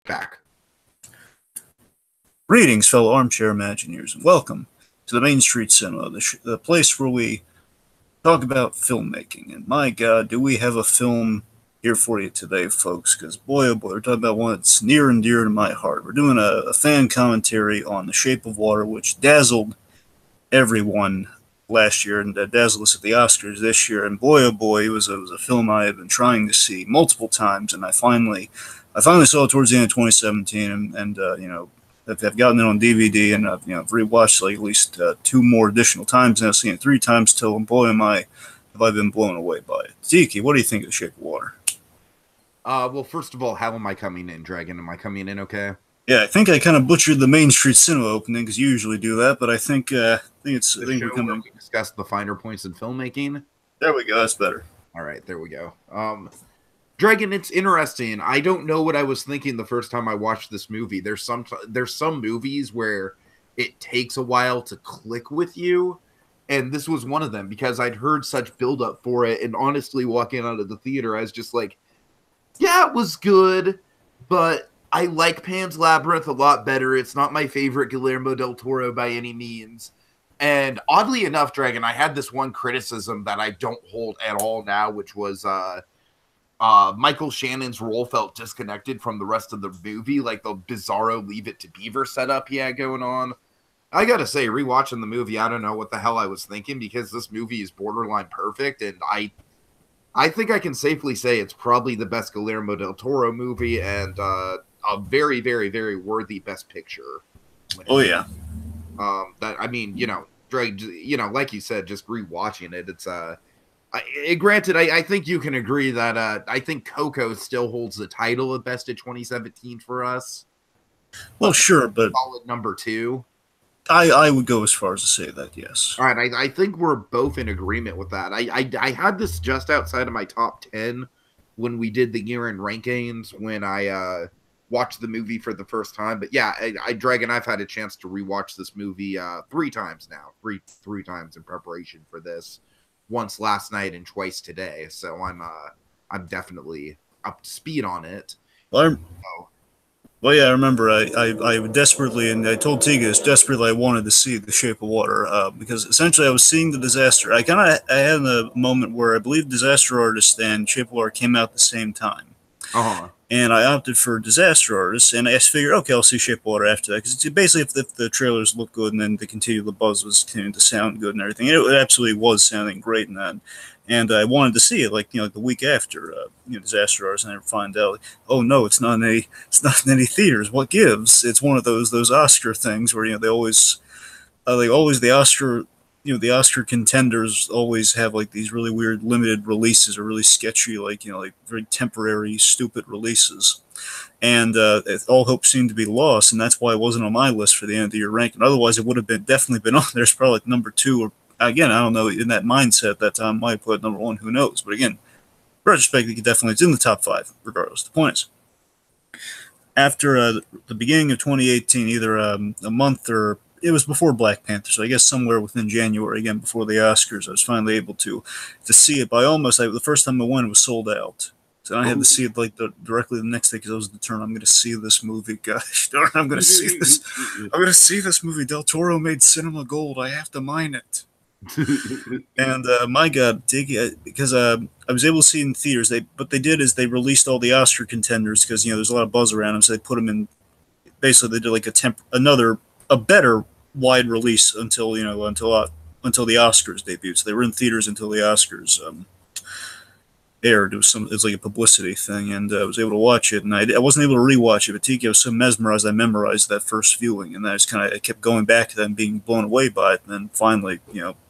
back. Greetings, fellow armchair Imagineers, and welcome to the Main Street Cinema, the place where we talk about filmmaking. And my God, do we have a film here for you today, folks, because boy, oh boy, we're talking about one that's near and dear to my heart. We're doing a fan commentary on The Shape of Water, which dazzled everyone last year and dazzled us at the Oscars this year. And boy, oh boy, it was a film I have been trying to see multiple times, and I finally saw it towards the end of 2017, and I've gotten it on DVD, and I've rewatched like at least two more additional times, and I've seen it three times till, and boy, have I been blown away by it. Tiki, what do you think of The Shape of Water? Well, first of all, how am I coming in, Dragon? Am I coming in okay? Yeah, I think I kind of butchered the Main Street Cinema opening because you usually do that, but I think we're coming. We discussed the finer points in filmmaking. There we go. That's better. All right, there we go. Dragon, it's interesting. I don't know what I was thinking the first time I watched this movie. There's some movies where it takes a while to click with you, and this was one of them because I'd heard such buildup for it, and honestly, walking out of the theater, I was just like, yeah, it was good, but I like Pan's Labyrinth a lot better. It's not my favorite Guillermo del Toro by any means. And oddly enough, Dragon, I had this one criticism that I don't hold at all now, which was Michael Shannon's role felt disconnected from the rest of the movie, like the bizarro Leave It to Beaver setup he had going on. I gotta say, rewatching the movie, I don't know what the hell I was thinking, because this movie is borderline perfect, and I think I can safely say it's probably the best Guillermo del Toro movie, and a very, very, very worthy Best Picture winner. Oh yeah. Drake, like you said, just rewatching it, it's granted, I think you can agree that I think Coco still holds the title of Best of 2017 for us. Well, sure, but solid number 2. I would go as far as to say that, yes. All right, I think we're both in agreement with that. I had this just outside of my top 10 when we did the year-end rankings when I watched the movie for the first time. But yeah, Dragon, I've had a chance to rewatch this movie 3 times now, three times in preparation for this. Once last night and twice today, so I'm definitely up to speed on it. Well, yeah, I remember I desperately, and I told Tiga desperately I wanted to see The Shape of Water because essentially I was seeing the disaster. I had a moment where I believe Disaster Artist and Shape of Water came out at the same time. And I opted for Disaster Artist, and I just figured, okay, I'll see Shape of Water after that, because basically if the trailers look good and then the buzz was continuing to sound good and everything, it absolutely was sounding great in that. And I wanted to see it, like the week after Disaster Artist, and I find out, like, oh no, it's not in any theaters. What gives? It's one of those Oscar things where the Oscar. The Oscar contenders always have like these really weird limited releases or really sketchy, like very temporary, stupid releases. And all hope seemed to be lost, and that's why it wasn't on my list for the end of the year ranking. Otherwise, it would have definitely been on there. It's probably like number 2, or again, I don't know. In that mindset, at that time, I might put number 1. Who knows? But again, retrospect, it's in the top 5, regardless. The point is, after the beginning of 2018, either a month or it was before Black Panther, so I guess somewhere within January, again before the Oscars, I was finally able to see it. By almost, the first time I went, it was sold out, so I had to see it directly the next day because I was determined I'm going to see this movie. Gosh darn, I'm going to see this. I'm going to see this movie. Del Toro made cinema gold. I have to mine it. And my God, because I was able to see it in theaters. What they did is they released all the Oscar contenders because there's a lot of buzz around them, so they put them in. Basically, they did like a better wide release until the Oscars debuted. So they were in theaters until the Oscars aired. It's like a publicity thing, and I was able to watch it. And I wasn't able to rewatch it, but Tiki, I was so mesmerized, I memorized that first viewing, and I kept going back to that and being blown away by it. And then finally,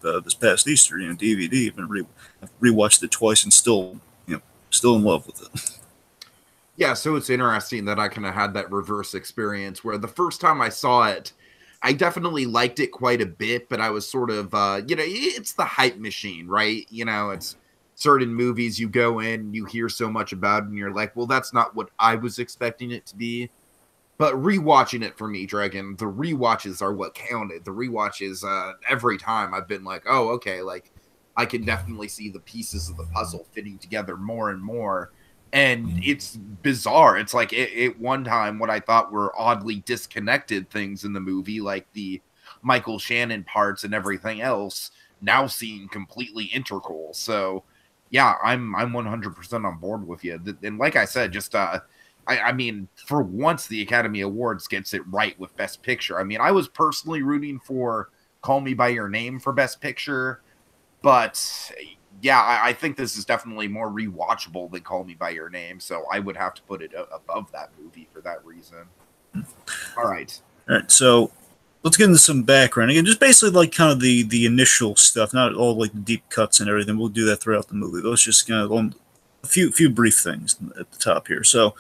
this past Easter, DVD, even rewatched it twice, and still in love with it. Yeah, so it's interesting that I kind of had that reverse experience where the first time I saw it, I definitely liked it quite a bit, but I was sort of, it's the hype machine, right? It's certain movies you go in, you hear so much about it, and you're like, well, that's not what I was expecting it to be. But rewatching it for me, Dragon, the rewatches are what counted. The rewatches, every time I've been like, oh, okay, like, I can definitely see the pieces of the puzzle fitting together more and more. And it's bizarre. It's like at one time what I thought were oddly disconnected things in the movie, like the Michael Shannon parts and everything else, now seem completely integral. So yeah, I'm 100% on board with you. And like I said, just I mean, for once the Academy Awards gets it right with Best Picture. I mean, I was personally rooting for Call Me by Your Name for Best Picture, but yeah, I think this is definitely more rewatchable than Call Me by Your Name, so I would have to put it above that movie for that reason. All right. All right, so let's get into some background again. Just basically like kind of the initial stuff, not all like the deep cuts and everything. We'll do that throughout the movie. Let's just kind of a few brief things at the top here. So,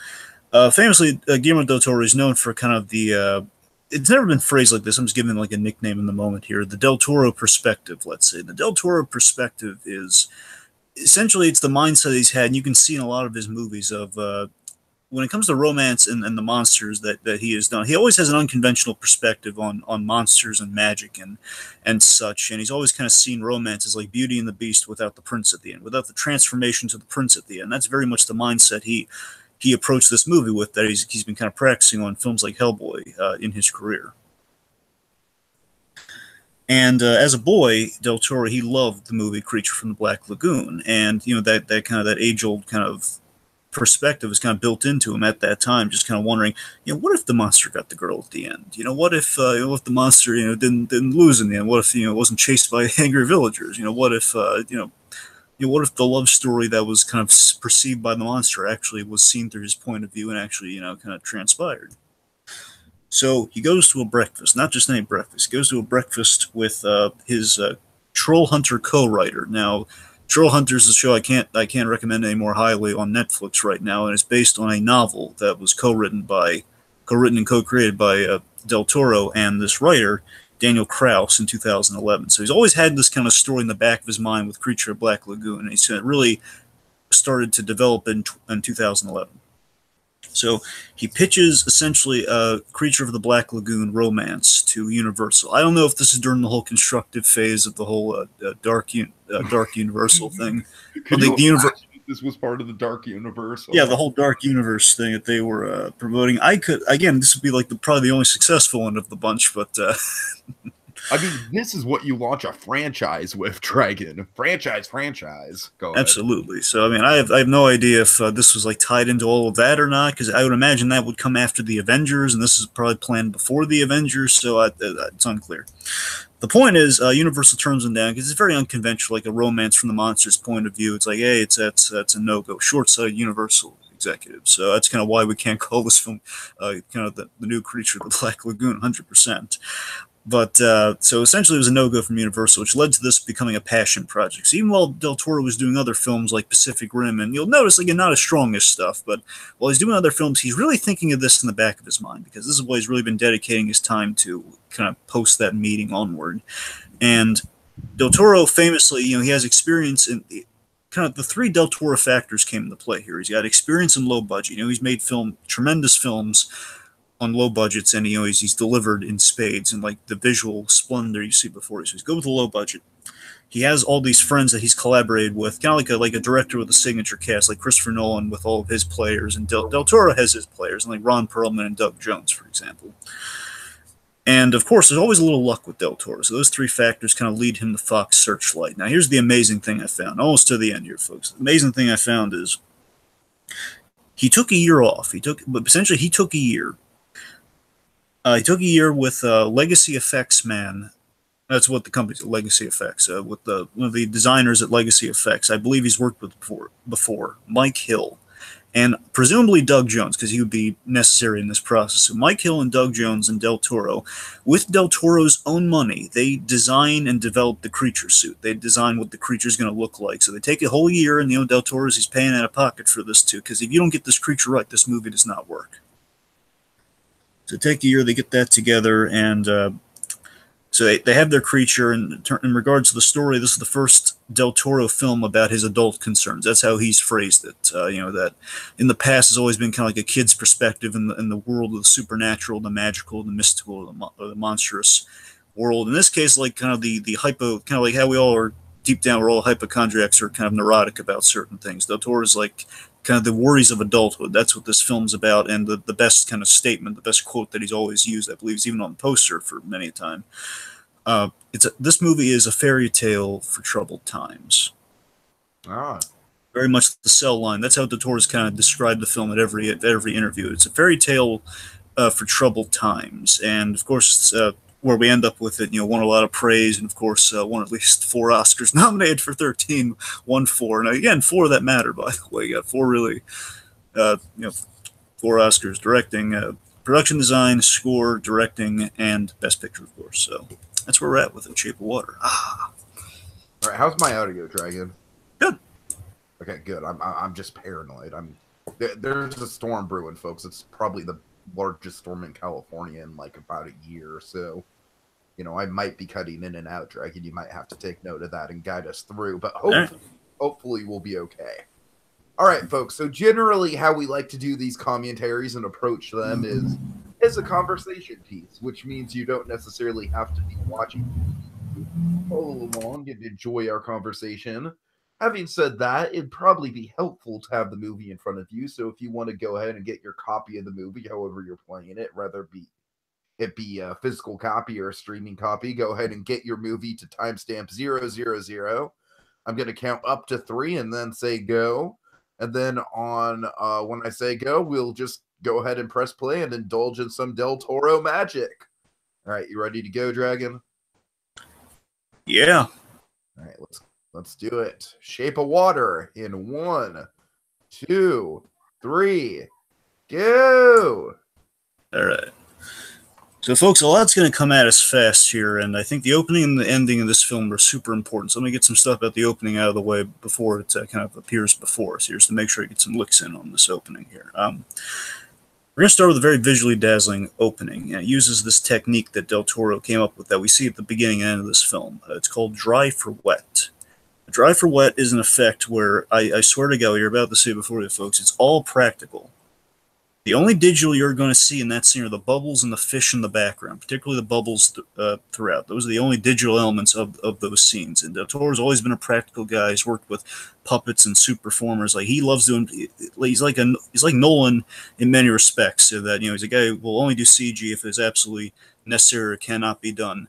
famously, Guillermo del Toro is known for kind of the it's never been phrased like this. I'm just giving like a nickname in the moment here. The Del Toro perspective, let's say. The Del Toro perspective is essentially it's the mindset he's had, and you can see in a lot of his movies of when it comes to romance and the monsters that he has done. He always has an unconventional perspective on monsters and magic and such, and he's always kind of seen romance as like Beauty and the Beast without the prince at the end, without the transformation to the prince at the end. That's very much the mindset he approached this movie with, that he's been kind of practicing on films like Hellboy in his career. And as a boy, Del Toro, he loved the movie Creature from the Black Lagoon, and you know that kind of that age-old kind of perspective was kind of built into him at that time, just kind of wondering, you know, what if the monster got the girl at the end? You know, what if the monster, you know, didn't lose in the end? What if, you know, it wasn't chased by angry villagers? You know, what if what if the love story that was kind of perceived by the monster actually was seen through his point of view and actually, you know, kind of transpired? So he goes to a breakfast, not just any breakfast. He goes to a breakfast with his Troll Hunter co-writer. Now, Troll Hunter is a show I can't recommend any more highly on Netflix right now, and it's based on a novel that was co-written and co-created by Del Toro and this writer Daniel Kraus in 2011. So he's always had this kind of story in the back of his mind with Creature of Black Lagoon, and he's really started to develop in 2011. So he pitches essentially a Creature of the Black Lagoon romance to Universal. I don't know if this is during the whole constructive phase of the whole dark Universal thing. Could you imagine if this was part of the Dark Universal? Yeah, the whole Dark Universe thing that they were promoting. This would be like probably the only successful one of the bunch, but I mean, this is what you launch a franchise with, Dragon. Franchise. Go ahead. Absolutely. So, I mean, I have no idea if this was like tied into all of that or not, because I would imagine that would come after the Avengers, and this is probably planned before the Avengers, so it's unclear. The point is, Universal turns them down because it's very unconventional, like a romance from the monster's point of view. It's like, hey, that's a no-go. Short-sighted Universal executives. So that's kind of why we can't call this film kind of the new Creature of the Black Lagoon 100%. But so essentially it was a no-go from Universal, which led to this becoming a passion project. So even while Del Toro was doing other films like Pacific Rim, and you'll notice, again, not as strong as stuff, but while he's doing other films, he's really thinking of this in the back of his mind, because this is what he's really been dedicating his time to, kind of post that meeting onward. And Del Toro famously, you know, he has experience in kind of the three Del Toro factors came into play here. He's got experience in low budget. You know, he's made tremendous films on low budgets, and he's delivered in spades, and like the visual splendor you see before you. So he's good with a low budget. He has all these friends that he's collaborated with, kind of like a director with a signature cast, like Christopher Nolan with all of his players, and Del Toro has his players, and like Ron Perlman and Doug Jones, for example. And of course, there's always a little luck with Del Toro. So those three factors kind of lead him to Fox Searchlight. Now, here's the amazing thing I found, almost to the end here, folks. The amazing thing I found is he took a year off. He took a year. He took a year with Legacy Effects man. That's what the company's Legacy Effects. With one of the designers at Legacy Effects, I believe he's worked with before, Mike Hill, and presumably Doug Jones, because he would be necessary in this process. So Mike Hill and Doug Jones and Del Toro, with Del Toro's own money, they design and develop the creature suit. They design what the creature's going to look like. So they take a whole year, and Del Toro's he's paying out of pocket for this too, because if you don't get this creature right, this movie does not work. So take a year, they get that together, and so they have their creature. And in regards to the story, this is the first Del Toro film about his adult concerns. That's how he's phrased it. That in the past has always been kind of like a kid's perspective in the world of the supernatural, the magical, the mystical, or the monstrous world. In this case, like kind of the hypo, kind of like how we all are deep down, we're all hypochondriacs or kind of neurotic about certain things. Del Toro's like kind of the worries of adulthood. That's what this film's about, and the best kind of statement, the best quote that he's always used, I believe, is even on the poster for many a time. This movie is a fairy tale for troubled times. Ah. Very much the cell line. That's how Del Toro's kind of described the film at every interview. It's a fairy tale for troubled times, and of course, it's, where we end up with it, won a lot of praise, and of course, won at least 4 Oscars, nominated for 13, won 4. And again, 4 that matter, by the way. You got 4 really, 4 Oscars: directing, production design, score, directing, and Best Picture, of course. So that's where we're at with it. Shape of Water. All right, how's my audio, Dragon? Good. Okay, good. I'm just paranoid. There's a storm brewing, folks. It's probably the largest storm in California in like about a year, so I might be cutting in and out, Dragon. You might have to take note of that and guide us through, but hopefully we'll be okay. All right, folks. So generally how we like to do these commentaries and approach them is a conversation piece, which means you don't necessarily have to be watching all along and enjoy our conversation. Having said that, it'd probably be helpful to have the movie in front of you. So if you want to go ahead and get your copy of the movie, however you're playing it, whether it be a physical copy or a streaming copy, go ahead and get your movie to timestamp 000. I'm going to count up to 3 and then say go. And then on when I say go, we'll just go ahead and press play and indulge in some Del Toro magic. All right, you ready to go, Dragon? Yeah. All right, let's do it. Shape of Water in 1, 2, 3, go. All right. So, folks, a lot's going to come at us fast here, and I think the opening and the ending of this film are super important. So let me get some stuff about the opening out of the way before it kind of appears before us here, just to make sure I get some licks in on this opening here. We're going to start with a very visually dazzling opening, and it uses this technique that Del Toro came up with that we see at the beginning and end of this film. It's called dry for wet. Dry for wet is an effect where, I swear to God, you're about to see it before you, folks, it's all practical. The only digital you're going to see in that scene are the bubbles and the fish in the background, particularly the bubbles throughout. Those are the only digital elements of those scenes. And Del Toro's always been a practical guy. He's worked with puppets and suit performers. Like, he loves doing. He's like Nolan in many respects. So that he's a guy who will only do CG if it's absolutely necessary or cannot be done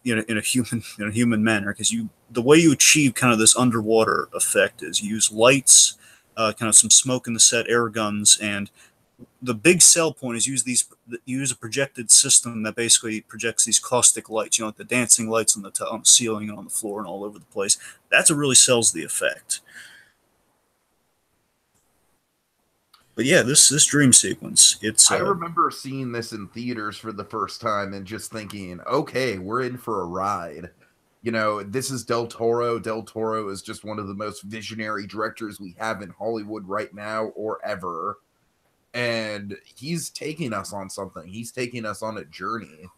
in a human manner. Because the way you achieve kind of this underwater effect is you use lights, kind of some smoke in the set, air guns, and the big sell point is use a projected system that basically projects these caustic lights, like the dancing lights on the ceiling and on the floor and all over the place. That's what really sells the effect. But yeah, this dream sequence, I remember seeing this in theaters for the first time and just thinking, okay, we're in for a ride. This is Del Toro. Del Toro is just one of the most visionary directors we have in Hollywood right now or ever. And he's taking us on something. He's taking us on a journey.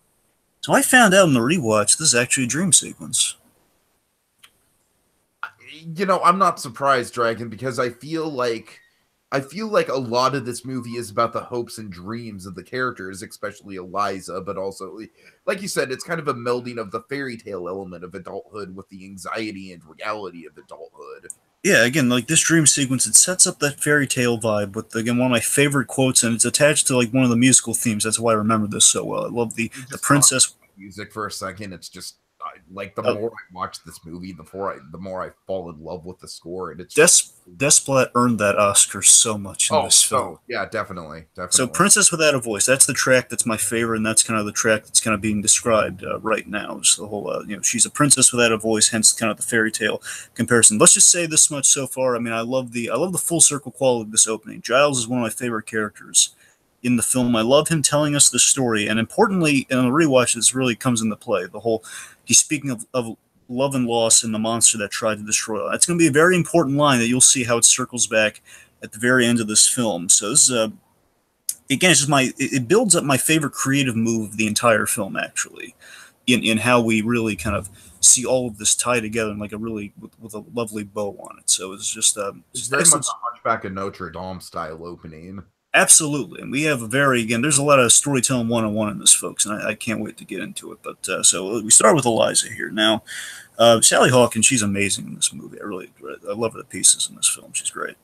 So I found out in the rewatch, this is actually a dream sequence. I'm not surprised, Dragon, because I feel like a lot of this movie is about the hopes and dreams of the characters, especially Eliza, but also, like you said, it's kind of a melding of the fairy tale element of adulthood with the anxiety and reality of adulthood. Yeah, again, like this dream sequence, it sets up that fairy tale vibe with, again, one of my favorite quotes, and it's attached to like one of the musical themes. That's why I remember this so well. I love the princess music for a second. It's just like the more I watch this movie, the more I fall in love with the score. And it's Desplat earned that Oscar so much in this film. Yeah, definitely. So Princess Without a Voice, that's the track that's my favorite, and that's kind of the track that's kind of being described right now. Just the whole, she's a princess without a voice, hence kind of the fairy tale comparison. Let's just say this much so far. I mean, I love the full circle quality of this opening. Giles is one of my favorite characters in the film. I love him telling us the story, and importantly, in the rewatch, this really comes into play. The whole, he's speaking of love and loss and the monster that tried to destroy it. That's going to be a very important line that you'll see how it circles back at the very end of this film. So this is again, it's just it builds up my favorite creative move of the entire film, actually, in how we really kind of see all of this tie together in like a really with a lovely bow on it. So it's just it's very much a Hunchback of Notre Dame style opening. Absolutely, and we have there's a lot of storytelling 101 in this, folks, and I can't wait to get into it. But so we start with Eliza here. Now, Sally Hawkins, she's amazing in this movie. I love her to pieces in this film. She's great.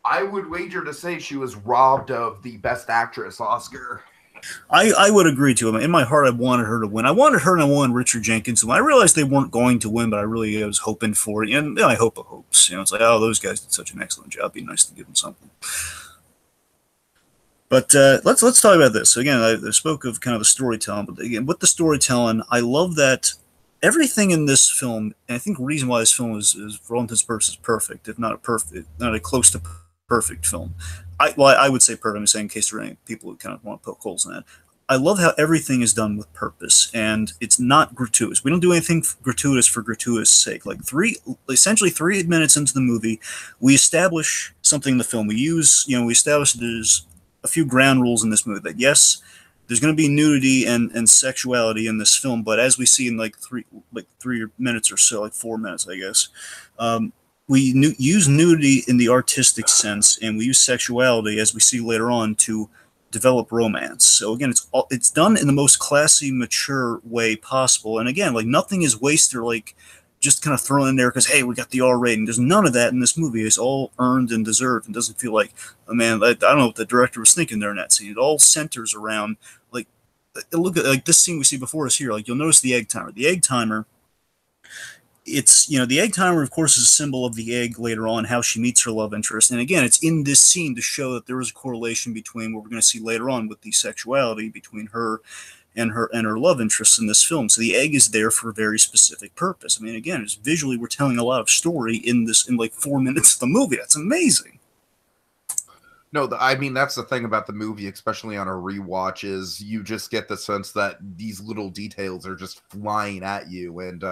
I would wager to say she was robbed of the Best Actress Oscar. I would agree to him. In my heart, I wanted her to win. I wanted her and I wanted Richard Jenkins to win. I realized they weren't going to win, but I really was hoping for it. And I hope of hopes. It's like, oh, those guys did such an excellent job. It'd be nice to give them something. But let's talk about this. So again, I spoke of kind of the storytelling, but again, with the storytelling, I love that everything in this film, and I think the reason why this film is for all intents and purposes perfect, if not a perfect, not a close to perfect film. I would say perfect. I'm saying in case there are any people who kind of want to poke holes in that. I love how everything is done with purpose, and it's not gratuitous. We don't do anything gratuitous for gratuitous sake. Like essentially 3 minutes into the movie, we establish something in the film. We establish there's a few ground rules in this movie that yes, there's going to be nudity and sexuality in this film, but as we see in like 3 minutes or so, like 4 minutes, I guess, we use nudity in the artistic sense, and we use sexuality, as we see later on, to develop romance. So again, it's done in the most classy, mature way possible. And again, like nothing is wasted or like just kind of thrown in there because hey, we got the R rating. There's none of that in this movie. It's all earned and deserved, and doesn't feel like, oh man, I don't know what the director was thinking there in that scene. It all centers around like look at like this scene we see before us here. Like you'll notice the egg timer. The egg timer. It's the egg timer, of course, is a symbol of the egg later on, how she meets her love interest. And again, it's in this scene to show that there is a correlation between what we're going to see later on with the sexuality between her and her love interest in this film. So the egg is there for a very specific purpose. I mean, again, it's visually we're telling a lot of story in like 4 minutes of the movie. That's amazing. No, I mean, that's the thing about the movie, especially on a rewatch, is you just get the sense that these little details are just flying at you. And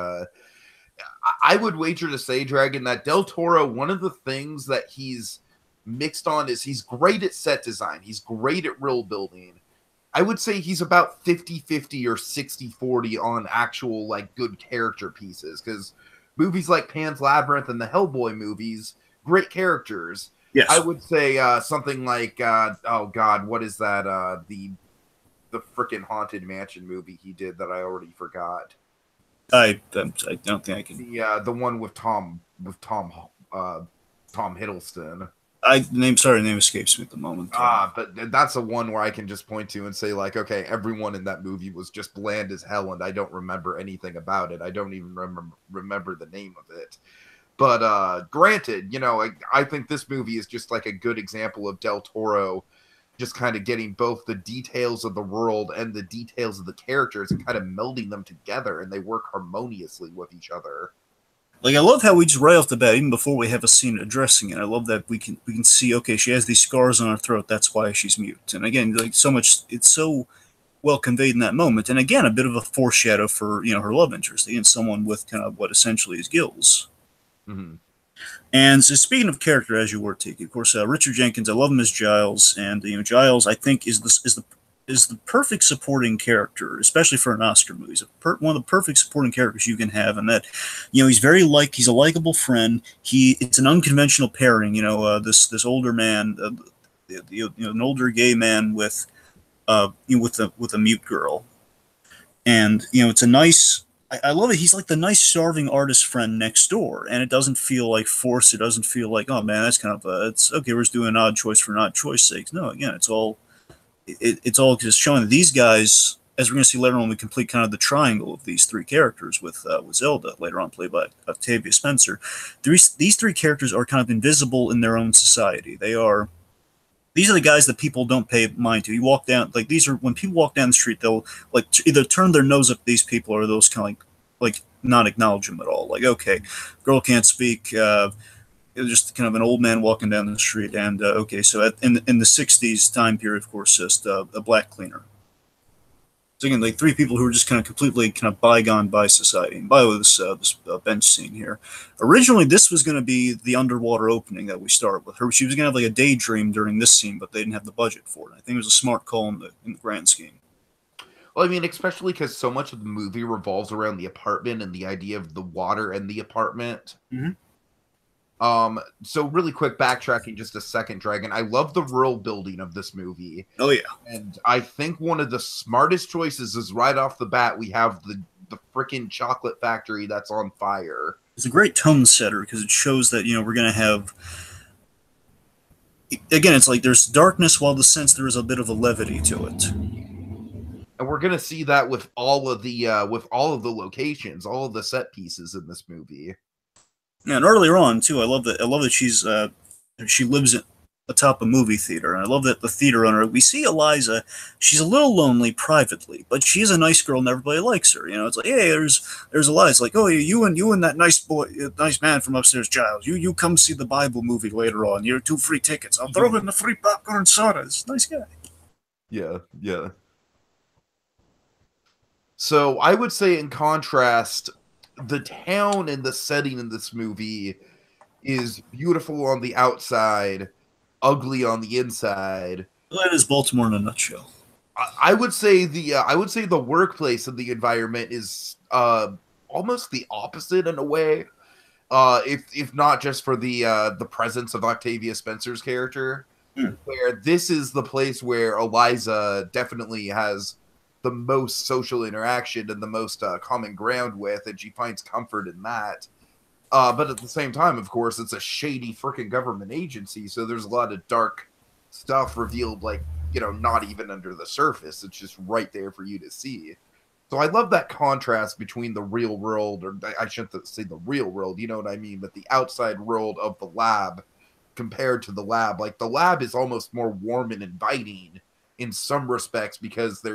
I would wager to say, Dragon, that Del Toro, one of the things that he's mixed on is he's great at set design. He's great at world building. I would say he's about 50-50 or 60-40 on actual, like, good character pieces. Because movies like Pan's Labyrinth and the Hellboy movies, great characters. Yes. I would say something like, oh, God, what is that? The freaking Haunted Mansion movie he did that I already forgot. I don't think I can. The one with Tom Hiddleston. The name escapes me at the moment. But that's a one where I can just point to and say, like, okay, everyone in that movie was just bland as hell, and I don't remember anything about it. I don't even remember the name of it. But granted, I think this movie is just like a good example of Del Toro just kind of getting both the details of the world and the details of the characters and kind of melding them together, and they work harmoniously with each other. Like I love how we just right off the bat, even before we have a scene addressing it, I love that we can see, okay, she has these scars on her throat, that's why she's mute. And again, like so much, it's so well conveyed in that moment. And again, a bit of a foreshadow for her love interest, again, someone with kind of what essentially is gills. Mm-hmm. And so speaking of character, as you were, Tiki, of course, Richard Jenkins, I love him as Giles, and Giles, I think, is the perfect supporting character, especially for an Oscar movie. He's one of the perfect supporting characters you can have, and that, he's he's a likable friend. It's an unconventional pairing. This older man, an older gay man with a mute girl, and it's a nice. I love it. He's like the nice starving artist friend next door, and it doesn't feel like forced. It doesn't feel like, oh man, that's kind of it's okay. We're just doing an odd choice for an odd choice sake. No, again, it's all just showing that these guys, as we're going to see later on, we complete kind of the triangle of these three characters with Zelda later on, played by Octavia Spencer. These three characters are kind of invisible in their own society. These are the guys that people don't pay mind to. You walk down, like when people walk down the street, they'll like either turn their nose up at these people or those kind of like not acknowledge them at all. Like, okay, girl can't speak. It was just kind of an old man walking down the street, and okay, so in the '60s time period, of course, just a black cleaner. So again, like three people who are just kind of completely kind of bygone by society. And by the way, this bench scene here, originally this was going to be the underwater opening that we start with her. She was going to have like a daydream during this scene, but they didn't have the budget for it. I think it was a smart call in the grand scheme. Well, I mean, especially because so much of the movie revolves around the apartment and the idea of the water and the apartment. Mm-hmm. So really quick backtracking just a second, Dragon. I love the world building of this movie. Oh yeah. And I think one of the smartest choices is right off the bat, we have the freaking chocolate factory that's on fire. It's a great tone setter because it shows that we're going to have, again, it's like there's darkness while the sense there is a bit of a levity to it. And we're gonna see that with all of the locations, all of the set pieces in this movie. Yeah, and earlier on too, I love that she lives atop a movie theater, and I love that the theater owner. We see Eliza; she's a little lonely privately, but she's a nice girl, and everybody likes her. It's like, hey, there's Eliza. Like, oh, you and that nice boy, nice man from upstairs, Giles. You come see the Bible movie later on. You're 2 free tickets. I'll throw in the free popcorn sodas. Nice guy. Yeah, yeah. So I would say, in contrast, the town and the setting in this movie is beautiful on the outside, ugly on the inside. That is Baltimore in a nutshell. I would say the workplace and the environment is almost the opposite in a way. If not just for the presence of Octavia Spencer's character, where this is the place where Eliza definitely has the most social interaction and the most common ground with, and she finds comfort in that. But at the same time, of course, it's a shady freaking government agency, so there's a lot of dark stuff revealed, like, not even under the surface. It's just right there for you to see. So I love that contrast between the real world, or I shouldn't say the real world, you know what I mean, but the outside world of the lab compared to the lab. Like, the lab is almost more warm and inviting in some respects because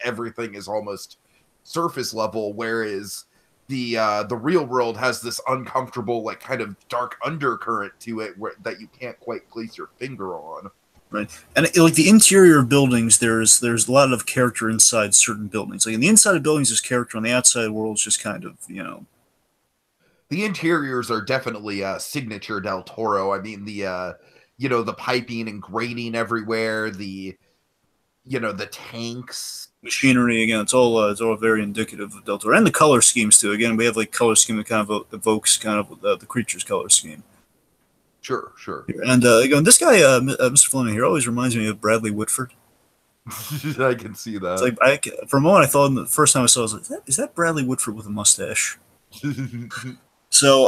everything is almost surface level, whereas the real world has this uncomfortable, like, kind of dark undercurrent to it that you can't quite place your finger on. Right, and like the interior of buildings, there's a lot of character inside certain buildings. Like in the inside of buildings, there's character. On the outside world, is just kind of The interiors are definitely signature Del Toro. I mean, the piping and grating everywhere, the tanks, machinery. Again, it's all very indicative of Del Toro, and the color schemes too. Again, we have like color scheme that kind of evokes kind of the creature's color scheme. Sure. And again, this guy, Mr. Fleming here, always reminds me of Bradley Whitford. I can see that. It's like for a moment, I thought the first time I saw it, I was like, is that Bradley Whitford with a mustache? So,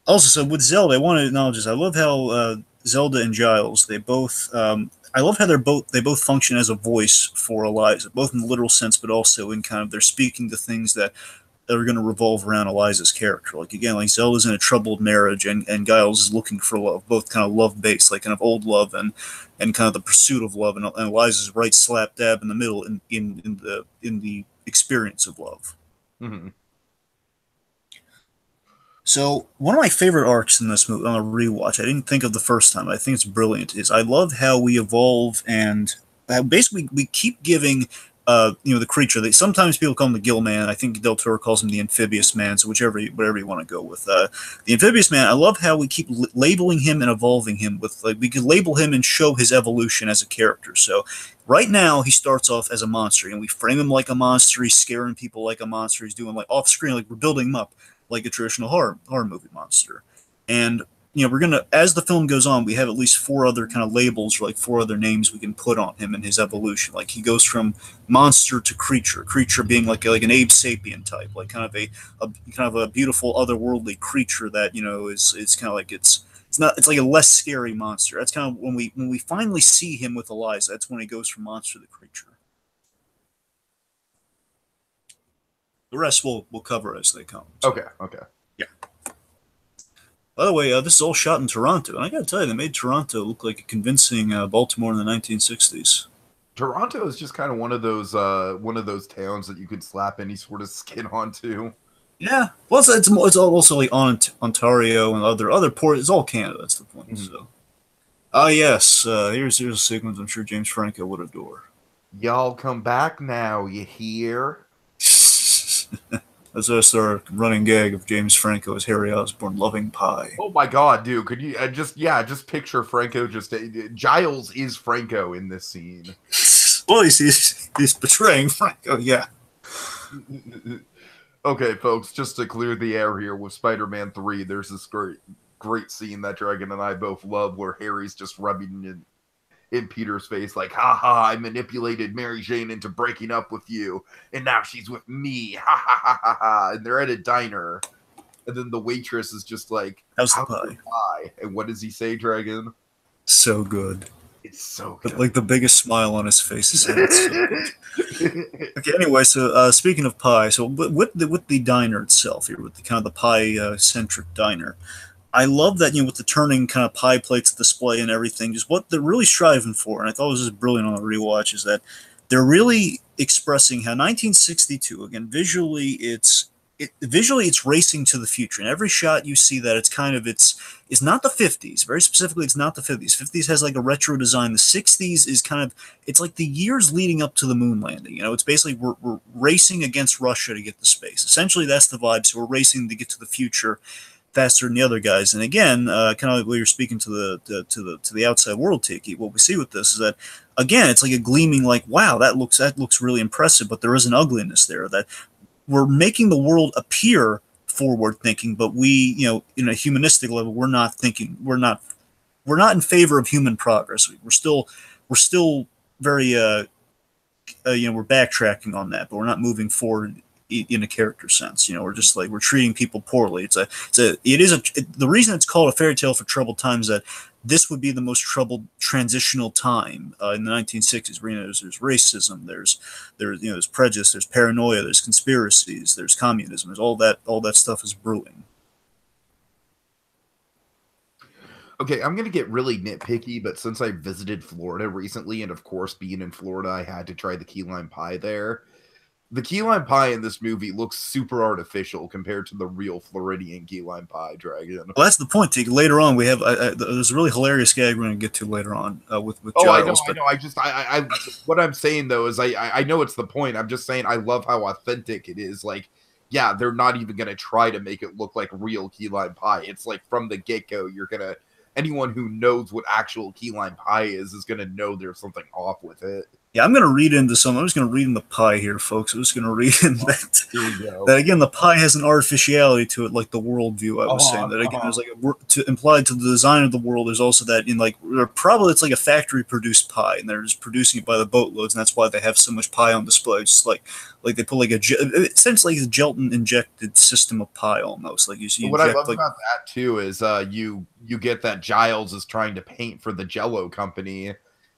also, so with Zelda, I want to acknowledge this. I love how Zelda and Giles, they both, I love how they both function as a voice for Eliza, both in the literal sense, but also in kind of they're speaking to things that are going to revolve around Eliza's character. Like again, like Zelda's in a troubled marriage, and Giles is looking for love, both kind of love based, like kind of old love and kind of the pursuit of love, and Eliza's right slap dab in the middle in the experience of love. Mm-hmm. So one of my favorite arcs in this movie on a rewatch, I didn't think of the first time, but I think it's brilliant, is I love how we evolve and basically we keep giving the creature. Sometimes people call him the Gill Man. I think Del Toro calls him the Amphibious Man. So whatever you want to go with. The Amphibious Man, I love how we keep labeling him and evolving him with, like, we could label him and show his evolution as a character. So right now he starts off as a monster, and we frame him like a monster. He's scaring people like a monster. He's doing like off screen, like we're building him up like a traditional horror movie monster. And we're gonna, as the film goes on, we have at least 4 other kind of labels, or like 4 other names we can put on him and his evolution. Like he goes from monster to creature, creature being like an Abe Sapien type, like kind of a beautiful otherworldly creature that is kind of like it's like a less scary monster. That's kind of when we finally see him with Eliza. That's when he goes from monster to creature. The rest we'll cover as they come. So. Okay. Yeah. By the way, this is all shot in Toronto, and I gotta tell you, they made Toronto look like a convincing Baltimore in the 1960s. Toronto is just kind of one of those towns that you could slap any sort of skin onto. Yeah, well, it's also like on Ontario and other ports. It's all Canada. That's the point. Mm-hmm. So, yes, here's a sequence I'm sure James Franco would adore. Y'all come back now, you hear? That's our running gag of James Franco as Harry Osborn loving pie. Oh my god, dude! Could you just picture Franco? Giles is Franco in this scene. Well, he's betraying Franco. Yeah. Okay, folks, just to clear the air here with Spider-Man 3, there's this great scene that Dragon and I both love where Harry's just rubbing in Peter's face, like, ha, I manipulated Mary Jane into breaking up with you, and now she's with me, ha, and they're at a diner. And then the waitress is just like, How's the how's the pie? pie? And what does he say, Dragon? So good. It's so But good. like the biggest smile on his face. He said it's so good. Okay. Anyway, so speaking of pie, so with the diner itself here, with the kind of the pie centric diner, I love that, with the turning kind of pie plates display and everything, just what they're really striving for, and I thought it was just brilliant on the rewatch, is that they're really expressing how 1962, again, visually it's racing to the future. In every shot you see that it's not the 50s. Very specifically, it's not the 50s. 50s has like a retro design. The 60s is kind of, it's like the years leading up to the moon landing. It's basically we're racing against Russia to get to space. Essentially, that's the vibe. So we're racing to get to the future faster than the other guys. And again, kind of like we were speaking to the outside world, Tiki. What we see with this is that, again, it's like a gleaming, like, wow, that looks really impressive, but there is an ugliness there, that we're making the world appear forward thinking, but we, in a humanistic level, we're not thinking, we're not in favor of human progress. We're still very we're backtracking on that, but we're not moving forward in a character sense. We're just like, we're treating people poorly. The reason it's called a fairy tale for troubled times, that this would be the most troubled transitional time in the 1960s. There's racism, there's prejudice, there's paranoia, there's conspiracies, there's communism, there's all that stuff is brewing. Okay, I'm going to get really nitpicky, but since I visited Florida recently, and of course, being in Florida, I had to try the key lime pie there. The key lime pie in this movie looks super artificial compared to the real Floridian key lime pie, Dragon. Well, that's the point, Tig. Later on, we have there's a really hilarious gag we're going to get to later on with Oh, Giles. I know. What I'm saying though is I know it's the point. I'm just saying I love how authentic it is. Like, yeah, they're not even going to try to make it look like real key lime pie. It's like from the get go, anyone who knows what actual key lime pie is going to know there's something off with it. Yeah, I'm going to read into some. I'm just going to read in the pie here, folks. I'm just going to read in that again, the pie has an artificiality to it, like the worldview I was saying. That again, there's like implied to the design of the world. There's also that in like probably it's like a factory produced pie, and they're just producing it by the boatloads, and that's why they have so much pie on display. Just like they put like essentially like a gelatin injected system of pie almost. Like you see. What I love about that too is you get that Giles is trying to paint for the Jello company.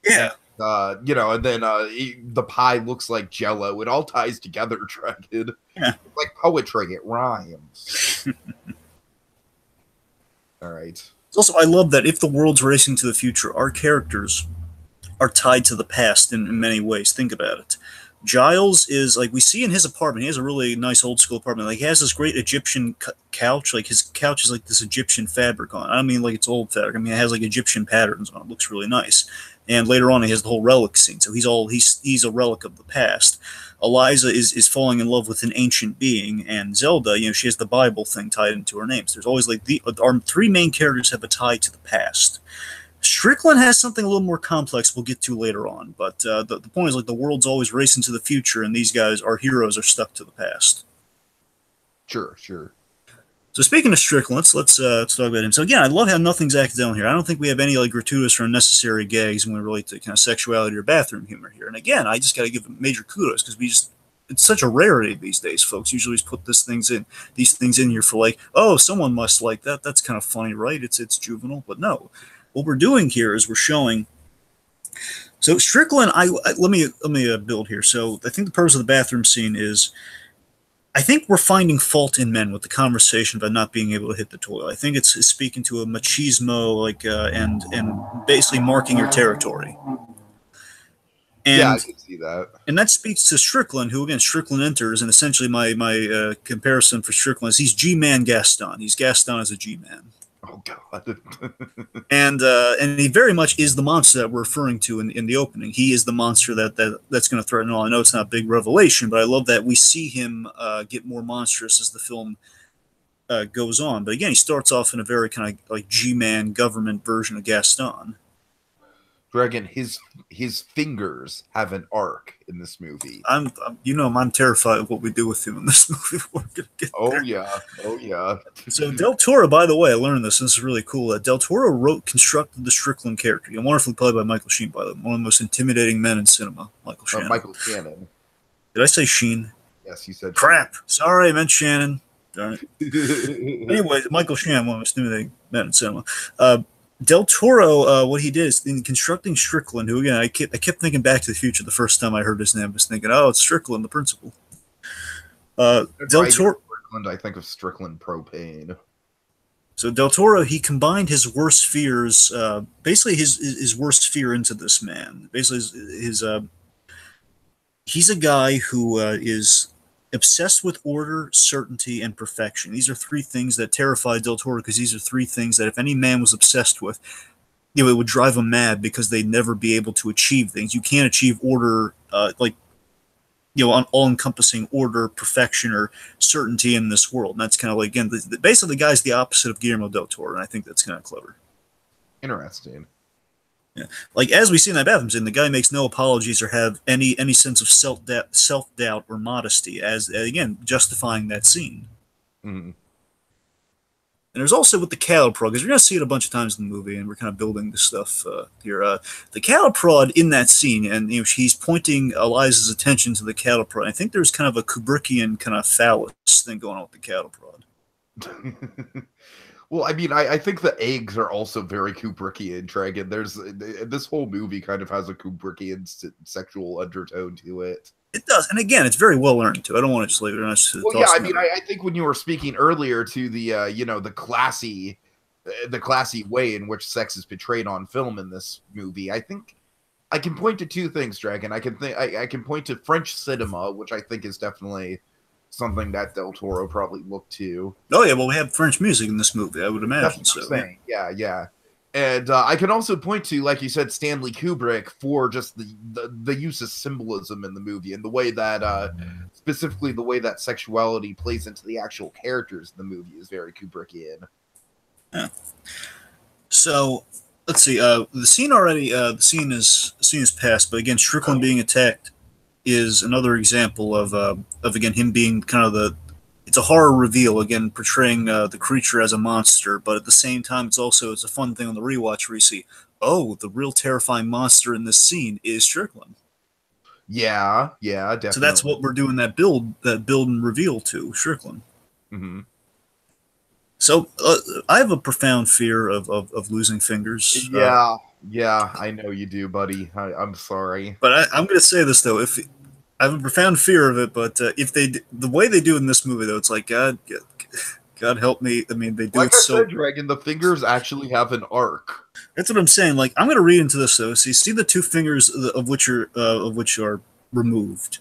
Yeah. And then the pie looks like Jello. It all ties together, Dragon. Yeah. It's like poetry, it rhymes. All right. Also, I love that if the world's racing to the future, our characters are tied to the past in many ways. Think about it. Giles is, like we see in his apartment, he has a really nice old school apartment. Like, he has this great Egyptian couch. Like, his couch is like this Egyptian fabric on it. I don't mean like it's old fabric. I mean, it has like Egyptian patterns on it. It looks really nice. And later on, he has the whole relic scene. So he's a relic of the past. Eliza is falling in love with an ancient being, and Zelda, she has the Bible thing tied into her name. So there's always like our three main characters have a tie to the past. Strickland has something a little more complex we'll get to later on, but the point is, like, the world's always racing to the future, and these guys, our heroes, are stuck to the past. Sure. So speaking of Strickland, let's talk about him. So again, I love how nothing's accidental here. I don't think we have any like gratuitous or unnecessary gags when we relate to kind of sexuality or bathroom humor here. And again, I just got to give major kudos because it's such a rarity these days. Folks usually just put these things in here for like, oh, someone must like that. That's kind of funny, right? It's juvenile, but no. What we're doing here is we're showing. So Strickland, let me build here. So I think the purpose of the bathroom scene is, I think we're finding fault in men with the conversation about not being able to hit the toilet. I think it's speaking to a machismo, like and basically marking your territory. And, yeah, I can see that. And that speaks to Strickland, who, again, Strickland enters, and essentially my comparison for Strickland is he's G-Man Gaston. He's Gaston as a G-Man. Oh, God. And he very much is the monster that we're referring to in the opening. He is the monster that's going to threaten all. I know it's not a big revelation, but I love that we see him get more monstrous as the film goes on. But again, he starts off in a very kind of like G-Man government version of Gaston. Dragon, his fingers have an arc in this movie. I'm terrified of what we do with him in this movie. We're gonna get there. Oh yeah. So Del Toro, by the way, I learned this. This is really cool. Del Toro constructed the Strickland character. Wonderfully played by Michael Sheen, by the way, one of the most intimidating men in cinema. Michael Shannon. Michael Shannon. Did I say Sheen? Yes, you said. Crap. Sorry, I meant Shannon. Darn it. Anyway, Michael Shannon, one of us knew they met in cinema. Del Toro, what he did is in constructing Strickland, who again I kept thinking Back to the Future the first time I heard his name. I was thinking, oh, it's Strickland, the principal. Del Toro. I think of Strickland Propane. So Del Toro, he combined his worst fears, basically his worst fear into this man. Basically, he's a guy who is obsessed with order, certainty, and perfection. These are three things that terrify Del Toro because these are three things that if any man was obsessed with, it would drive him mad because they'd never be able to achieve things. You can't achieve order, all-encompassing order, perfection, or certainty in this world. And that's kind of like, again, basically the guy's the opposite of Guillermo del Toro, and I think that's kind of clever. Interesting. Yeah. Like, as we see in that bathroom scene, the guy makes no apologies or have any sense of self-doubt or modesty, as, again, justifying that scene. Mm-hmm. And there's also with the cattle prod, because we're going to see it a bunch of times in the movie, and we're kind of building this stuff here. The cattle prod in that scene, and he's pointing Eliza's attention to the cattle prod. I think there's kind of a Kubrickian kind of phallus thing going on with the cattle prod. Well, I mean, I think the eggs are also very Kubrickian, Dragon. This whole movie kind of has a Kubrickian sexual undertone to it. It does, and again, it's very well earned too. I don't want to just leave it. Well, yeah, I mean, I think when you were speaking earlier to the the classy way in which sex is portrayed on film in this movie, I think I can point to two things, Dragon. I can point to French cinema, which I think is definitely something that Del Toro probably looked to. Oh yeah, well, we have French music in this movie, I would imagine. That's what I'm saying. Yeah. And I can also point to, like you said, Stanley Kubrick for just the use of symbolism in the movie and the way that, specifically the way that sexuality plays into the actual characters in the movie is very Kubrickian. Yeah. So let's see. The scene is past, but again, Strickland being attacked is another example of again him being kind of it's a horror reveal, again, portraying the creature as a monster, but at the same time, it's a fun thing on the rewatch where you see, oh, the real terrifying monster in this scene is Strickland. Yeah, definitely. So that's what we're doing that build and reveal to, Strickland. Mm-hmm. So I have a profound fear of losing fingers. Yeah, I know you do, buddy. I'm sorry. But I'm going to say this, though. I have a profound fear of it, but if the way they do it in this movie, though, it's like God help me. I mean, they do like it I so. Said, Dragon, the fingers actually have an arc. That's what I'm saying. Like, I'm going to read into this though. So you see the two fingers of which are removed.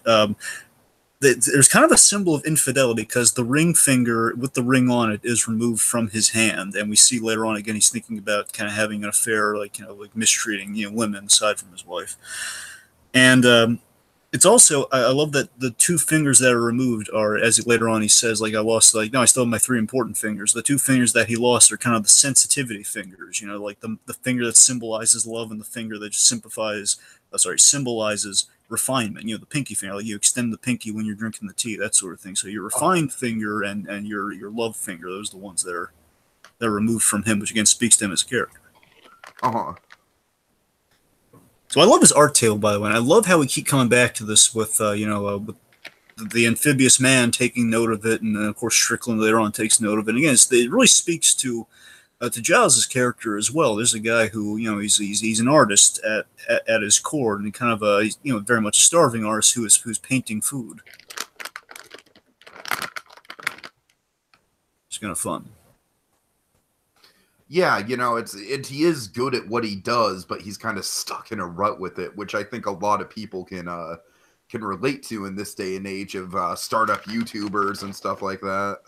There's kind of a symbol of infidelity because the ring finger with the ring on it is removed from his hand, and we see later on again he's thinking about kind of having an affair, like mistreating women aside from his wife, and. It's also, I love that the two fingers that are removed are, as later on he says, like, I still have my three important fingers. The two fingers that he lost are kind of the sensitivity fingers, like the finger that symbolizes love and the finger that symbolizes refinement, the pinky finger. Like you extend the pinky when you're drinking the tea, that sort of thing. So your refined finger and your love finger, those are the ones that are removed from him, which again speaks to him as a character. Uh-huh. So I love his art table, by the way, and I love how we keep coming back to this with, with the amphibious man taking note of it, and then, of course, Strickland later on takes note of it. And again, it really speaks to Giles' character as well. There's a guy who, he's an artist at his core, and he kind of, he's, very much a starving artist who's painting food. It's kind of fun. Yeah, he is good at what he does, but he's kind of stuck in a rut with it, which I think a lot of people can relate to in this day and age of startup YouTubers and stuff like that.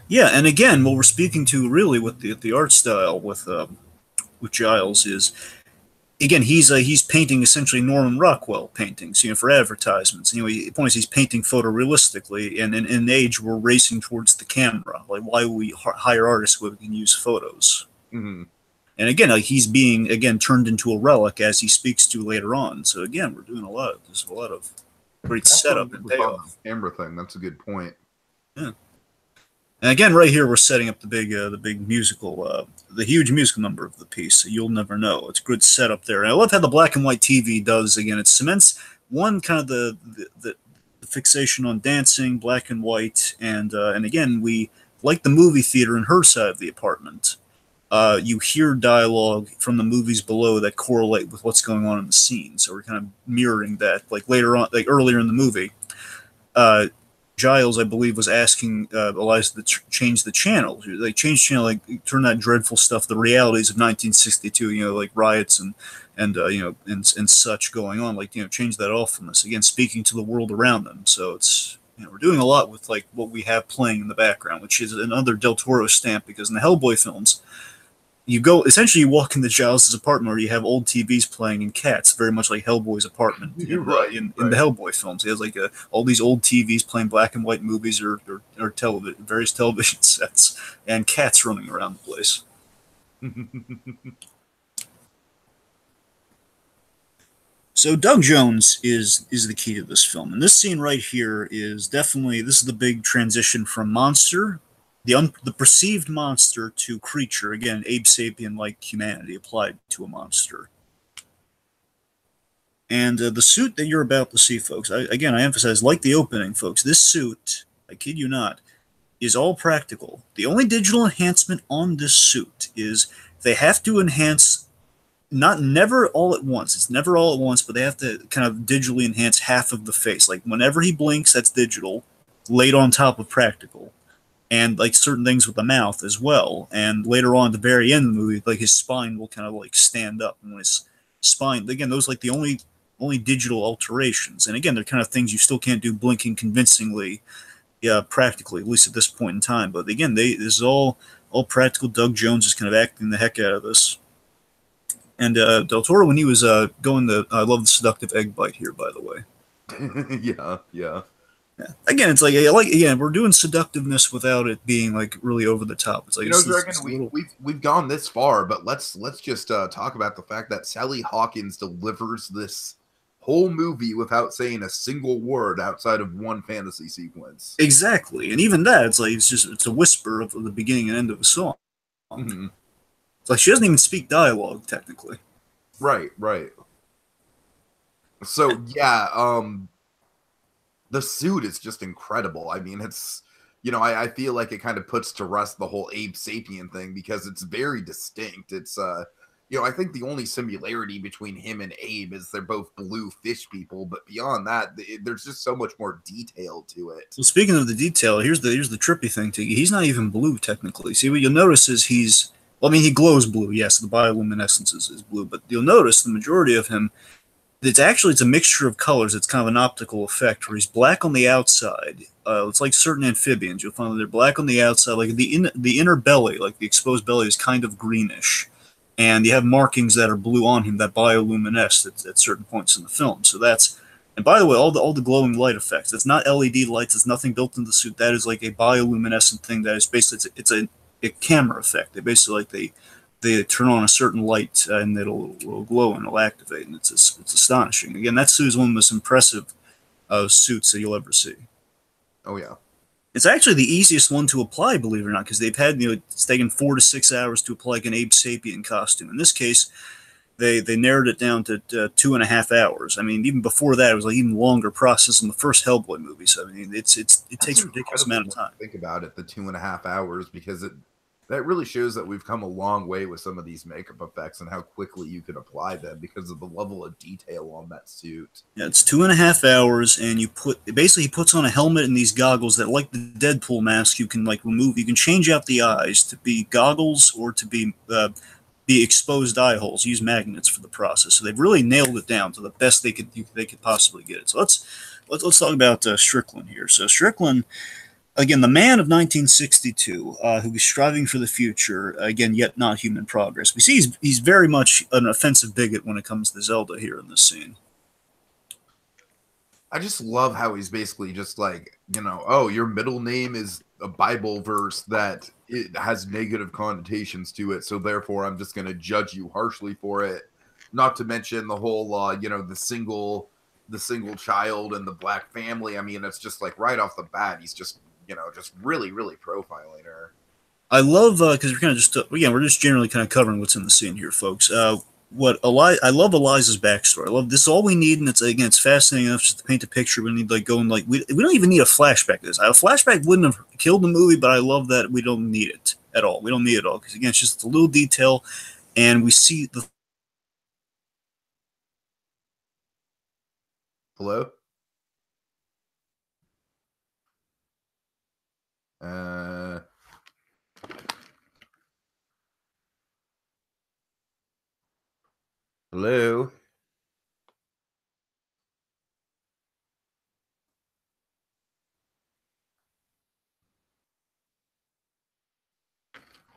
Yeah, and again, what we're speaking to really with the art style with Giles is, again, he's painting essentially Norman Rockwell paintings, for advertisements. He points he's painting photorealistically, and in an age we're racing towards the camera. Like, why would we hire artists when we can use photos? Mm-hmm. And again, he's being turned into a relic as he speaks to later on. So again, we're doing a lot of great setup and payoff. Camera thing. That's a good point. Yeah. And again, right here, we're setting up the big musical, the huge musical number of the piece. So You'll Never Know. It's a good setup there. And I love how the black and white TV does. Again, it cements one kind of the fixation on dancing, black and white, and again, we like the movie theater in her side of the apartment. You hear dialogue from the movies below that correlate with what's going on in the scene. So we're kind of mirroring that. Like later on, like earlier in the movie, uh, Giles, I believe, was asking Eliza to change the channel. Like change channel, like turn that dreadful stuff, the realities of 1962. You know, like riots and such going on. Like change that off from this. Again, speaking to the world around them. So it's we're doing a lot with like what we have playing in the background, which is another Del Toro stamp because in the Hellboy films you go essentially you walk into Giles' apartment where you have old TVs playing and cats, very much like Hellboy's apartment in the Hellboy films. He has like all these old TVs playing black and white movies or various television sets and cats running around the place. So Doug Jones is the key to this film, and this scene right here is definitely this is the big transition from monster, the perceived monster to creature. Again, Abe Sapien like humanity applied to a monster. And the suit that you're about to see, folks, I emphasize, like the opening, folks, this suit, I kid you not, is all practical. The only digital enhancement on this suit is they have to enhance, never all at once. It's never all at once, but they have to kind of digitally enhance half of the face. Like whenever he blinks, that's digital, laid on top of practical. And like certain things with the mouth as well. And later on, at the very end of the movie, like his spine will kind of like stand up, and when his spine, again, those like the only digital alterations. And again, they're kind of things you still can't do blinking convincingly, practically, at least at this point in time. But again, this is all practical. Doug Jones is kind of acting the heck out of this. And Del Toro, when he was going to, I love the seductive egg bite here, by the way. Yeah. Yeah. Again, it's like again, we're doing seductiveness without it being like really over the top. It's like Dragon, we've gone this far, but let's just talk about the fact that Sally Hawkins delivers this whole movie without saying a single word outside of one fantasy sequence. Exactly, and even that, it's like it's a whisper of the beginning and end of a song. Mm-hmm. It's like she doesn't even speak dialogue technically. Right. So yeah, the suit is just incredible. I mean, it's I feel like it kind of puts to rest the whole Abe Sapien thing because it's very distinct. It's I think the only similarity between him and Abe is they're both blue fish people, but beyond that, there's just so much more detail to it. Well, speaking of the detail, here's the trippy thing, Tiki. He's not even blue technically. See, what you'll notice is he glows blue. Yes, the bioluminescence is blue, but you'll notice the majority of him. It's a mixture of colors. It's kind of an optical effect where he's black on the outside. It's like certain amphibians. You'll find that they're black on the outside, like the inner belly, like the exposed belly, is kind of greenish, and you have markings that are blue on him that bioluminesce at certain points in the film. So that's, and by the way, all the glowing light effects. It's not LED lights. It's nothing built into the suit. That is like a bioluminescent thing. That is basically it's a camera effect. They basically they turn on a certain light and it'll glow and it'll activate, and it's astonishing. Again, that suit is one of the most impressive suits that you'll ever see. Oh yeah, it's actually the easiest one to apply, believe it or not, because they've had it's taken 4 to 6 hours to apply like an Abe Sapien costume. In this case, they narrowed it down to 2.5 hours. I mean, even before that, it was like even longer process in the first Hellboy movie. So I mean, it takes a ridiculous amount of time. Think about it, the 2.5 hours, because that really shows that we've come a long way with some of these makeup effects and how quickly you can apply them because of the level of detail on that suit. Yeah, it's 2.5 hours, and he puts on a helmet and these goggles that, like the Deadpool mask, you can like remove. You can change out the eyes to be goggles or to be exposed eye holes. Use magnets for the process. So they've really nailed it down to the best they could possibly get it. So let's talk about Strickland here. So Strickland. Again, the man of 1962, who is striving for the future, again, yet not human progress. We see he's very much an offensive bigot when it comes to Zelda here in this scene. I just love how he's basically just like, oh, your middle name is a Bible verse that it has negative connotations to it, so therefore I'm just going to judge you harshly for it. Not to mention the whole, the single child and the black family. I mean, it's just like right off the bat, he's just just really, really profiling her. I love, because we're kind of just, again, we're just generally kind of covering what's in the scene here, folks. I love Eliza's backstory. I love this. Is all we need, and it's again, it's fascinating enough just to paint a picture. We need like going like we don't even need a flashback. To this a flashback wouldn't have killed the movie, but I love that we don't need it at all. We don't need it all because again, it's just a little detail, and we see the Hello? Uh, hello?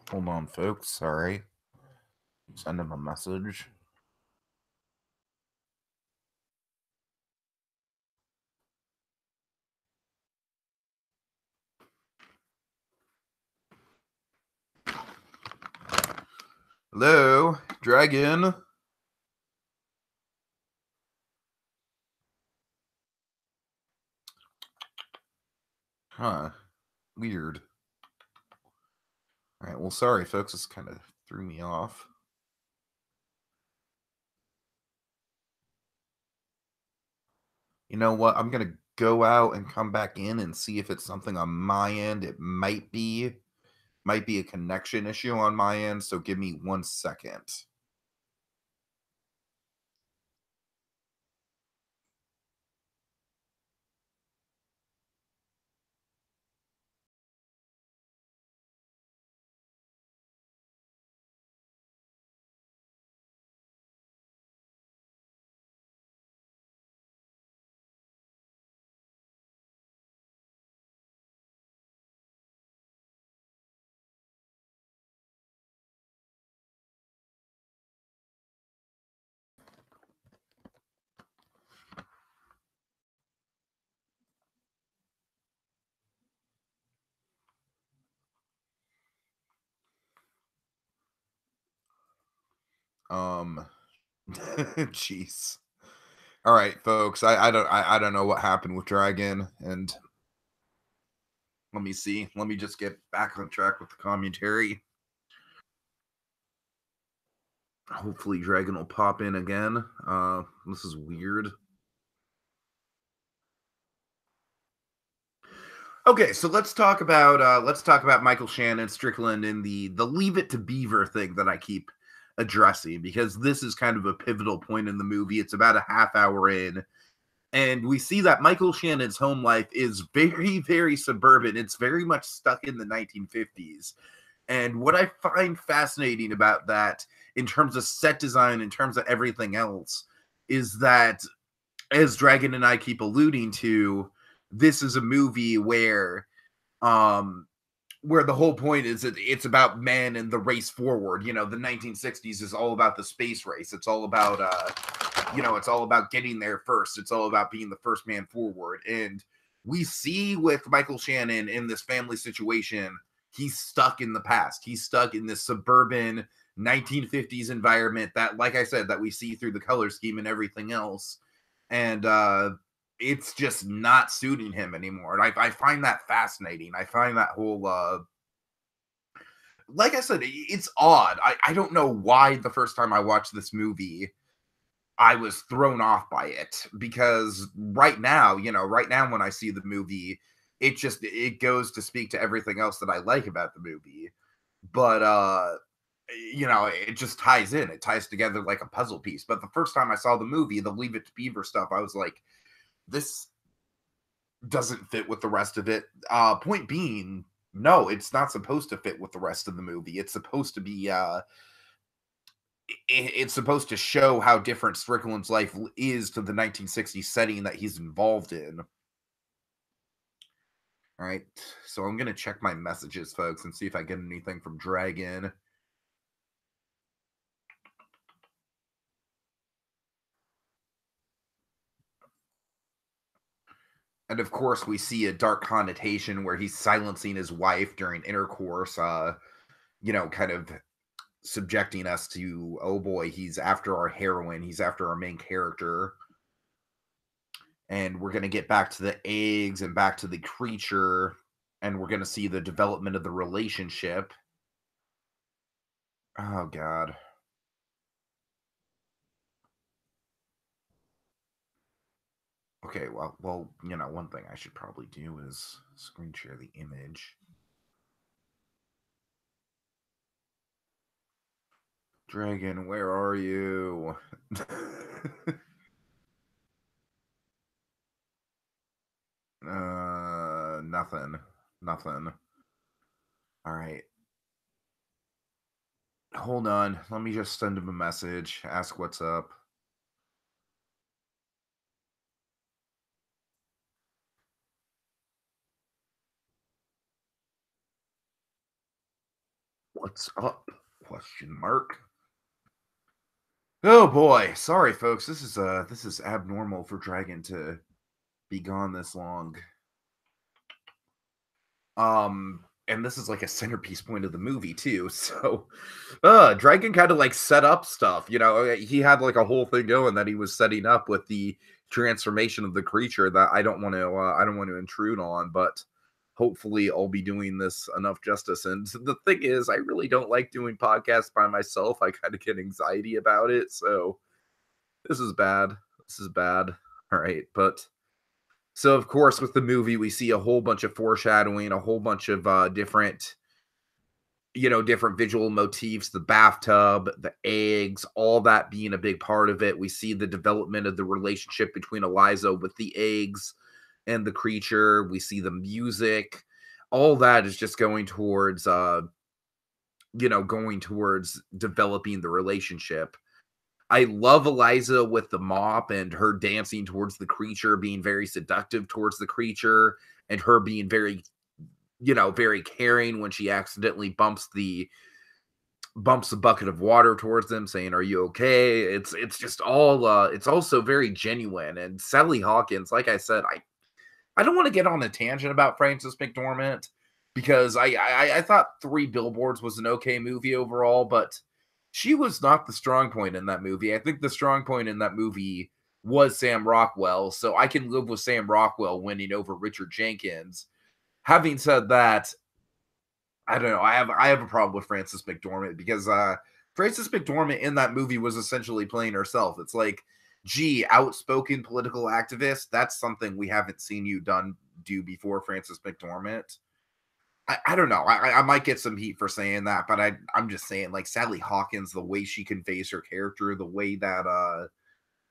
Hold on, folks. Sorry. Send him a message. Hello? Dragon? Huh. Weird. Alright, well, sorry, folks. This kind of threw me off. You know what? I'm gonna go out and come back in and see if it's something on my end. It might be a connection issue on my end, so give me 1 second. Jeez. All right, folks. I don't know what happened with Dragon, and let me see. Let me just get back on track with the commentary. Hopefully Dragon will pop in again. This is weird. Okay, so let's talk about Michael Shannon Strickland and the Leave It to Beaver thing that I keep addressing, because this is kind of a pivotal point in the movie. It's about a half hour in, and we see that Michael Shannon's home life is very, very suburban. It's very much stuck in the 1950s. And what I find fascinating about that, in terms of set design, in terms of everything else, is that, as Dragon and I keep alluding to, this is a movie um where the whole point is that it's about man and the race forward. You know, the 1960s is all about the space race. It's all about it's all about getting there first. It's all about being the first man forward. And we see with Michael Shannon in this family situation, he's stuck in the past. He's stuck in this suburban 1950s environment that, like I said, that we see through the color scheme and everything else. And it's just not suiting him anymore. And I find that fascinating. I find that whole like I said, it's odd. I don't know why the first time I watched this movie I was thrown off by it, because right now when I see the movie, it goes to speak to everything else that I like about the movie. But it just ties in. It ties together like a puzzle piece. But the first time I saw the movie, the Leave It to Beaver stuff, I was like, this doesn't fit with the rest of it. Point being, no, it's not supposed to fit with the rest of the movie. It's supposed to be it's supposed to show how different Strickland's life is to the 1960s setting that he's involved in. All right, so I'm gonna check my messages, folks, and see if I get anything from Dragon. And of course, we see a dark connotation where he's silencing his wife during intercourse. Kind of subjecting us to, oh boy, he's after our heroine, he's after our main character. And we're going to get back to the eggs and back to the creature, and we're going to see the development of the relationship. Oh god. Okay, well, one thing I should probably do is screen share the image. Dragon, where are you? Nothing. Nothing. All right. Hold on. Let me just send him a message. Ask what's up. What's up? Question mark. Oh boy. Sorry folks. This is abnormal for Dragon to be gone this long. And this is like a centerpiece point of the movie too. So Dragon kind of like set up stuff, he had like a whole thing going that he was setting up with the transformation of the creature that I don't want to intrude on, but hopefully I'll be doing this enough justice. And the thing is, I really don't like doing podcasts by myself. I kind of get anxiety about it. So this is bad. This is bad. All right, but so of course with the movie we see a whole bunch of foreshadowing, a whole bunch of different visual motifs, the bathtub, the eggs, all that being a big part of it. We see the development of the relationship between Eliza with the eggs and the creature. We see the music. All that is just going towards developing the relationship. I love Eliza with the mop and her dancing towards the creature, being very seductive towards the creature, and her being very caring when she accidentally bumps a bucket of water towards them, saying, "Are you okay?" It's also very genuine. And Sally Hawkins, like I said, I don't want to get on a tangent about Frances McDormand because I thought Three Billboards was an okay movie overall, but she was not the strong point in that movie. I think the strong point in that movie was Sam Rockwell, so I can live with Sam Rockwell winning over Richard Jenkins. Having said that, I don't know. I have a problem with Frances McDormand because Frances McDormand in that movie was essentially playing herself. It's like, gee, outspoken political activist. That's something we haven't seen you do before, Frances McDormand. I don't know. I might get some heat for saying that, but I'm just saying, like Sally Hawkins, the way she conveys her character, the way that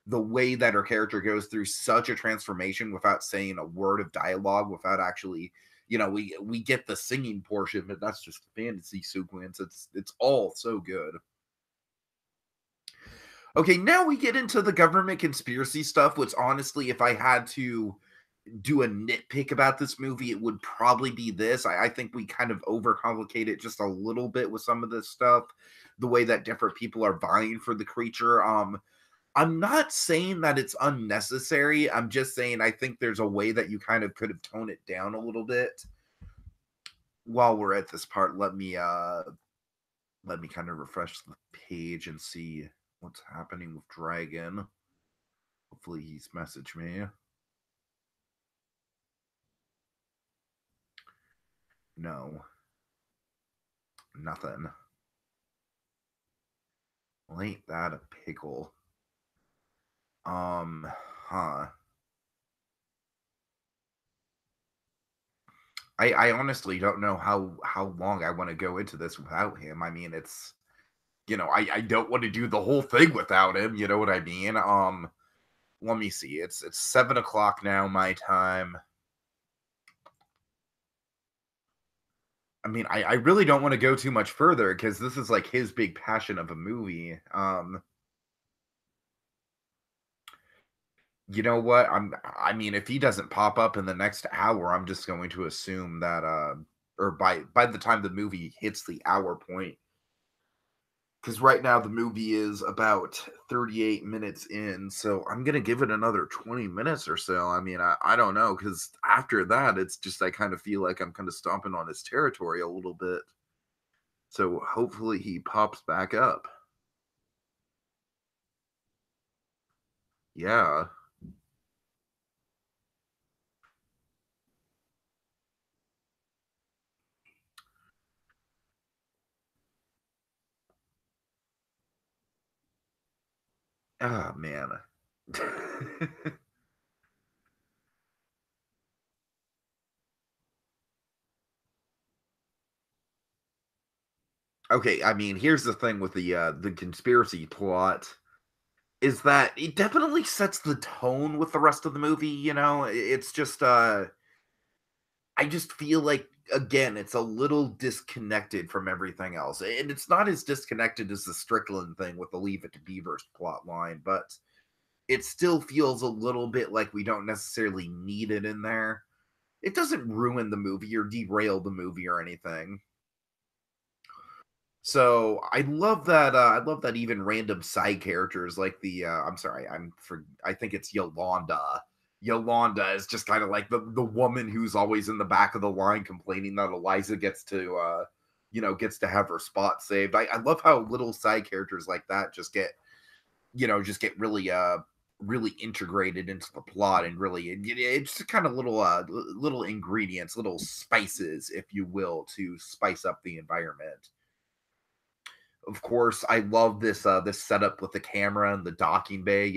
her character goes through such a transformation without saying a word of dialogue, without actually, we get the singing portion, but that's just the fantasy sequence. It's all so good. Okay, now we get into the government conspiracy stuff, which honestly, if I had to do a nitpick about this movie, it would probably be this. I think we kind of overcomplicate it just a little bit with some of this stuff, the way that different people are vying for the creature. I'm not saying that it's unnecessary. I'm just saying I think there's a way that you kind of could have toned it down a little bit. While we're at this part, let me kind of refresh the page and see what's happening with Dragon. Hopefully he's messaged me. No. Nothing. Well, ain't that a pickle? Huh. I honestly don't know how long I want to go into this without him. I mean, I don't want to do the whole thing without him. You know what I mean? Let me see. It's 7 o'clock now, my time. I mean, I really don't want to go too much further because this is like his big passion of a movie. You know what? I mean, if he doesn't pop up in the next hour, I'm just going to assume that or by the time the movie hits the hour point, because right now the movie is about 38 minutes in, so I'm gonna give it another 20 minutes or so. I mean, I don't know, because after that it's just I kind of feel like I'm kind of stomping on his territory a little bit. So hopefully he pops back up. Yeah. Ah, man. Okay, I mean, here's the thing with the conspiracy plot is that it definitely sets the tone with the rest of the movie, you know? It's just I just feel like again, it's a little disconnected from everything else. And it's not as disconnected as the Strickland thing with the Leave It to Beavers plot line, but it still feels a little bit like we don't necessarily need it in there. It doesn't ruin the movie or derail the movie or anything. So I love that. I love that even random side characters like I'm sorry. I think it's Yolanda. Yolanda is just kind of like the woman who's always in the back of the line complaining that Eliza gets to gets to have her spot saved. I love how little side characters like that just get really integrated into the plot and really it's just kind of little ingredients, little spices, if you will, to spice up the environment. Of course, I love this setup with the camera and the docking bay,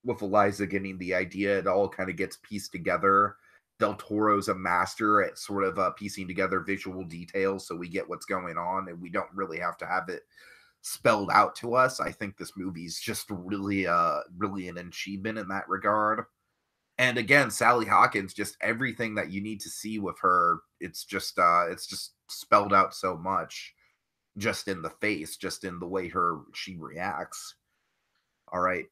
with Eliza getting the idea, it all kind of gets pieced together. Del Toro's a master at sort of piecing together visual details so we get what's going on and we don't really have to have it spelled out to us. I think this movie's just really an achievement in that regard. And again, Sally Hawkins, just everything that you need to see with her, it's just spelled out so much just in the face, just in the way she reacts. All right.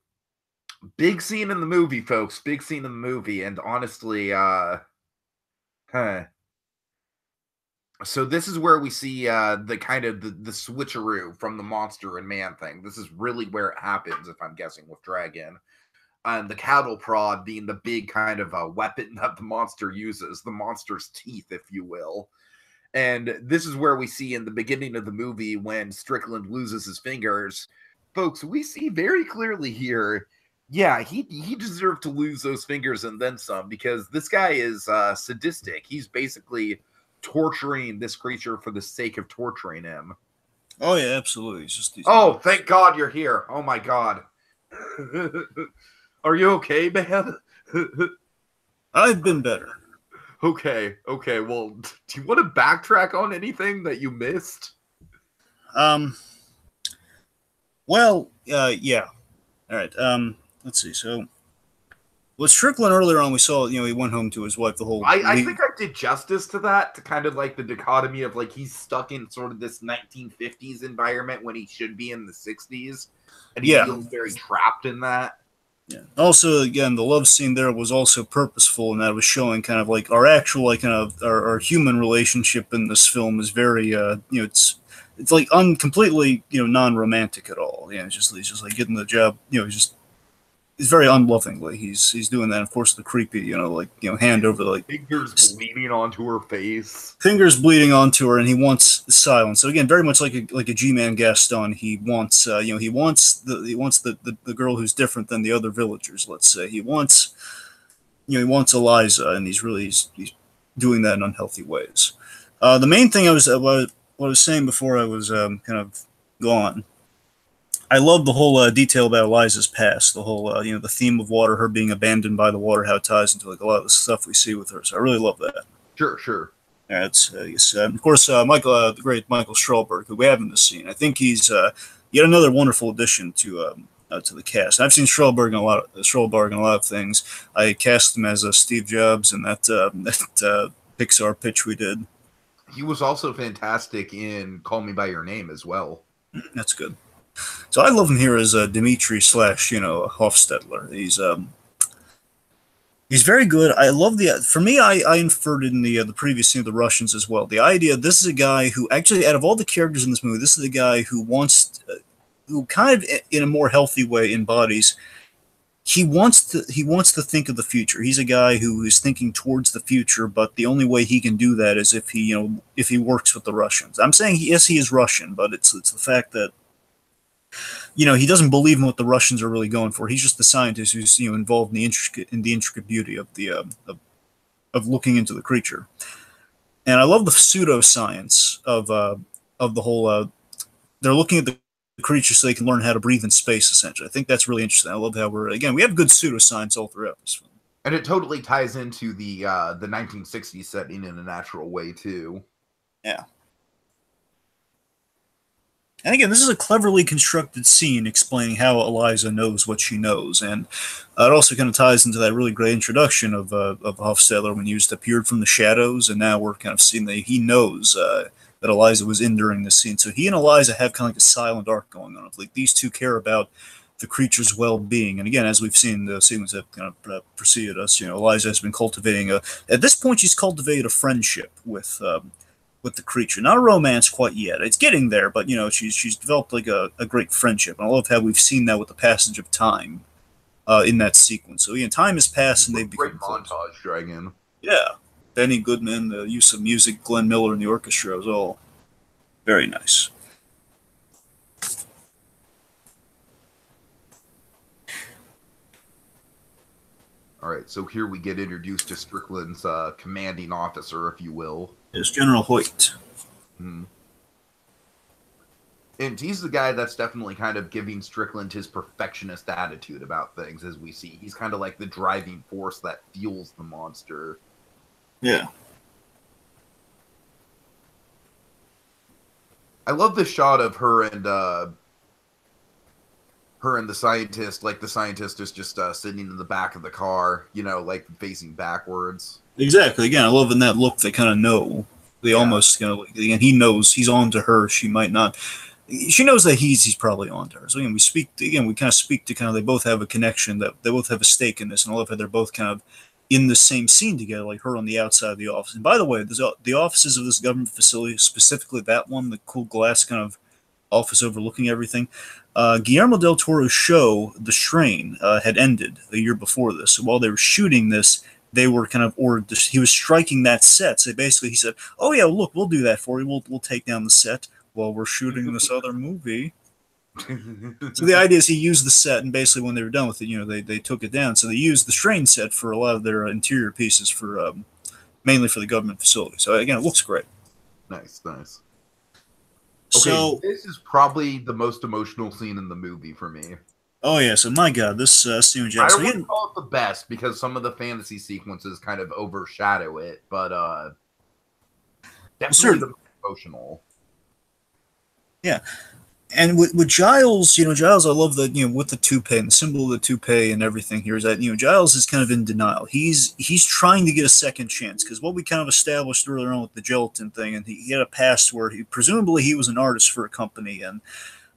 Big scene in the movie, folks. Big scene in the movie. And honestly, huh. So this is where we see the kind of the switcheroo from the monster and man thing. This is really where it happens, if I'm guessing, with Dragon. And the cattle prod being the big kind of weapon that the monster uses, the monster's teeth, if you will. And this is where we see in the beginning of the movie when Strickland loses his fingers. Folks, we see very clearly here, yeah, he deserved to lose those fingers and then some because this guy is sadistic. He's basically torturing this creature for the sake of torturing him. Oh yeah, absolutely. It's just Oh, thank God you're here. Oh my God. Are you okay, man? I've been better. Okay. Well, do you want to backtrack on anything that you missed? Well, yeah. All right. Let's see. So, with Strickland earlier on, we saw, he went home to his wife. The whole. I think I did justice to that, to kind of like the dichotomy of like he's stuck in sort of this 1950s environment when he should be in the 60s, and he feels very trapped in that. Yeah. Also, again, the love scene there was also purposeful, and that was showing kind of like our actual, like, kind of our human relationship in this film is very, it's like completely, non-romantic at all. Yeah, he's just like getting the job, he's very unlovingly. He's doing that. Of course, the creepy, hand over the fingers bleeding onto her face, fingers bleeding onto her, and he wants silence. So again, very much like a G-Man Gaston. He wants, he wants the girl who's different than the other villagers. Let's say he wants, he wants Eliza, and he's doing that in unhealthy ways. The main thing what I was saying before I was kind of gone. I love the whole detail about Eliza's past, the whole, the theme of water, her being abandoned by the water, how it ties into like a lot of the stuff we see with her. So I really love that. Sure. It's of course, the great Michael Strahlberg, who we have in this scene. I think he's yet another wonderful addition to the cast. I've seen Strahlberg in a lot of things. I cast him as Steve Jobs in that Pixar pitch we did. He was also fantastic in Call Me by Your Name as well. That's good. So I love him here as Dimitri / Hofstetler. He's very good. I love for me, I inferred in the previous scene of the Russians as well. The idea, this is a guy who actually, out of all the characters in this movie, this is the guy who wants, who kind of in a more healthy way embodies, he wants to think of the future. He's a guy who is thinking towards the future, but the only way he can do that is if he works with the Russians. I'm saying yes, he is Russian, but it's the fact that he doesn't believe in what the Russians are really going for. He's just the scientist who's involved in the intricate beauty of the of looking into the creature. And I love the pseudoscience of the whole. They're looking at the creature so they can learn how to breathe in space. Essentially, I think that's really interesting. I love how we have good pseudoscience all throughout this film. And it totally ties into the 1960s setting in a natural way too. Yeah. And again, this is a cleverly constructed scene explaining how Eliza knows what she knows, and it also kind of ties into that really great introduction of Hofstadter when he just appeared from the shadows, and now we're kind of seeing that he knows that Eliza was in during this scene. So he and Eliza have kind of like a silent arc going on. Like these two care about the creature's well-being, and again, as we've seen the sequence that kind of preceded us, Eliza has been cultivating at this point she's cultivated a friendship with the creature. Not a romance quite yet. It's getting there, but she's developed like a great friendship. And I love how we've seen that with the passage of time in that sequence. So time has passed and they've become great montage, Dragon. Yeah, Benny Goodman, the use of music, Glenn Miller in the orchestra was all very nice. All right, so here we get introduced to Strickland's commanding officer, if you will. It's General Hoyt. Hmm. And he's the guy that's definitely kind of giving Strickland his perfectionist attitude about things, as we see. He's kind of like the driving force that fuels the monster. Yeah. I love the shot of her and the scientist. Like the scientist is just sitting in the back of the car, like facing backwards. Exactly. Again, I love in that look they kind of know. They almost again he knows he's on to her. She might not. She knows that he's probably on to her. So again, we kind of speak to they both have a connection, that they both have a stake in this, and I love how they're both kind of in the same scene together, like her on the outside of the office. And by the way, the offices of this government facility, specifically that one, the cool glass kind of office overlooking everything. Guillermo del Toro's show, The Strain, had ended a year before this. So while they were shooting this, they were kind of ordered. He was striking that set. So basically, he said, "Oh yeah, look, we'll do that for you. We'll take down the set while we're shooting this other movie." So the idea is he used the set, and basically when they were done with it, they took it down. So they used the Strain set for a lot of their interior pieces for mainly for the government facility. So again, it looks great. Nice. Okay, so this is probably the most emotional scene in the movie for me. Oh yeah, so my God, this scene with Jackson. I don't want to call it the best because some of the fantasy sequences kind of overshadow it, but definitely the most emotional. Yeah, and with Giles, Giles, I love that with the toupee and the symbol of the toupee and everything here is that Giles is kind of in denial. He's trying to get a second chance because what we kind of established earlier on with the gelatin thing, and he had a past where presumably he was an artist for a company, and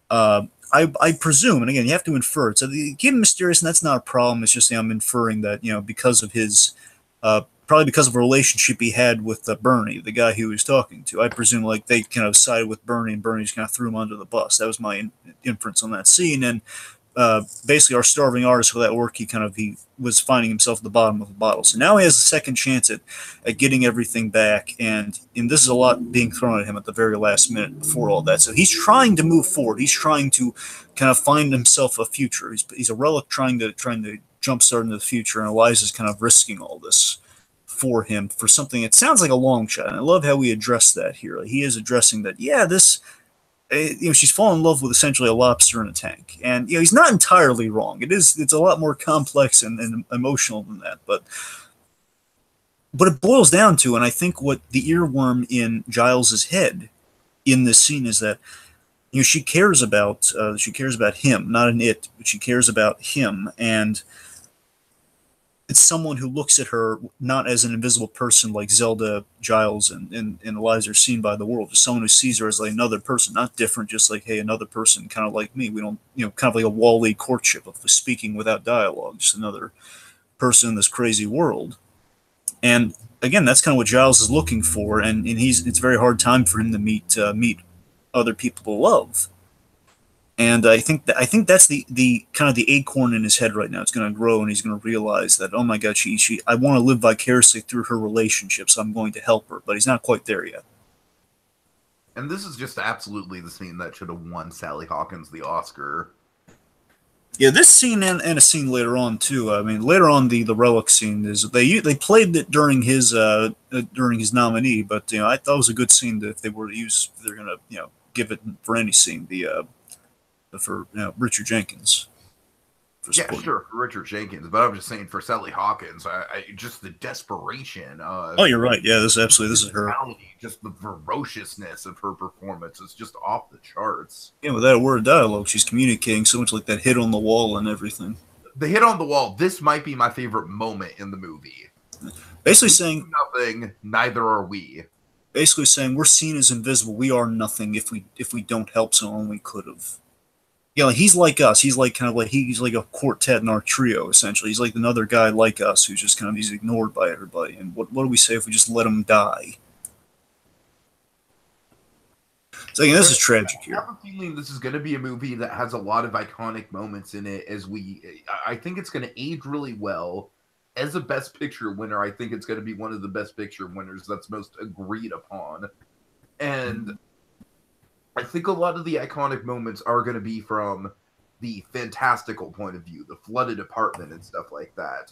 I presume, and again, you have to infer it. So keep it mysterious, and that's not a problem. It's just I'm inferring that because of his probably because of a relationship he had with Bernie, the guy he was talking to. I presume like they kind of sided with Bernie, and Bernie just kind of threw him under the bus. That was my inference on that scene. And basically, our starving artist for that work, he was finding himself at the bottom of the bottle. So now he has a second chance at getting everything back. And this is a lot being thrown at him at the very last minute before all that. So he's trying to move forward. He's trying to kind of find himself a future. He's a relic trying to jumpstart into the future. And Eliza's kind of risking all this for him for something. It sounds like a long shot. And I love how we address that here. He is addressing that. Yeah, this. She's fallen in love with essentially a lobster in a tank, and he's not entirely wrong. It's a lot more complex and emotional than that, but it boils down to, and I think what the earworm in Giles's head in this scene is that she cares about him, not an it, but she cares about him, and it's someone who looks at her not as an invisible person like Zelda, Giles, and Eliza are seen by the world. Just someone who sees her as like another person, not different, just like, hey, another person, kind of like me. We don't, kind of like a Wall-E courtship of speaking without dialogue, just another person in this crazy world. And again, that's kind of what Giles is looking for, and it's a very hard time for him to meet other people to love. And I think that's the kind of the acorn in his head right now. It's going to grow, and he's going to realize that, oh my God, I want to live vicariously through her relationship, so I'm going to help her. But he's not quite there yet. And this is just absolutely the scene that should have won Sally Hawkins the Oscar. Yeah, this scene and a scene later on too. I mean, later on the relic scene is they played it during his nominee, but I thought it was a good scene that if they were to use, they're going to give it for any scene. For Richard Jenkins for Yeah, supporting. sure, for Richard Jenkins, but I'm just saying for Sally Hawkins, just the desperation, Oh, you're right. Yeah, this is her. just the ferociousness of her performance is just off the charts. Yeah, without a word of dialogue, she's communicating so much, like that hit on the wall and everything. The hit on the wall. This might be my favorite moment in the movie. Basically saying nothing, neither are we. Basically saying we're seen as invisible. We are nothing if we don't help someone we could have. Yeah, like he's like us. He's like kind of like he's like a quartet in our trio essentially. He's like another guy like us who's just kind of he's ignored by everybody. And what do we say if we just let him die? So again, this is tragic here. I have a feeling this is going to be a movie that has a lot of iconic moments in it. I think it's going to age really well. As a Best Picture winner, I think it's going to be one of the Best Picture winners that's most agreed upon. And I think a lot of the iconic moments are going to be from the fantastical point of view, the flooded apartment and stuff like that.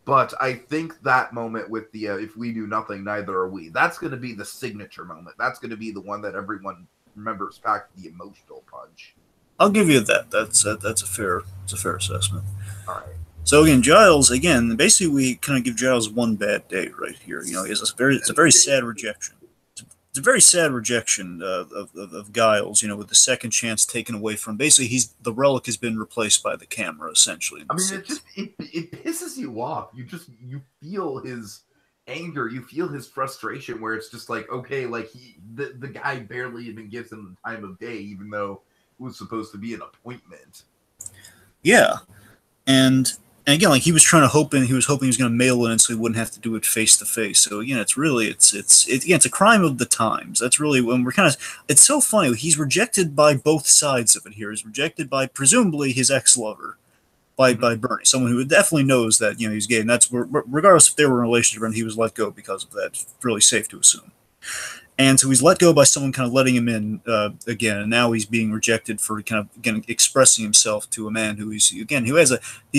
But I think that moment with the if we do nothing, neither are we, that's going to be the signature moment. That's going to be the one that everyone remembers packed the emotional punch. I'll give you that. That's a fair assessment. All right. So again, Giles. Again, basically, we kind of give Giles one bad day right here. You know, it's a very sad rejection. It's a very sad rejection of Giles. You know, with the second chance taken away from. Basically, the relic has been replaced by the camera. Essentially, I mean, it pisses you off. You feel his anger. You feel his frustration. Where it's just like, okay, like the guy barely even gives him the time of day, even though it was supposed to be an appointment. Yeah, and again, like he was hoping he was going to mail it in so he wouldn't have to do it face to face. So again, it's really it's a crime of the times. That's really when we're kind of. It's so funny. He's rejected by both sides of it. Here, he's rejected by presumably his ex-lover, by Bernie, someone who definitely knows that he's gay, and that's regardless if they were in a relationship or not, he was let go because of that. It's really safe to assume. And so he's let go by someone kind of letting him in again, and now he's being rejected for kind of again expressing himself to a man who he's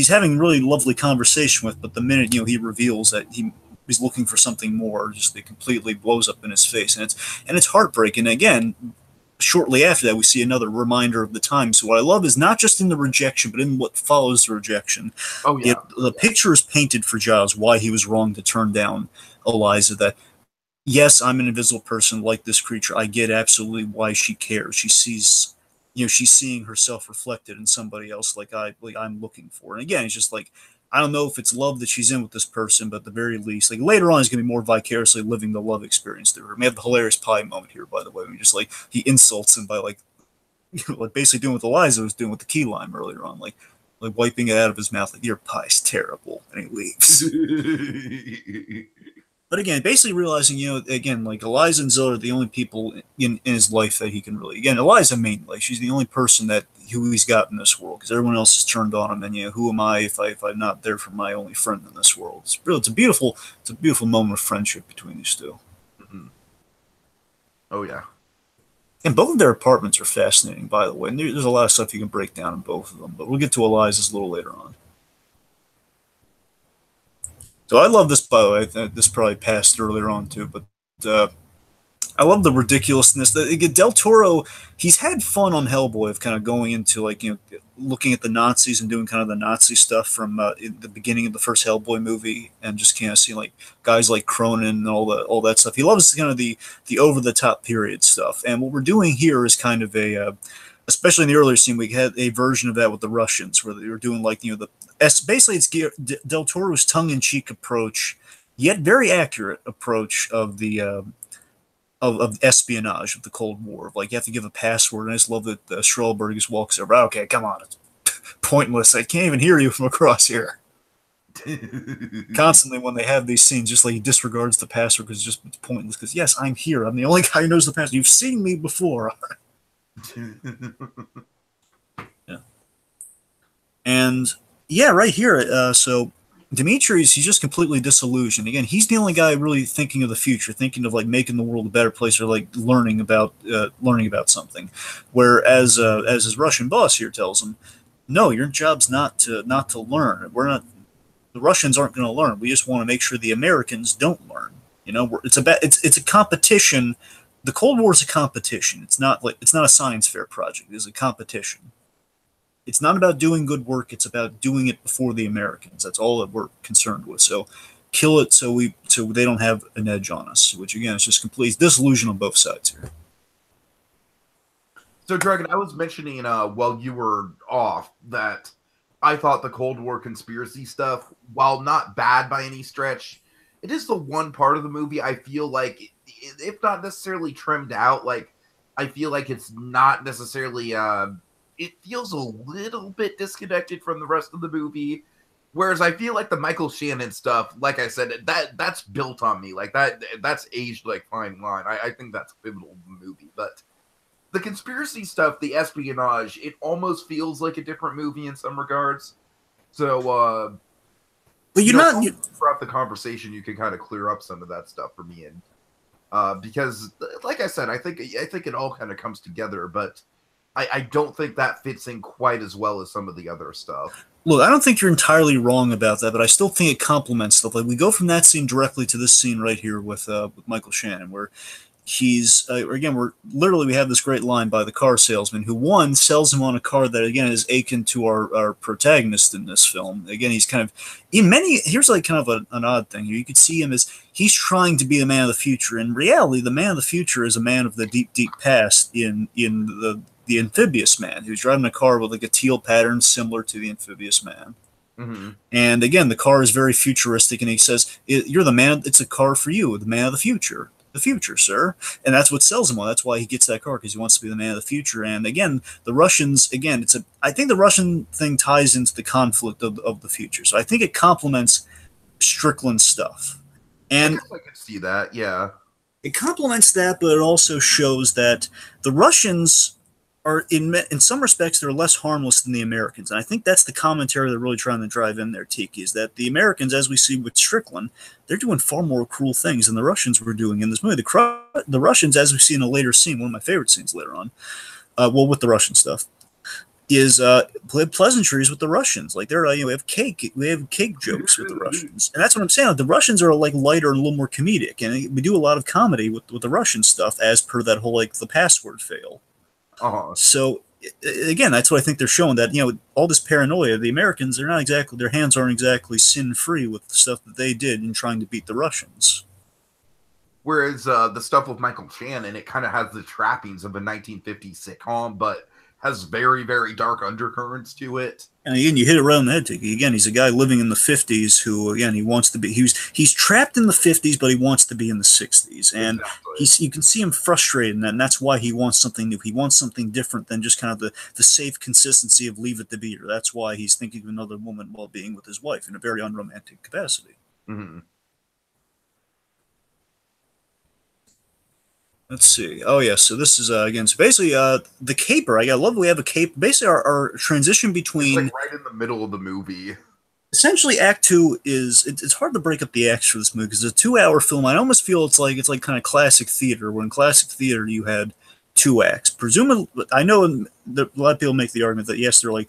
having really lovely conversation with, but the minute he reveals that he's looking for something more, just it completely blows up in his face, and it's heartbreaking. Again, shortly after that, we see another reminder of the time. So what I love is not just in the rejection, but in what follows the rejection. Oh yeah, the picture is painted for Giles why he was wrong to turn down Eliza. That yes, I'm an invisible person like this creature. I get absolutely why she cares. She sees, she's seeing herself reflected in somebody else like I'm looking for. And again, it's just like, I don't know if it's love that she's in with this person, but at the very least, like later on, he's going to be more vicariously living the love experience through her. We have the hilarious pie moment here, by the way. We just like, he insults him by like basically doing what Eliza was doing with the key lime earlier on, like wiping it out of his mouth, like your pie's terrible, and he leaves. But again, basically realizing, again, like Eliza and Zilla are the only people in his life that he can really, again, Eliza mainly, she's the only person who he's got in this world, because everyone else has turned on him, and who am I if I'm not there for my only friend in this world? It's a beautiful moment of friendship between these two. Mm-hmm. Oh yeah. And both of their apartments are fascinating, by the way, and there's a lot of stuff you can break down in both of them, but we'll get to Eliza's a little later on. So I love this, by the way. This probably passed earlier on too, but I love the ridiculousness. Del Toro, he's had fun on Hellboy of kind of going into looking at the Nazis and doing kind of the Nazi stuff from the beginning of the first Hellboy movie, and just kind of seeing like guys like Cronin and all that stuff. He loves kind of the over the top period stuff, and what we're doing here is kind of especially in the earlier scene, we had a version of that with the Russians, where they were doing basically it's Del Toro's tongue-in-cheek approach, yet very accurate approach of the of espionage of the Cold War. Like you have to give a password, and I just love that Schroelberg just walks over. Okay, come on, it's pointless. I can't even hear you from across here. Constantly when they have these scenes, just like he disregards the password because it's pointless. Because yes, I'm here. I'm the only guy who knows the password. You've seen me before. Yeah. And yeah, right here. So Dimitri's, he's just completely disillusioned. Again, he's the only guy really thinking of the future, thinking of like making the world a better place, or like learning about something. Whereas as his Russian boss here tells him, no, your job's not to learn. The Russians aren't going to learn. We just want to make sure the Americans don't learn. It's a competition. The Cold War is a competition. It's not a science fair project. It's a competition. it's not about doing good work. It's about doing it before the Americans. That's all that we're concerned with. So kill it so they don't have an edge on us. Which again is just complete disillusion on both sides here. So, Dragon, I was mentioning while you were off that I thought the Cold War conspiracy stuff, while not bad by any stretch, it is the one part of the movie I feel like, if not necessarily trimmed out, like I feel like it's not necessarily. It feels a little bit disconnected from the rest of the movie. Whereas I feel like the Michael Shannon stuff, like I said, that's built on me. Like that's aged like fine wine. I think that's pivotal to the movie, but the conspiracy stuff, the espionage, it almost feels like a different movie in some regards. So, but throughout the conversation, you can kind of clear up some of that stuff for me, and because, like I said, I think it all kind of comes together, but I don't think that fits in quite as well as some of the other stuff. Look, I don't think you're entirely wrong about that, but I still think it complements stuff. Like we go from that scene directly to this scene right here with Michael Shannon, where he's again we have this great line by the car salesman who one sells him on a car that again is akin to our protagonist in this film. Again, he's kind of here's like kind of an odd thing here. You could see him as he's trying to be the man of the future. In reality, the man of the future is a man of the deep past in the amphibious man who's driving a car with like a teal pattern similar to the amphibious man. Mm-hmm. And again, the car is very futuristic, and he says, "You're the man. It's a car for you, the man of the future." The future, sir. And that's what sells him on. That's why he gets that car, because he wants to be the man of the future. And again, the Russians, again, I think the Russian thing ties into the conflict of the future. So I think it complements Strickland's stuff. And I can see that, yeah. It complements that, but it also shows that the Russians are, in some respects, they're less harmless than the Americans. And I think that's the commentary they're really trying to drive in there, Tiki, is that the Americans, as we see with Strickland, they're doing far more cruel things than the Russians were doing in this movie. The Russians, as we see in a later scene, one of my favorite scenes later on, with the Russian stuff, is pleasantries with the Russians. Like we have cake jokes with the Russians, and that's what I'm saying. Like, the Russians are like lighter and a little more comedic, and we do a lot of comedy with the Russian stuff, as per that whole like the password fail. So again, that's what I think they're showing, that all this paranoia. The Americans, they're not exactly, their hands aren't exactly sin free with the stuff that they did in trying to beat the Russians. Whereas the stuff with Michael Shannon, it kind of has the trappings of a 1950s sitcom, but has very, very dark undercurrents to it. And again, you hit it right on the head, Tiki. Again, he's a guy living in the 50s who, again, he wants to be, he's trapped in the 50s, but he wants to be in the 60s. And exactly. You can see him frustrated in that, and that's why he wants something new. He wants something different than just kind of the safe consistency of Leave It to Beaver. That's why he's thinking of another woman while being with his wife in a very unromantic capacity. Mm-hmm. Let's see. Oh, yeah. So this is, again, so basically the caper. I love that we have a caper. Basically, our transition between... It's like right in the middle of the movie. Essentially, Act 2 is... It's hard to break up the acts for this movie, because it's a 2-hour film. I almost feel it's like kind of classic theater, where in classic theater you had 2 acts. Presumably, I know a lot of people make the argument that, yes, they're like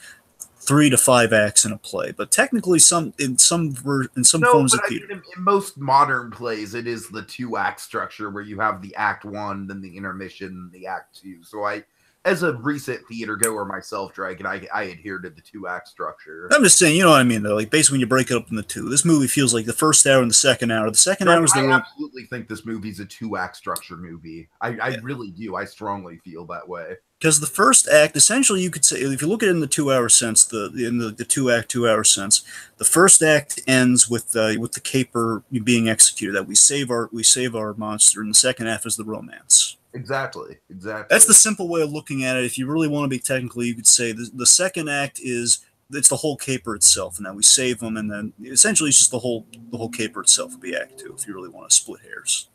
3 to 5 acts in a play, but technically in some forms of theater. In most modern plays, it is the 2-act structure where you have the Act 1, then the intermission, the Act 2. So as a recent theater goer myself, Dragon, I adhere to the 2-act structure. I'm just saying, you know what I mean, though. Like, basically, when you break it up into 2, this movie feels like the first hour and the second hour. The second hour is the... I absolutely think this movie's a 2-act structure movie. I really do. I strongly feel that way. Because the first act, essentially, you could say, if you look at it in the 2-hour sense, in the 2-hour sense, the first act ends with the caper being executed. That we save our monster, and the second half is the romance. Exactly. That's the simple way of looking at it. If you really want to be technical, you could say the second act it's the whole caper itself, and then we save them, and then essentially it's just the whole caper itself would be Act 2. If you really want to split hairs.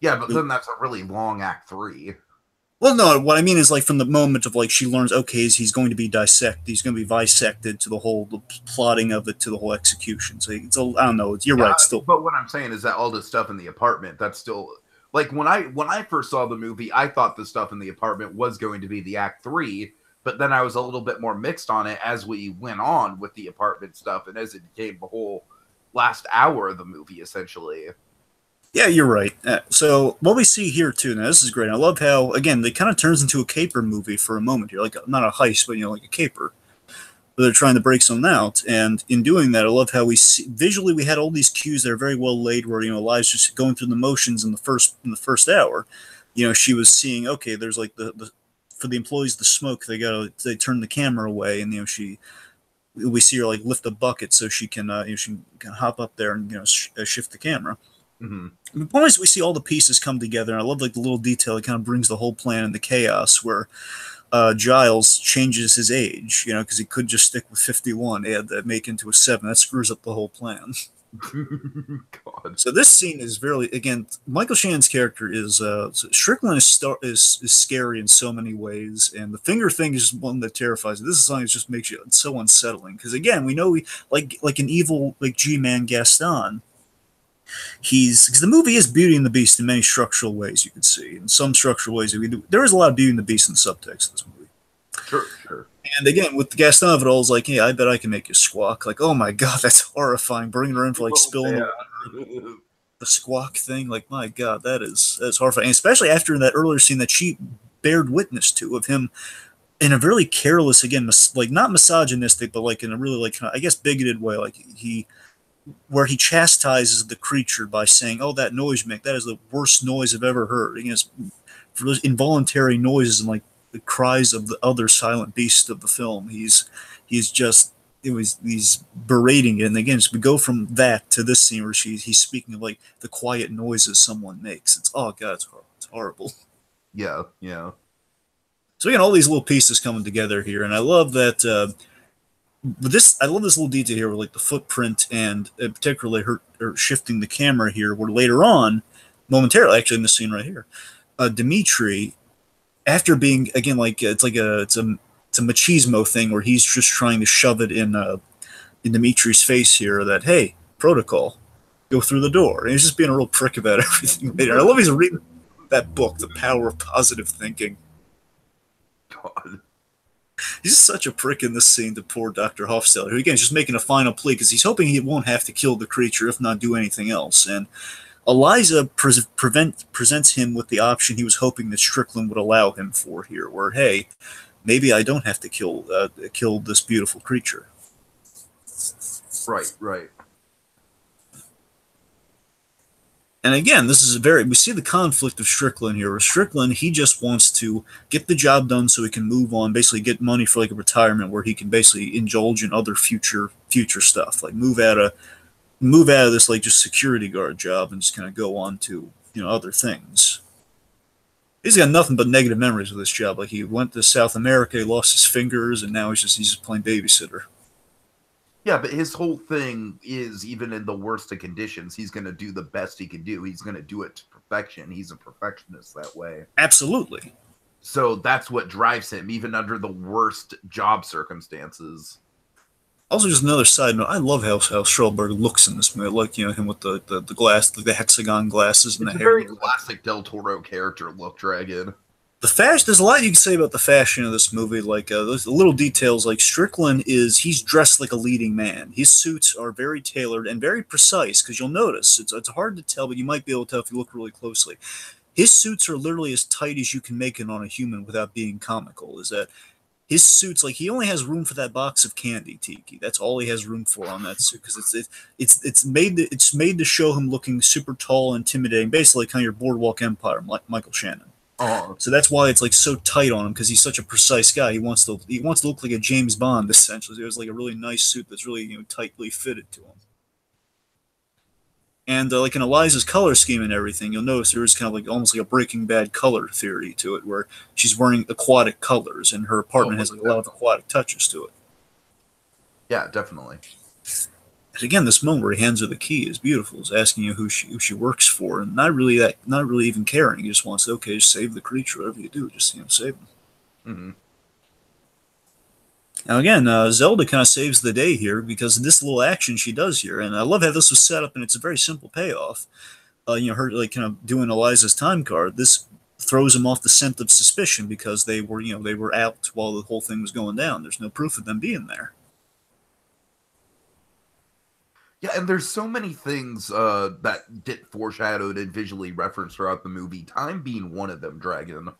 Yeah, but then that's a really long Act 3. Well, no, what I mean is, like, from the moment of, like, she learns, okay, he's going to be bisected to the whole plotting of it to the whole execution. So it's I don't know. You're right. Still, but what I'm saying is that all the stuff in the apartment, that's still like when I first saw the movie, I thought the stuff in the apartment was going to be the Act 3, but then I was a little bit more mixed on it as we went on with the apartment stuff, and as it became the whole last hour of the movie, essentially. Yeah, you're right. So what we see here too, now this is great. I love how, again, it kind of turns into a caper movie for a moment here, like not a heist, but like a caper. they're trying to break something out. And in doing that, I love how we see visually we had all these cues that are very well laid. Where Eliza's just going through the motions in the first hour. She was seeing, okay, there's like the for the employees, the smoke, they turn the camera away, and we see her like lift a bucket so she can she can hop up there and shift the camera. Mm-hmm. The point is, we see all the pieces come together, and I love like the little detail that kind of brings the whole plan into chaos. Where Giles changes his age, because he could just stick with 51. They had to make into a 7. That screws up the whole plan. God. So this scene is very, again, Michael Shannon's character is Strickland is scary in so many ways, and the finger thing is one that terrifies you. This is something that just makes you so unsettling because again, we know we like an evil like G-man Gaston. Because the movie is Beauty and the Beast in many structural ways. You can see in some structural ways there is a lot of Beauty and the Beast in the subtext of this movie. Sure. And again, with the Gaston of it all, it's like, yeah, I bet I can make you squawk. Like, oh my god, that's horrifying. Bringing her in for like spilling the squawk thing. Like, my god, that's horrifying. And especially after that earlier scene that she bared witness to of him in a really careless, again, like not misogynistic, but like in a really like I guess bigoted way. Like where he chastises the creature by saying, "Oh, that noise, Mick, that is the worst noise I've ever heard." For those involuntary noises and like the cries of the other silent beast of the film, he's berating it. And again, we go from that to this scene where he's speaking of like the quiet noises someone makes. It's oh god, it's horrible. Yeah. So again, all these little pieces coming together here, and I love that. I love this little detail here, where like the footprint and particularly her shifting the camera here, where later on, momentarily, actually in this scene right here, Dimitri, after being again like it's a machismo thing where he's just trying to shove it in Dimitri's face here that hey, protocol, go through the door, and he's just being a real prick about everything. And I love he's reading that book, The Power of Positive Thinking. God. He's just such a prick in this scene to poor Dr. Hofstadter, who again is just making a final plea because he's hoping he won't have to kill the creature, if not do anything else. And Eliza presents him with the option he was hoping that Strickland would allow him for here, where hey, maybe I don't have to kill this beautiful creature. Right. And again, we see the conflict of Strickland here. Where Strickland, he just wants to get the job done so he can move on, basically get money for like a retirement where he can basically indulge in other future stuff, like move out of this like just security guard job and just kind of go on to other things. He's got nothing but negative memories of this job. Like he went to South America, he lost his fingers, and now he's just playing babysitter. Yeah, but his whole thing is, even in the worst of conditions, he's going to do the best he can do. He's going to do it to perfection. He's a perfectionist that way. Absolutely. So that's what drives him, even under the worst job circumstances. Also, just another side note, I love how Schulberg looks in this movie. I like him with the glass, the hexagon glasses and it's the hair. Very classic Del Toro character look, Dragon. The fashion, there's a lot you can say about the fashion of this movie. Like those little details, like Strickland he's dressed like a leading man. His suits are very tailored and very precise. Because you'll notice it's hard to tell, but you might be able to tell if you look really closely. His suits are literally as tight as you can make it on a human without being comical. Is that his suits? Like he only has room for that box of candy, Tiki. That's all he has room for on that suit because it's made to show him looking super tall and intimidating, basically kind of your Boardwalk Empire, Michael Shannon. So that's why it's like so tight on him because he's such a precise guy. He wants to look like a James Bond essentially. It was like a really nice suit that's really tightly fitted to him. And like in Eliza's color scheme and everything, you'll notice there is kind of like almost like a Breaking Bad color theory to it, where she's wearing aquatic colors and her apartment has like a lot of aquatic touches to it. Yeah, definitely. And again, this moment where he hands her the key is beautiful. He's asking you who she works for, and not really even caring. He just wants to, okay, just save the creature, whatever you do, just save him. Mm-hmm. Now again, Zelda kind of saves the day here because of this little action she does here, and I love how this was set up, and it's a very simple payoff. Her like kind of doing Eliza's time card. This throws him off the scent of suspicion because they were out while the whole thing was going down. There's no proof of them being there. Yeah, and there's so many things that get foreshadowed and visually referenced throughout the movie. Time being one of them, Dragon.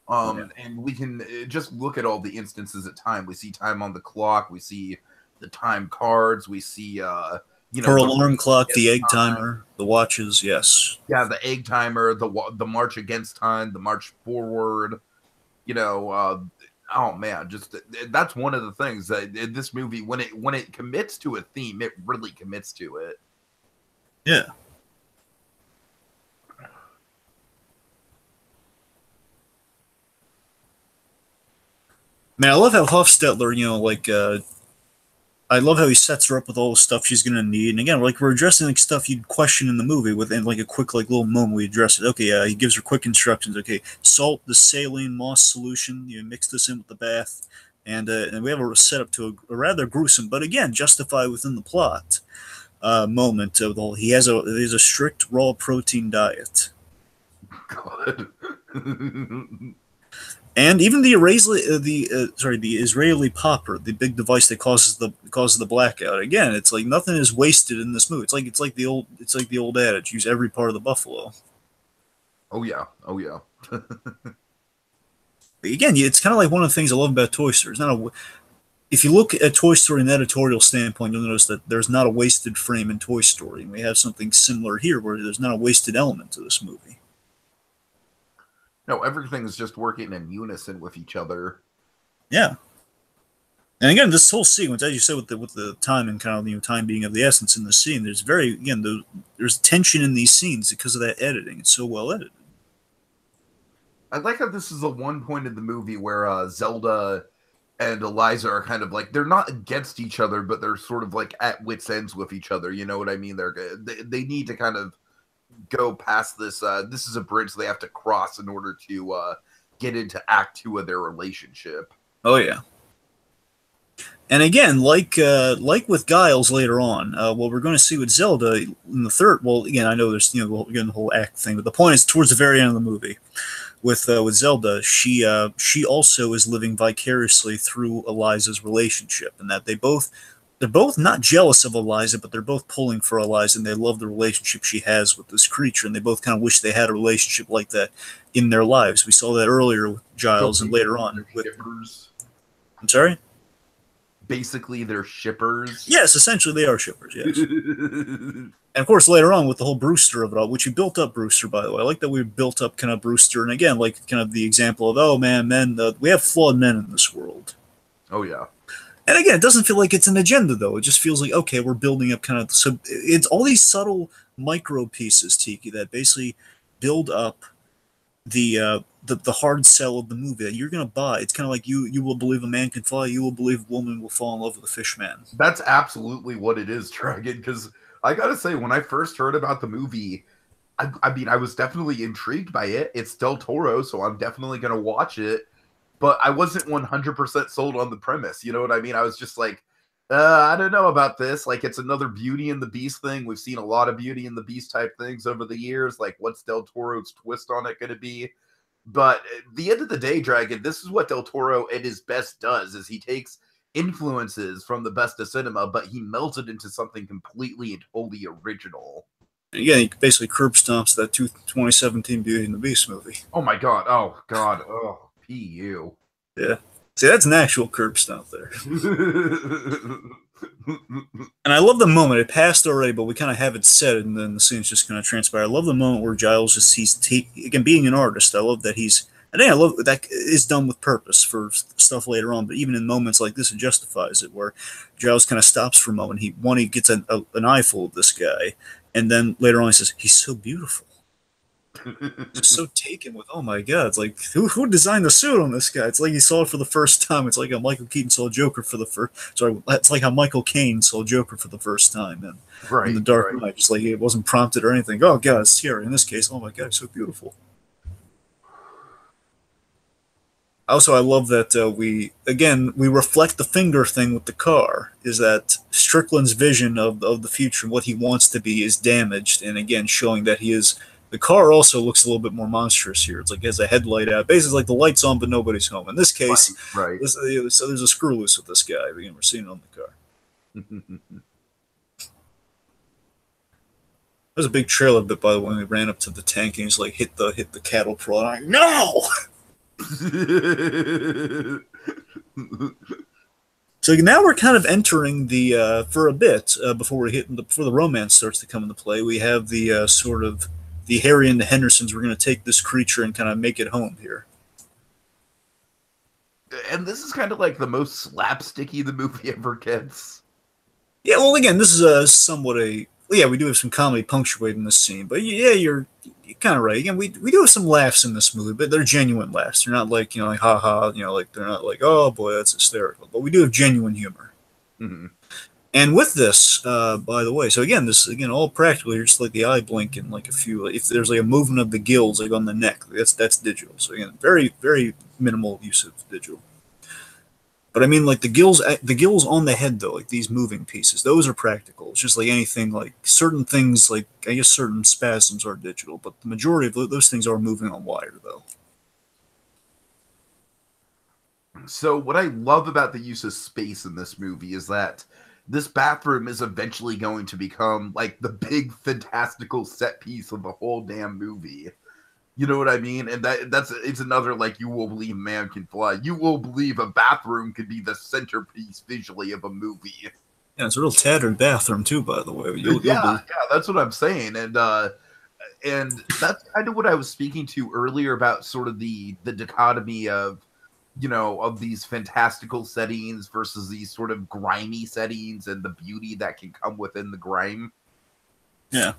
Oh, yeah. And we can just look at all the instances of time. We see time on the clock. We see the time cards. We see, Her the alarm clock, the egg time. timer, the watches, yes. Yeah, the egg timer, the march against time, the march forward. You know, oh man, just that's one of the things that this movie, when it commits to a theme, it really commits to it. Yeah. Man, I love how Hofstetler, I love how he sets her up with all the stuff she's gonna need. And again, like we're addressing like stuff you'd question in the movie within like a quick like little moment we address it. Okay, he gives her quick instructions. Okay, salt the saline moss solution. You mix this in with the bath, and we have a setup to a rather gruesome, but again justified within the plot moment of the whole. He has a strict raw protein diet. God. And even the the Israeli popper, the big device that causes the blackout. Again, it's like nothing is wasted in this movie. It's like the old adage: use every part of the buffalo. Oh yeah, oh yeah. But again, it's kind of like one of the things I love about Toy Story. If you look at Toy Story in that editorial standpoint, you'll notice that there's not a wasted frame in Toy Story, and we have something similar here, where there's not a wasted element to this movie. No, everything is just working in unison with each other. Yeah. And again, this whole sequence, as you said, with the time and kind of time being of the essence in the scene, there's tension in these scenes because of that editing. It's so well edited. I like how this is the one point in the movie where Zelda and Eliza are kind of like, they're not against each other, but they're sort of like at wits ends with each other. You know what I mean? They need to kind of go past this. This is a bridge they have to cross in order to get into Act 2 of their relationship. Oh yeah. And again, like with Giles later on, what we're going to see with Zelda in the third. Well, again, I know there's again the whole act thing, but the point is towards the very end of the movie, with Zelda, she also is living vicariously through Eliza's relationship, and that they're both not jealous of Eliza, but they're both pulling for Eliza, and they love the relationship she has with this creature, and they both kind of wish they had a relationship like that in their lives. We saw that earlier with Giles, and later on with shippers. I'm sorry. Basically, they're shippers. Yes, essentially they are shippers. Yes. And of course, later on with the whole Brewster of it all, which you built up Brewster, by the way. I like that we built up kind of Brewster, and again, like kind of the example of, oh man, we have flawed men in this world. Oh yeah. And again, it doesn't feel like it's an agenda, though. It just feels like, okay, we're building up kind of. So it's all these subtle micro pieces, Tiki, that basically build up the hard sell of the movie that you're going to buy. It's kind of like you will believe a man can fly, you will believe a woman will fall in love with a fish man. That's absolutely what it is, Dragon, because I gotta say, when I first heard about the movie, I mean, I was definitely intrigued by it. It's Del Toro, so I'm definitely going to watch it. But I wasn't 100% sold on the premise. You know what I mean? I was just like, I don't know about this. Like, it's another Beauty and the Beast thing. We've seen a lot of Beauty and the Beast type things over the years. Like, what's Del Toro's twist on it going to be? But at the end of the day, Dragon, this is what Del Toro at his best does, is he takes influences from the best of cinema, but he melts it into something completely and totally original. Again, he basically curb stomps that 2017 Beauty and the Beast movie. Oh my god. Oh god. Oh, PU. Yeah. See, that's an actual curb stomp there. And I love the moment. It passed already, but we kind of have it set, and then the scene's just going to transpire. I love the moment where Giles again, being an artist, I love that I think I love that is done with purpose for stuff later on, but even in moments like this, it justifies it, where Giles kind of stops for a moment. He gets an eyeful of this guy, and then later on he says, he's so beautiful. Just so taken with, oh my god, it's like, who designed the suit on this guy? It's like he saw it for the first time. It's like how Michael Keaton saw Joker for the first. Sorry, it's like how Michael Caine saw Joker for the first time, and in The Dark Knight, just like it wasn't prompted or anything. Oh god, it's scary. In this case, oh my god, it's so beautiful. Also, I love that we reflect the finger thing with the car. Is that Strickland's vision of the future and what he wants to be is damaged, and again showing that he is. The car also looks a little bit more monstrous here. It's like it has a headlight out. Basically, like the light's on, but nobody's home. In this case, right. So there's a screw loose with this guy. Again, we're seeing it on the car. There's a big trailer bit, by the way, when we ran up to the tank and he's like hit the cattle prod. I'm like, no! So now we're kind of entering the for a bit before the romance starts to come into play. We have the sort of the Harry and the Hendersons. We're going to take this creature and kind of make it home here. And this is kind of like the most slapsticky the movie ever gets. Yeah, well, again, this is a somewhat a yeah. We do have some comedy punctuating this scene, but yeah, you're kind of right. Again, we do have some laughs in this movie, but they're genuine laughs. They're not like like ha ha. Like they're not like oh boy that's hysterical. But we do have genuine humor. Mm-hmm. And with this, by the way, so again, this again all practically just like the eye blink and like a few. If there's like a movement of the gills like on the neck, that's digital. So again, very minimal use of digital. But I mean, like the gills on the head though, like these moving pieces, those are practical. It's just like anything, like certain things, like I guess certain spasms are digital, but the majority of those things are moving on wire though. So what I love about the use of space in this movie is that this bathroom is eventually going to become like the big fantastical set piece of the whole damn movie. You know what I mean? And it's another like you will believe man can fly. You will believe a bathroom could be the centerpiece visually of a movie. Yeah, it's a real tattered bathroom too, by the way. Yeah, that's what I'm saying. And that's kind of what I was speaking to earlier about sort of the dichotomy of of these fantastical settings versus these sort of grimy settings and the beauty that can come within the grime. Yeah.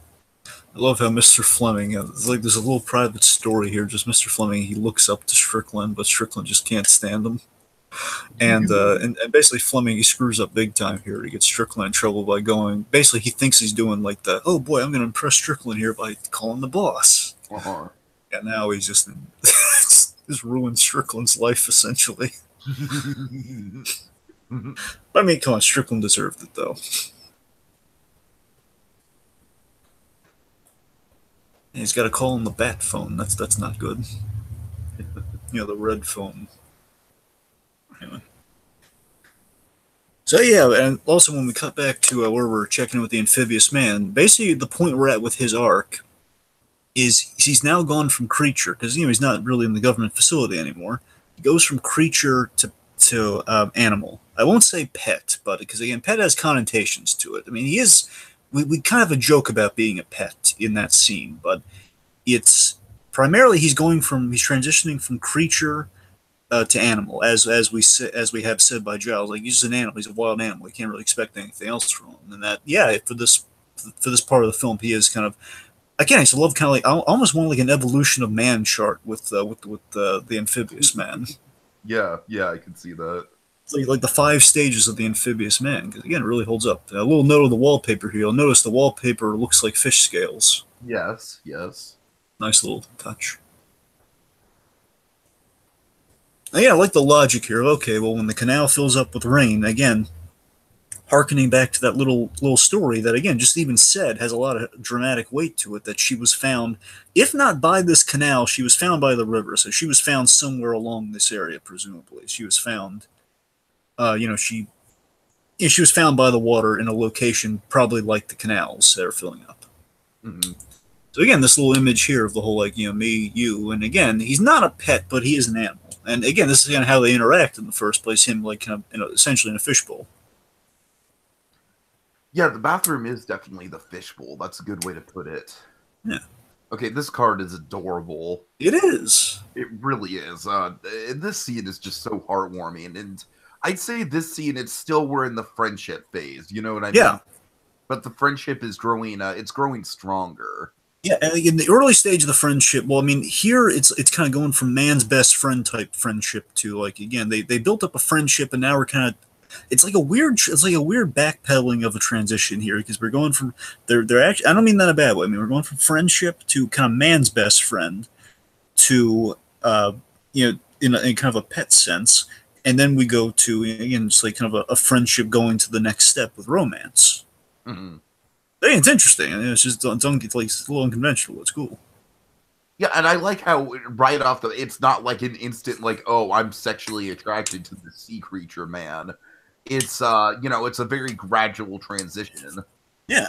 I love how Mr. Fleming, it's like there's a little private story here. Just Mr. Fleming, he looks up to Strickland, but Strickland just can't stand him. And basically Fleming, he screws up big time here. He gets Strickland in trouble by going, basically he thinks he's doing like the, oh boy, I'm going to impress Strickland here by calling the boss. Uh-huh. And now he's just, just ruined Strickland's life essentially. I mean, come on, Strickland deserved it though. And he's got to call him the bat phone. That's not good. The red phone. Anyway. So yeah, and also when we cut back to where we're checking in with the amphibious man, basically the point we're at with his arc is he's now gone from creature because he's not really in the government facility anymore. He goes from creature to animal. I won't say pet, but because again, pet has connotations to it. I mean, he is. We kind of have a joke about being a pet in that scene, but it's primarily he's transitioning from creature to animal, as we have said by Giles. Like he's just an animal, he's a wild animal. You can't really expect anything else from him. And that for this part of the film, he is kind of again. I love kind of like I almost want like an evolution of man chart with the amphibious man. Yeah, I can see that. Like the 5 stages of the amphibious man, because again, it really holds up. A little note of the wallpaper here. You'll notice the wallpaper looks like fish scales. Yes. Nice little touch. And yeah, I like the logic here. Okay, well, when the canal fills up with rain, again, hearkening back to that little story that, again, just even said has a lot of dramatic weight to it, that she was found, if not by this canal, she was found by the river. So she was found somewhere along this area, presumably. She was found... she was found by the water in a location probably like the canals that are filling up. Mm-hmm. So again, this little image here of the whole me, you, and again, he's not a pet, but he is an animal. And again, this is kind of how they interact in the first place. Him essentially in a fishbowl. Yeah, the bathroom is definitely the fishbowl. That's a good way to put it. Yeah. Okay, this card is adorable. It is. It really is. This scene is just so heartwarming, and I'd say this scene, we're in the friendship phase. You know what I mean? Yeah. But the friendship is growing. It's growing stronger. Yeah, and in the early stage of the friendship, well, I mean, here it's kind of going from man's best friend type friendship to like again they built up a friendship, and now we're kind of it's like a weird backpedaling of a transition here because we're going from they're actually I don't mean that in a bad way. I mean we're going from friendship to kind of man's best friend to in kind of a pet sense. And then we go to, again, just like kind of a friendship going to the next step with romance. Mm-hmm. It's interesting. It's just it's a little unconventional. It's cool. Yeah, and I like how right off it's not like an instant like, oh, I'm sexually attracted to the sea creature man. It's it's a very gradual transition. Yeah.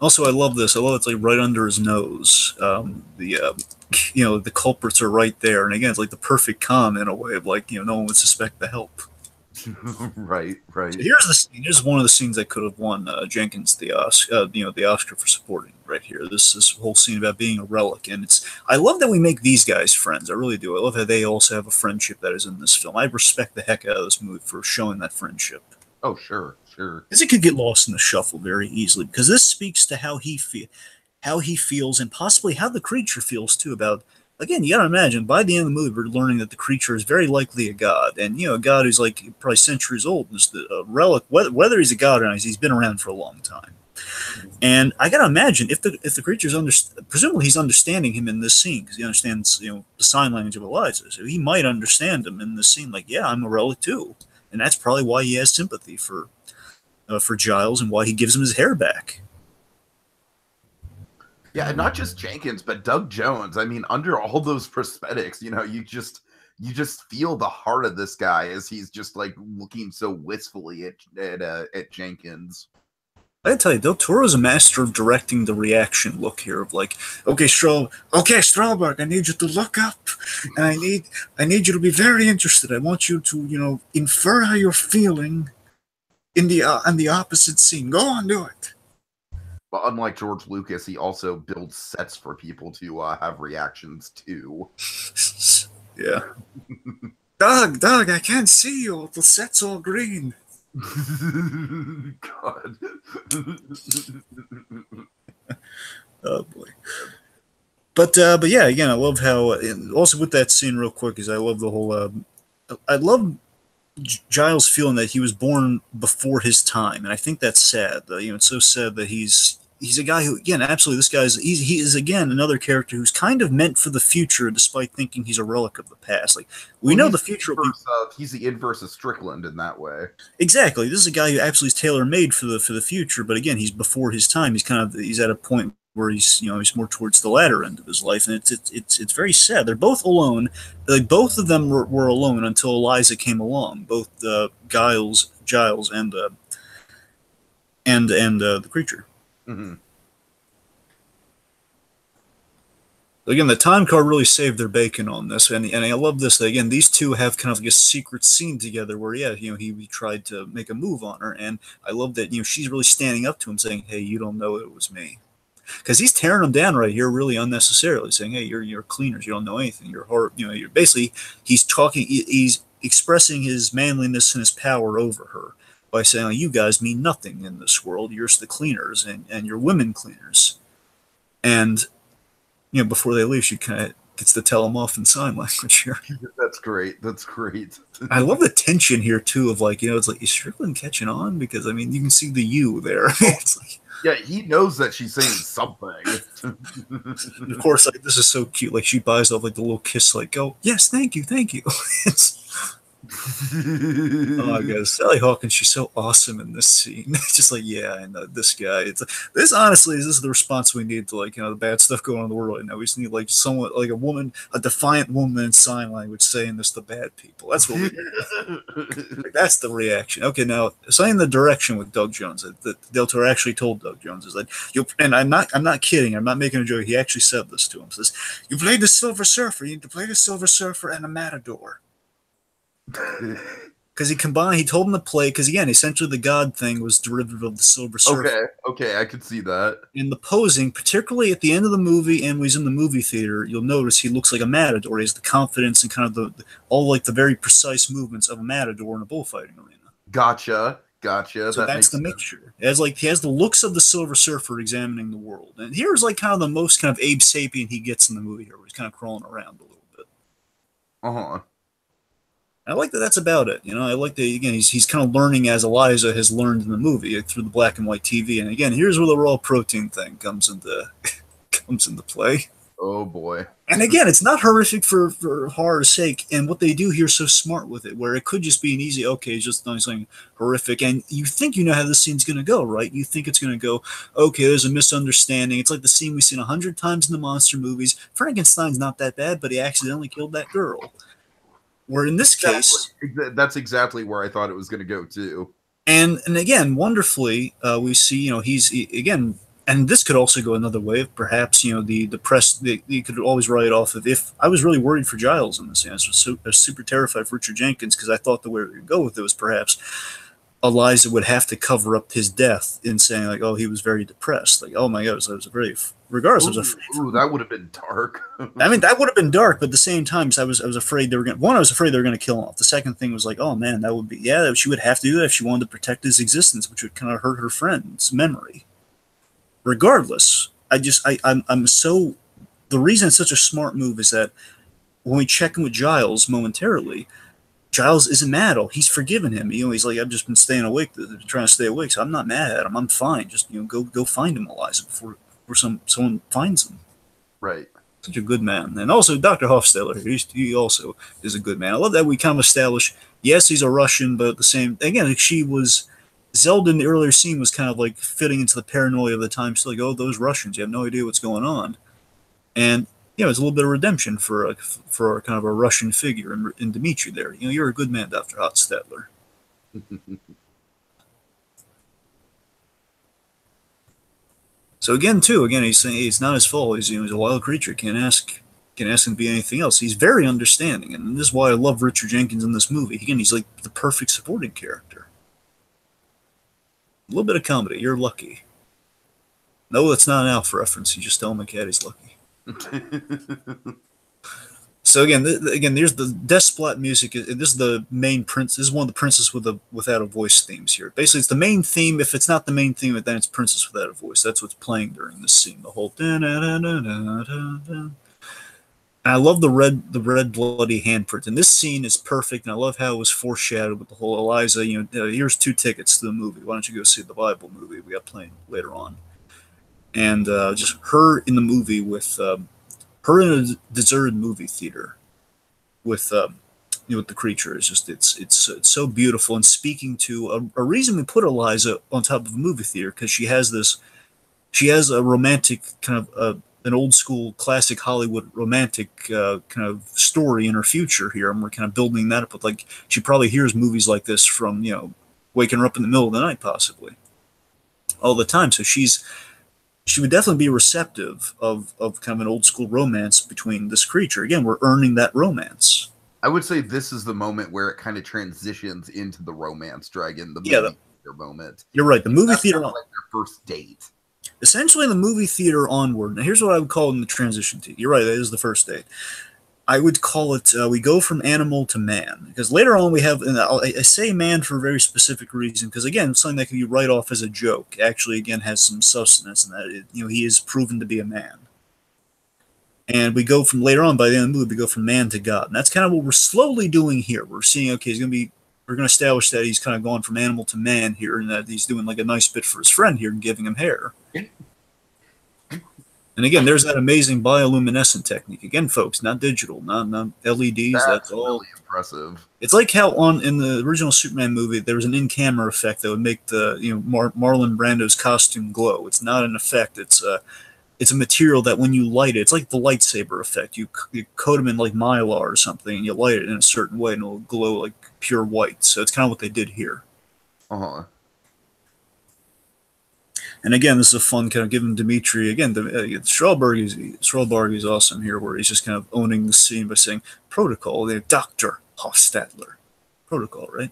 Also, I love this. I love it's like right under his nose. The culprits are right there, and again, it's like the perfect calm in a way of like no one would suspect the help. Right, So right. here's the scene. Here's one of the scenes that could have won Jenkins the Oscar, the Oscar for supporting. Right here, this whole scene about being a relic, and it's. I love that we make these guys friends. I really do. I love how they also have a friendship that is in this film. I respect the heck out of this movie for showing that friendship. Oh, sure, sure. Because it could get lost in the shuffle very easily. Because this speaks to how he feels, and possibly how the creature feels too. About again, you gotta imagine by the end of the movie, we're learning that the creature is very likely a god, and a god who's like probably centuries old, is the relic. Whether he's a god or not, he's been around for a long time. And I gotta imagine if the creature's presumably he's understanding him in this scene because he understands the sign language of Eliza, so he might understand him in this scene. Like, yeah, I'm a relic too, and that's probably why he has sympathy for Giles and why he gives him his hair back. Yeah, and not just Jenkins, but Doug Jones. I mean, under all those prosthetics, you just feel the heart of this guy as he's just like looking so wistfully at Jenkins. I tell you, Del Toro's a master of directing the reaction look here of like, okay, Stromberg, I need you to look up, and I need you to be very interested. I want you to, infer how you're feeling in the opposite scene. Go on, do it. But unlike George Lucas, he also builds sets for people to have reactions to. Yeah. Doug, I can't see you. The set's all green. God. Oh boy. But yeah, again, I love how. Also, with that scene, real quick, is I love the whole. I love Giles feeling that he was born before his time, and I think that's sad. It's so sad that he's a guy who, again, absolutely, this guy's he is again another character who's kind of meant for the future, despite thinking he's a relic of the past. Like we know the future. He's the inverse of Strickland in that way. Exactly, this is a guy who absolutely is tailor made for the future, but again, he's before his time. He's at a point where he's more towards the latter end of his life, and it's very sad. They're both alone. Like both of them were alone until Eliza came along. Both Giles and the creature. Mm-hmm. Again, the time card really saved their bacon on this, and I love this. That, again, these two have kind of like a secret scene together where, yeah, he tried to make a move on her, and I love that she's really standing up to him, saying, "Hey, you don't know it was me," because he's tearing them down right here, really unnecessarily, saying, "Hey, you're cleaners, you don't know anything, you're hard," you're basically he's expressing his manliness and his power over her by saying, "You guys mean nothing in this world. You're the cleaners, and you're women cleaners," and before they leave, she kind of gets to tell him off in sign language here. That's great. That's great. I love the tension here too of like, it's like, is Strickland catching on? Because I mean, you can see the you there. It's like, yeah, he knows that she's saying something. of course, like this is so cute. Like she buys off like the little kiss, like, "Go, yes, thank you." Oh my god, Sally Hawkins, she's so awesome in this scene. It's just like, yeah, I know this guy. This honestly is the response we need to like the bad stuff going on in the world right now. We just need like someone like a defiant woman in sign language saying this to bad people. That's what we need. Like, that's the reaction. Okay, now saying the direction with Doug Jones that Del Toro actually told Doug Jones is that and I'm not kidding. I'm not making a joke. He actually said this to him. Says, "You played the Silver Surfer. You need to play the Silver Surfer and a Matador." Because he told him to play, because again, essentially the god thing was derivative of the Silver Surfer. Okay, I could see that. In the posing, particularly at the end of the movie and when he's in the movie theater, you'll notice he looks like a matador. He has the confidence and kind of all like the very precise movements of a matador in a bullfighting arena. Gotcha. So that's the mixture. He has the looks of the Silver Surfer examining the world. And here's like kind of the most kind of Abe Sapien he gets in the movie here, where he's kind of crawling around a little bit. Uh-huh. I like that that's about it. I like that, again, he's kind of learning as Eliza has learned in the movie through the black and white TV. And again, here's where the raw protein thing comes into play. Oh, boy. And again, it's not horrific for horror's sake. And what they do here is so smart with it, where it could just be an easy, okay, it's just something horrific. And you think you know how this scene's going to go, right? You think it's going to go, okay, there's a misunderstanding. It's like the scene we've seen 100 times in the monster movies. Frankenstein's not that bad, but he accidentally killed that girl. Where in this case, that's exactly where I thought it was going to go too. And again, wonderfully, we see again And this could also go another way. If perhaps the press you could always write off of if I was really worried for Giles in this scene. I was super terrified for Richard Jenkins because I thought the way we would go with it was perhaps Eliza would have to cover up his death in saying like, "Oh, he was very depressed." Like, "Oh my God, I was very regardless." I was afraid. Ooh, that would have been dark. I mean, that would have been dark, but at the same time, I was afraid they were going. One, I was afraid they were going to kill him off. The second thing was like, "Oh man, that would be she would have to do that if she wanted to protect his existence, which would kind of hurt her friend's memory." Regardless, I'm so the reason it's such a smart move is that when we check in with Giles momentarily, Giles isn't mad. Oh, he's forgiven him. He's like, I've just been staying awake, trying to stay awake, so I'm not mad at him. I'm fine. Just go find him, Eliza, before someone finds him. Right. Such a good man. And also Dr. Hofstadter, he also is a good man. I love that we kind of establish, yes, he's a Russian, but at the same, again, Zelda in the earlier scene was kind of like fitting into the paranoia of the time. Still like, oh, those Russians, you have no idea what's going on. And, it's a little bit of redemption for kind of a Russian figure in Dimitri there. You're a good man, Dr. Hofstadter. So again, he's saying it's not his fault. He's a wild creature. Can't ask him to be anything else. He's very understanding, and this is why I love Richard Jenkins in this movie. Again, he's like the perfect supporting character. A little bit of comedy. You're lucky. No, that's not an Alf reference. You just tell McCad he's lucky. So again, there's the Desplat music. This is the main This is one of the Princess Without a Voice themes here. Basically, it's the main theme. If it's not the main theme, then it's Princess Without a Voice. That's what's playing during this scene. The whole. And I love the red bloody handprint. And this scene is perfect. And I love how it was foreshadowed with the whole Eliza. Here's 2 tickets to the movie. Why don't you go see the Bible movie we got playing later on? And just her in the movie with. Her in a deserted movie theater with with the creature is just it's so beautiful, and speaking to a reason we put Eliza on top of a movie theater, because she has a romantic kind of an old school classic Hollywood romantic kind of story in her future here, and we're kind of building that up with, like, she probably hears movies like this from waking her up in the middle of the night possibly all the time, so she would definitely be receptive of kind of an old school romance between this creature. Again, we're earning that romance. I would say this is the moment where it kind of transitions into the romance dragon, the movie theater moment. You're right. The movie theater, kind of like their first date. Essentially, the movie theater onward. Now, here's what I would call in the transition to. You're right. That is the first date. I would call it, we go from animal to man. Because later on we have, and I say man for a very specific reason, because again, something that can be right off as a joke actually, again, has some substance in that, he is proven to be a man. And we go from, later on, by the end of the movie, we go from man to God. And that's kind of what we're slowly doing here. We're seeing, okay, we're going to establish that he's kind of gone from animal to man here, and that he's doing like a nice bit for his friend here and giving him hair. And again, there's that amazing bioluminescent technique. Again, folks, not digital, not LEDs. That's all really impressive. It's like how in the original Superman movie, there was an in-camera effect that would make the Marlon Brando's costume glow. It's not an effect. It's a material that when you light it, it's like the lightsaber effect. You coat them in like mylar or something, and you light it in a certain way, and it'll glow like pure white. So it's kind of what they did here. And again, this is a fun kind of giving Dimitri, again, Strelberg is awesome here, where he's just kind of owning the scene by saying, protocol, they're Dr. Hofstadter. Protocol, right?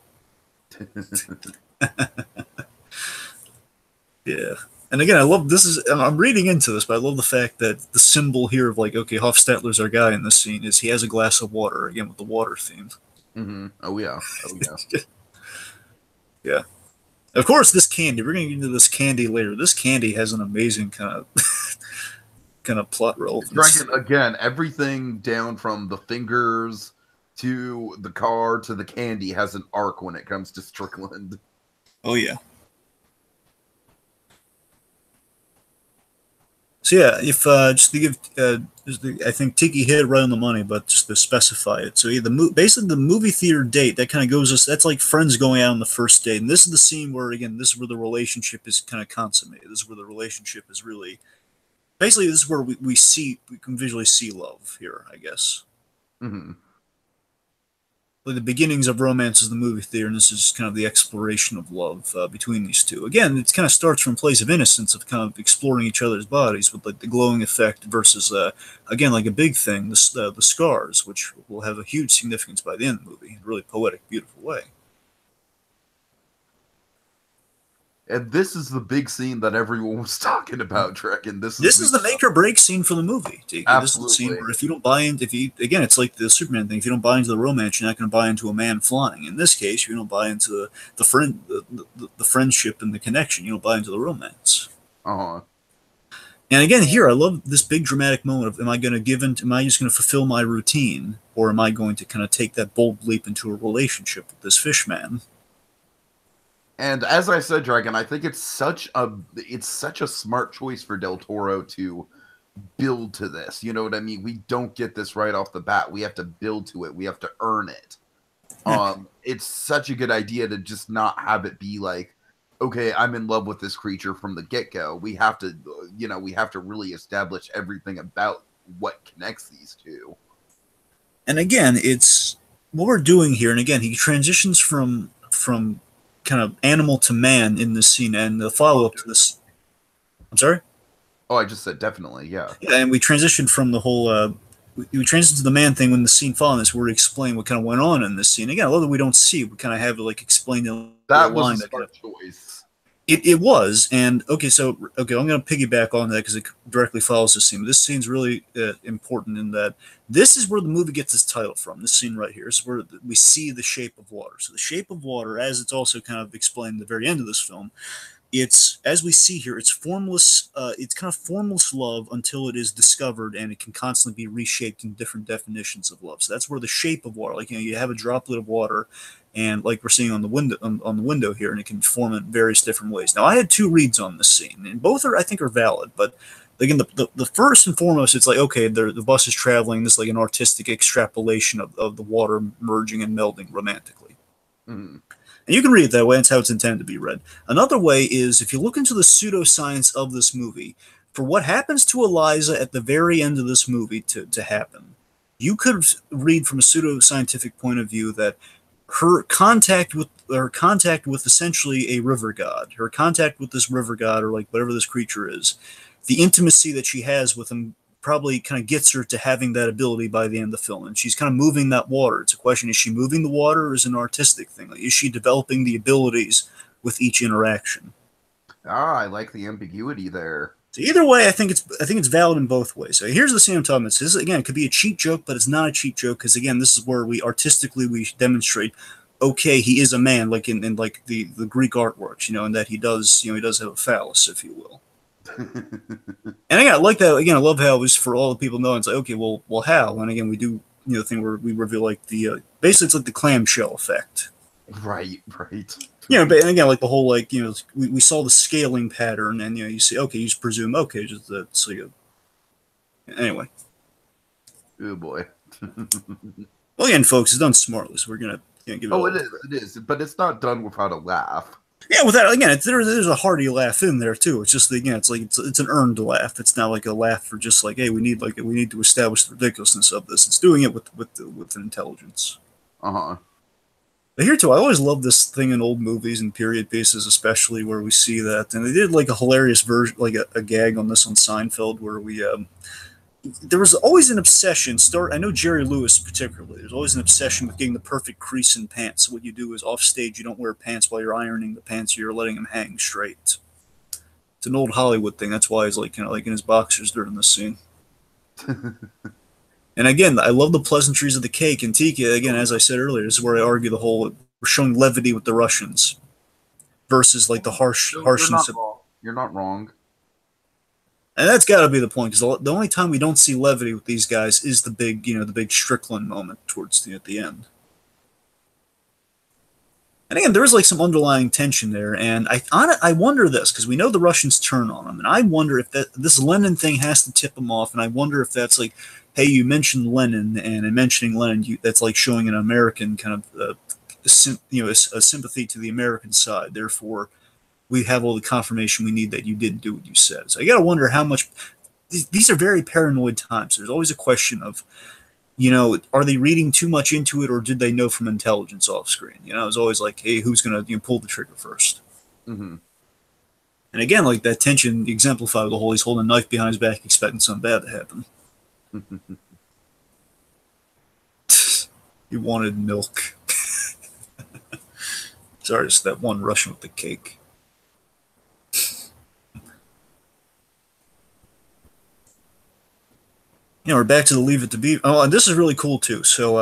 Yeah. And again, I love, I'm reading into this, but I love the fact that the symbol here of like, okay, Hofstadter's our guy in this scene, is he has a glass of water, again, with the water theme. Mm-hmm. Oh, yeah. Yeah. Of course, this candy, we're going to get into this candy later. This candy has an amazing kind of plot relevance. Dragon, again, everything down from the fingers to the car to the candy has an arc when it comes to Strickland. Oh, yeah. So yeah, if just to give, I think Tiki hit it right on the money, but just to specify it. So yeah, basically the movie theater date, that kind of goes us. That's like friends going out on the first date, and this is the scene where, again, this is where the relationship is kind of consummated. This is where the relationship is really, basically, this is where we can visually see love here, I guess. Mm-hmm. like the beginnings of romance is the movie theater, and this is kind of the exploration of love between these two. Again, it kind of starts from a place of innocence of kind of exploring each other's bodies with like the glowing effect versus, again, like a big thing, the scars, which will have a huge significance by the end of the movie in a really poetic, beautiful way. And this is the big scene that everyone was talking about, Dragon. This is the make or break scene for the movie, Tiki. This is the scene absolutely. where if you don't buy in, if you again, it's like the Superman thing. If you don't buy into the romance, you're not going to buy into a man flying. In this case, you don't buy into the friendship and the connection. You don't buy into the romance. Uh-huh. And again, here I love this big dramatic moment of: am I going to give in? Am I just going to fulfill my routine, or am I going to kind of take that bold leap into a relationship with this fish man? And as I said, Dragon, I think it's such a smart choice for Del Toro to build to this. You know what I mean? We don't get this right off the bat. We have to build to it. We have to earn it. It's such a good idea to just not have it be like, okay, I'm in love with this creature from the get-go. We have to, we have to really establish everything about what connects these two. And again, it's what we're doing here. And again, he transitions from kind of animal to man in this scene, and the follow up to this. I'm sorry. Oh, I just said definitely, yeah. Yeah, and we transitioned from the whole. We transitioned to the man thing when the scene following this, where we explain what kind of went on in this scene. Again, a lot that we don't see, we kind of have like explained in that a was line a that smart choice. It was, and okay, I'm going to piggyback on that because it directly follows this scene. But this scene's really important in that this is where the movie gets its title from. This scene right here is where we see the shape of water. So the shape of water, as it's also kind of explained at the very end of this film, it's as we see here, it's formless. It's kind of formless love until it is discovered, and it can constantly be reshaped in different definitions of love. So that's where the shape of water, like you have a droplet of water, and like we're seeing on the window on the window here, and it can form in various different ways. Now, I had two reads on this scene, and both I think are valid. But again, the first and foremost, it's like okay, the bus is traveling. This is like an artistic extrapolation of the water merging and melding romantically. Mm. And you can read it that way. That's how it's intended to be read. Another way is if you look into the pseudoscience of this movie, for what happens to Eliza at the very end of this movie to happen, you could read from a pseudoscientific point of view that her contact with essentially a river god, her contact with this river god or like whatever this creature is, the intimacy that she has with him probably kind of gets her to having that ability by the end of the film. And she's kind of moving that water. It's a question, is she moving the water or is it an artistic thing? Like, is she developing the abilities with each interaction? I like the ambiguity there. So either way, I think it's valid in both ways. So here's the scene I'm talking about. This again, it could be a cheap joke, but it's not a cheap joke because again, this is where we demonstrate, okay, he is a man, like in like the Greek artworks, and that he does have a phallus, if you will. And again, I like that. Again, I love how it was for all the people knowing. It's like, okay, well, how? And again, we do the thing where we reveal like the basically it's like the clamshell effect. Right. But and again, like the whole we saw the scaling pattern, and you see, okay, you just presume, okay, just so anyway. Oh boy. Well, again, folks, it's done smartly, so we're gonna give it. Oh, it is, but it's not done without a laugh. Yeah, without again, there's a hearty laugh in there too. It's just again, it's like it's an earned laugh. It's not like a laugh for just like, hey, we need to establish the ridiculousness of this. It's doing it with intelligence. Uh-huh. But here too, I always love this thing in old movies and period pieces, especially where we see that, and they did like a hilarious version, like a gag on this on Seinfeld, where there was always an obsession. I know Jerry Lewis particularly. There's always an obsession with getting the perfect crease in pants. So what you do is off stage, you don't wear pants while you're ironing the pants. You're letting them hang straight. It's an old Hollywood thing. That's why he's like like in his boxers during this scene. And again, I love the pleasantries of the cake. And Tiki, again, as I said earlier, this is where I argue the whole we're showing levity with the Russians versus like the harshness. You're not wrong. And that's got to be the point, because the only time we don't see levity with these guys is the big Strickland moment towards at the end. And again, there is like some underlying tension there, and I wonder this, because we know the Russians turn on them, and I wonder if this Lenin thing has to tip them off, and I wonder if that's like, hey, you mentioned Lenin, and in mentioning Lenin, that's like showing an American kind of a sympathy to the American side. Therefore, we have all the confirmation we need that you did do what you said. So I got to wonder how much. These are very paranoid times. There's always a question of, are they reading too much into it, or did they know from intelligence off screen? It was always like, hey, who's gonna pull the trigger first? Mm-hmm. And again, like that tension exemplified the whole he's holding a knife behind his back, expecting something bad to happen. He wanted milk. Sorry, just that one Russian with the cake. We're back to the Leave It to Beaver. Oh, and this is really cool too. So,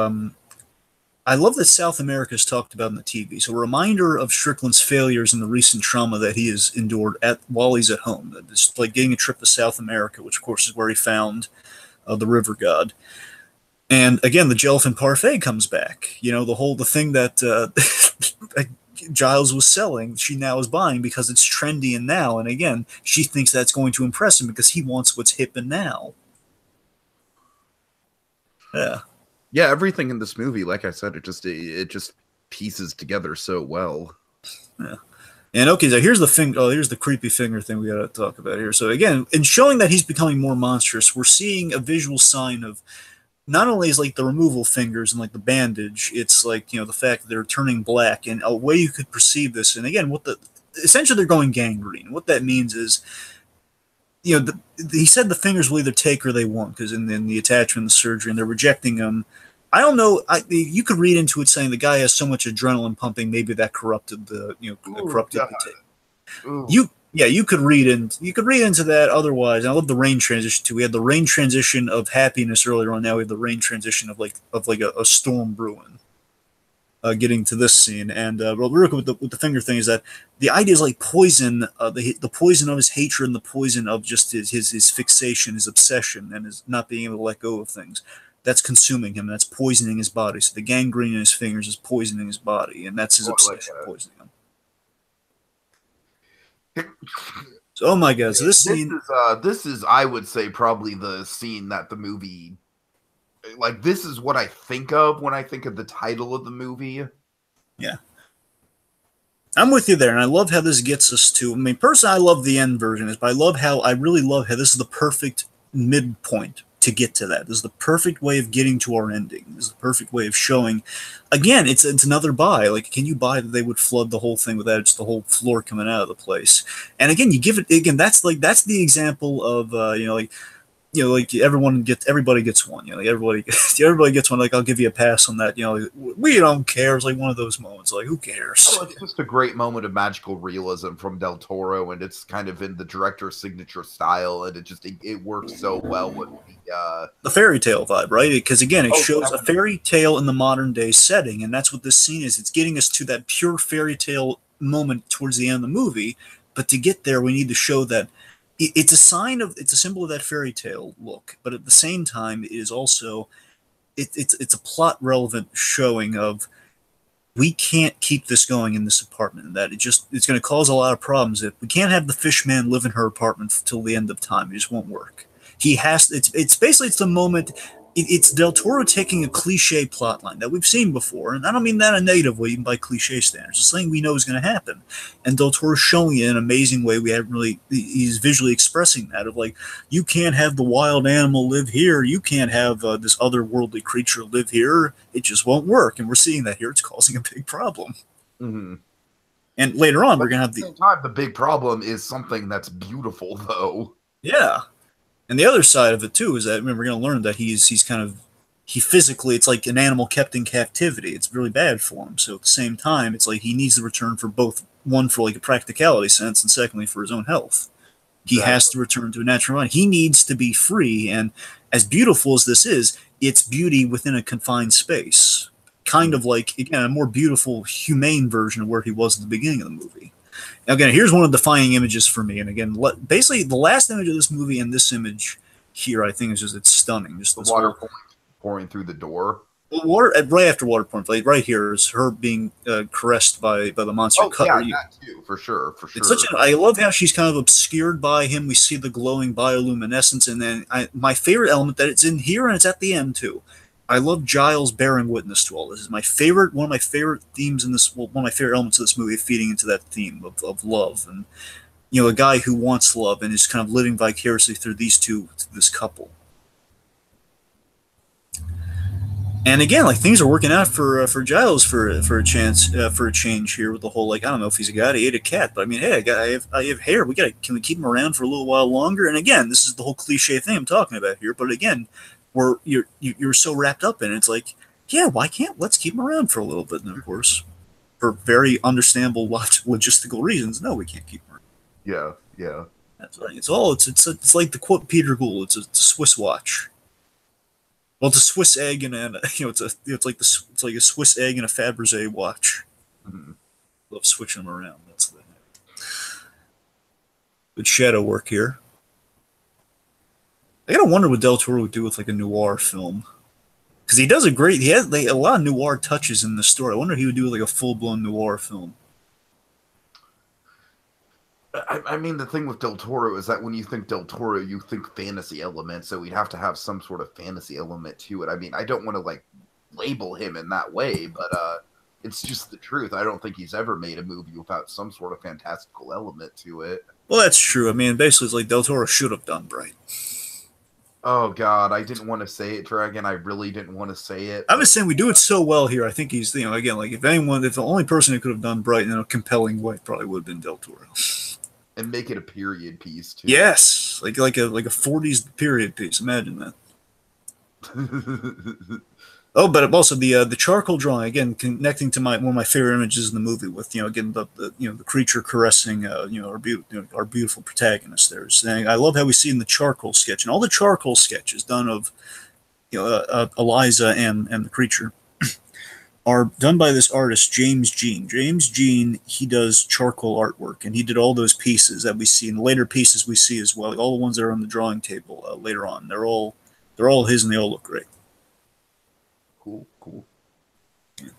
I love that South America is talked about in the TV. So, a reminder of Strickland's failures and the recent trauma that he has endured while he's at home. It's like getting a trip to South America, which of course is where he found the river god. And again, the Jellyfin Parfait comes back. The thing that Giles was selling, she now is buying because it's trendy and now. And again, she thinks that's going to impress him because he wants what's hip and now. Yeah. Yeah, everything in this movie, like I said, it just pieces together so well. Yeah. And okay, so here's the thing. Oh, here's the creepy finger thing we got to talk about here. So again, in showing that he's becoming more monstrous, we're seeing a visual sign of not only is like the removal fingers and like the bandage, it's like the fact that they're turning black, and a way you could perceive this. And again, essentially they're going gangrene. What that means is, he said the fingers will either take or they won't, because in the attachment, the surgery, and they're rejecting them. I don't know. You could read into it saying the guy has so much adrenaline pumping, maybe that corrupted the corrupted the tape. You could read into that. Otherwise, I love the rain transition too. We had the rain transition of happiness earlier on. Now we have the rain transition of a storm brewing. Getting to this scene, and real quick with the finger thing is that the idea is like poison, the poison of his hatred and the poison of just his fixation, his obsession, and his not being able to let go of things. That's consuming him. That's poisoning his body. So the gangrene in his fingers is poisoning his body, and that's his obsession, poisoning him. So, oh my god! So this scene, this is, I would say, probably the scene that the movie. Like, this is what I think of when I think of the title of the movie. Yeah. I'm with you there, and I love how this gets us to. I mean, personally, I love the end version, but I really love how this is the perfect midpoint to get to that. This is the perfect way of getting to our ending. This is the perfect way of showing. Again, it's another buy. Like, can you buy that they would flood the whole thing without just the whole floor coming out of the place? And again, you give it again. That's the example of like everybody gets one. Like everybody gets one. Like, I'll give you a pass on that. We don't care. It's like one of those moments. Like, who cares? Well, it's just a great moment of magical realism from Del Toro, and it's kind of in the director's signature style, and it works so well with the fairy tale vibe, right? Because again, it shows a fairy tale in the modern day setting, and that's what this scene is. It's getting us to that pure fairy tale moment towards the end of the movie. But to get there, we need to show that. It's a symbol of that fairy tale look, but at the same time, it is also it's a plot relevant showing of we can't keep this going in this apartment. That it's going to cause a lot of problems. If we can't have the fish man live in her apartment till the end of time, it just won't work. He has. It's basically the moment. It's Del Toro taking a cliche plotline that we've seen before, and I don't mean that in a negative way, even by cliche standards. It's something we know is going to happen, and Del Toro's showing it in an amazing way. We haven't really. He's visually expressing that of like, you can't have the wild animal live here. You can't have this otherworldly creature live here. It just won't work, and we're seeing that here. It's causing a big problem. Mm-hmm. And later on, we're going to have the same time. The big problem is something that's beautiful, though. Yeah. And the other side of it too is that we're going to learn that he physically, it's like an animal kept in captivity. It's really bad for him. So at the same time, it's like he needs the return for both, one for like a practicality sense, and secondly for his own health. He has to return to a natural environment. He needs to be free, and as beautiful as this is, it's beauty within a confined space. Kind of like, again, a more beautiful, humane version of where he was at the beginning of the movie. Now, again, here's one of the defining images for me. And again, basically, the last image of this movie and this image here, I think, is it's stunning. Just the water pouring through the door. Water right after water pouring, like right here is her being caressed by the monster. Yeah, that too, for sure. It's I love how she's kind of obscured by him. We see the glowing bioluminescence, and then my favorite element that it's in here and it's at the end too. I love Giles bearing witness to all this. It's my favorite, one of my favorite themes in this, one of my favorite elements of this movie, feeding into that theme of love, and a guy who wants love and is kind of living vicariously through this couple. And again, like things are working out for Giles for a chance for a change here with the whole like I don't know if he's a guy that ate a cat, but I mean hey I have hair, can we keep him around for a little while longer? And again, this is the whole cliche thing I'm talking about here, but again, you're so wrapped up in it, it's like yeah, why can't let's keep him around for a little bit? And of course, for very understandable logistical reasons, no, we can't keep him around. Yeah, yeah. That's right. It's like the quote Peter Gould. It's a Swiss watch. Well, it's a Swiss egg and it's like a Swiss egg and a Fabergé watch. Mhm. Love switching them around. That's the good shadow work here. I gotta wonder what Del Toro would do with like a noir film because he does a great. He has like, a lot of noir touches in the story. I wonder if he would do like a full blown noir film. I mean, the thing with Del Toro is that when you think Del Toro, you think fantasy element, so we'd have to have some sort of fantasy element to it. I mean, I don't want to like label him in that way, but it's just the truth. I don't think he's ever made a movie without some sort of fantastical element to it. Well, that's true. I mean, basically, it's like Del Toro should have done Bright. Oh God, I didn't want to say it, Dragon. I really didn't want to say it. I'm just saying we do it so well here. I think he's again like if the only person who could have done Bright in a compelling way probably would have been Del Toro. And make it a period piece too. Yes, like a 40s period piece. Imagine that. Oh, but also the charcoal drawing again, connecting to one of my favorite images in the movie with again the creature caressing our beautiful protagonist there. Saying, I love how we see in the charcoal sketch and all the charcoal sketches done of Eliza and the creature are done by this artist James Jean. James Jean, he does charcoal artwork, and he did all those pieces that we see, and the later pieces we see as well, like all the ones that are on the drawing table later on. They're all his, and they all look great. Cool. Yeah.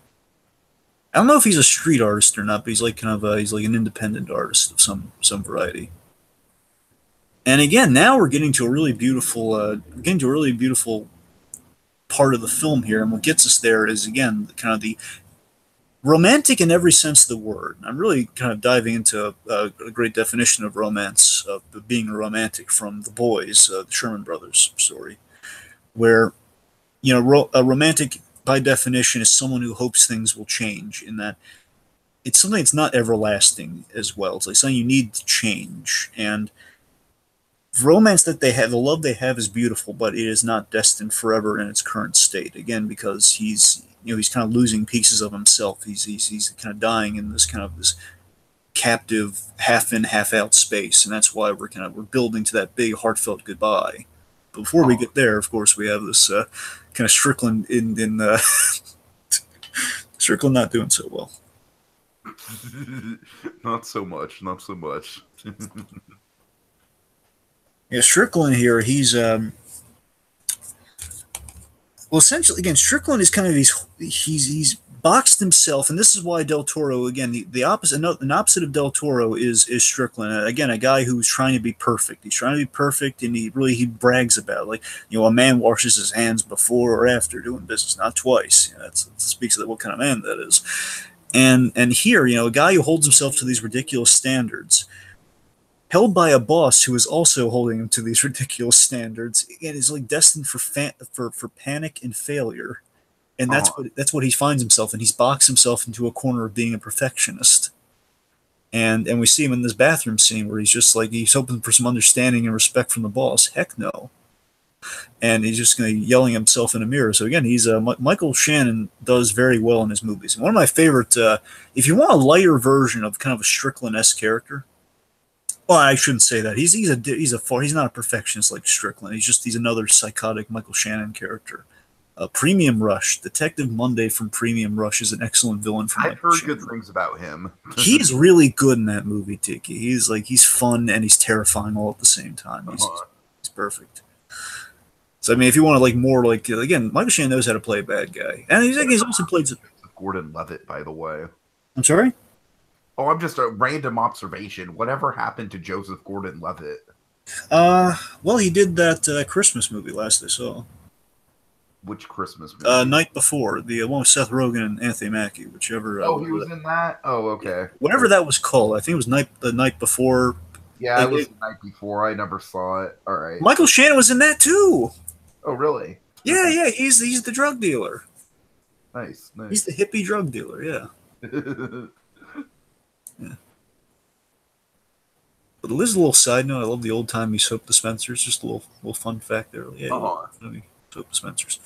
I don't know if he's a street artist or not, but he's like he's like an independent artist of some variety. And again, now we're getting to a really beautiful part of the film here, and what gets us there is again kind of the romantic in every sense of the word. I'm really kind of diving into a great definition of romance, of being a romantic from The Boys, the Sherman Brothers story, where a romantic by definition is someone who hopes things will change. In that it's something that's not everlasting as well. It's like something you need to change, and romance that they have, the love they have is beautiful, but it is not destined forever in its current state. Again, because he's kind of losing pieces of himself. He's kind of dying in this captive, half in, half out space, and that's why we're building to that big heartfelt goodbye. But before we get there, of course, we have this kind of Strickland Strickland not doing so well. Not so much. Yeah, Strickland here, he's essentially again Strickland is kind of he's boxed himself, and this is why Del Toro again the opposite of Del Toro is Strickland. Again, a guy who's trying to be perfect. He's trying to be perfect, and he brags about like a man washes his hands before or after doing business, not twice. That speaks of what kind of man that is. And here, a guy who holds himself to these ridiculous standards, held by a boss who is also holding him to these ridiculous standards, and is like destined for panic and failure. And that's what he finds himself in. He's boxed himself into a corner of being a perfectionist. And we see him in this bathroom scene where he's just like he's hoping for some understanding and respect from the boss. Heck no. And he's just yelling at himself in a mirror. So again, he's Michael Shannon does very well in his movies. And one of my favorite, if you want a lighter version of kind of a Strickland-esque character. Well, I shouldn't say that. He's not a perfectionist like Strickland. He's another psychotic Michael Shannon character. Premium Rush, Detective Monday from Premium Rush is an excellent villain. I've heard good things about him. He's really good in that movie, Tiki. He's fun and he's terrifying all at the same time. He's perfect. So I mean, if you want to more again, Michael Shannon knows how to play a bad guy, and he's also played Gordon Levitt, by the way. I'm sorry. Oh, I'm just a random observation. Whatever happened to Joseph Gordon-Levitt? Well, he did that Christmas movie last I saw. Which Christmas movie? Night Before, the one with Seth Rogen and Anthony Mackie, whichever. He was in that? Oh, okay. Whatever that was called. I think it was the Night Before. Yeah, it was the Night Before. I never saw it. All right. Michael Shannon was in that too. Oh, really? Yeah, he's the drug dealer. Nice, He's the nice. hippie drug dealer. Yeah. Yeah. But it is a little side note. I love the old timey soap dispensers. Just a little fun fact there. Yeah, you Oh, love soap dispensers.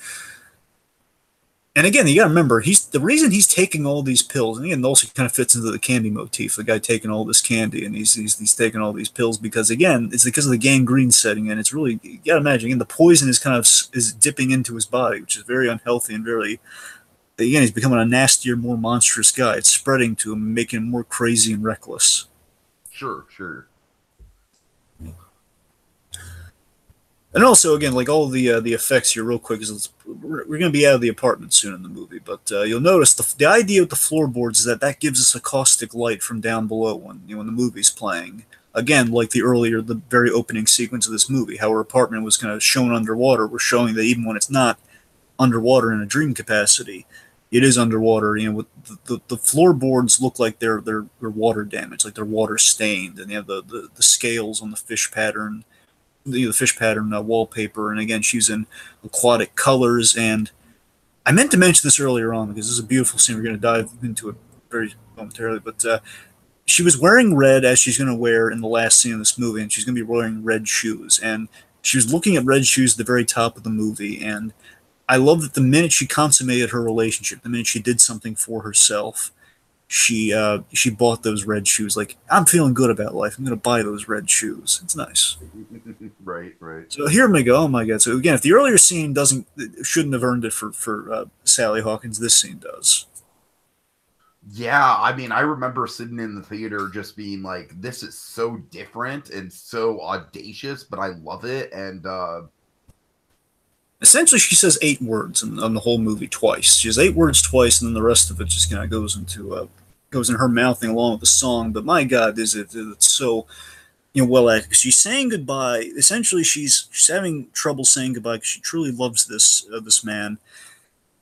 And again, you got to remember, he's the reason he's taking all these pills, and again, it also kind of fits into the candy motif. The guy taking all this candy, and he's taking all these pills because, again, it's because of the gangrene setting, and it's really, you got to imagine, again, the poison is kind of is dipping into his body, which is very unhealthy and very, again, he's becoming a nastier, more monstrous guy. It's spreading to him, making him more crazy and reckless. sure, sure. And also, again, like all the effects here, real quick, is we're going to be out of the apartment soon in the movie, but you'll notice the idea with the floorboards is that gives us a caustic light from down below when the movie's playing. Again, like the very opening sequence of this movie, how her apartment was kind of shown underwater. We're showing that even when it's not underwater in a dream capacity, it is underwater. With the floorboards look like they're water damaged, like they're water stained, and you have the scales on the fish pattern the fish pattern wallpaper, and again, she's in aquatic colors. And I meant to mention this earlier on because this is a beautiful scene. We're going to dive into it very momentarily, but she was wearing red as she's going to wear in the last scene of this movie, and she's going to be wearing red shoes. And she was looking at red shoes at the very top of the movie, and I love that the minute she consummated her relationship, the minute she did something for herself, she bought those red shoes. Like, I'm feeling good about life. I'm gonna buy those red shoes. It's nice. Right, right. So here we go. Oh my god. So again, if the earlier scene doesn't shouldn't have earned it for Sally Hawkins, this scene does. Yeah, I mean, I remember sitting in the theater just being like, this is so different and so audacious, but I love it. And Essentially, she says 8 words on the whole movie twice. She has 8 words twice, and then the rest of it just kind of goes in her mouthing along with the song. But my God, it's so well acted. She's saying goodbye. Essentially, she's having trouble saying goodbye because she truly loves this man,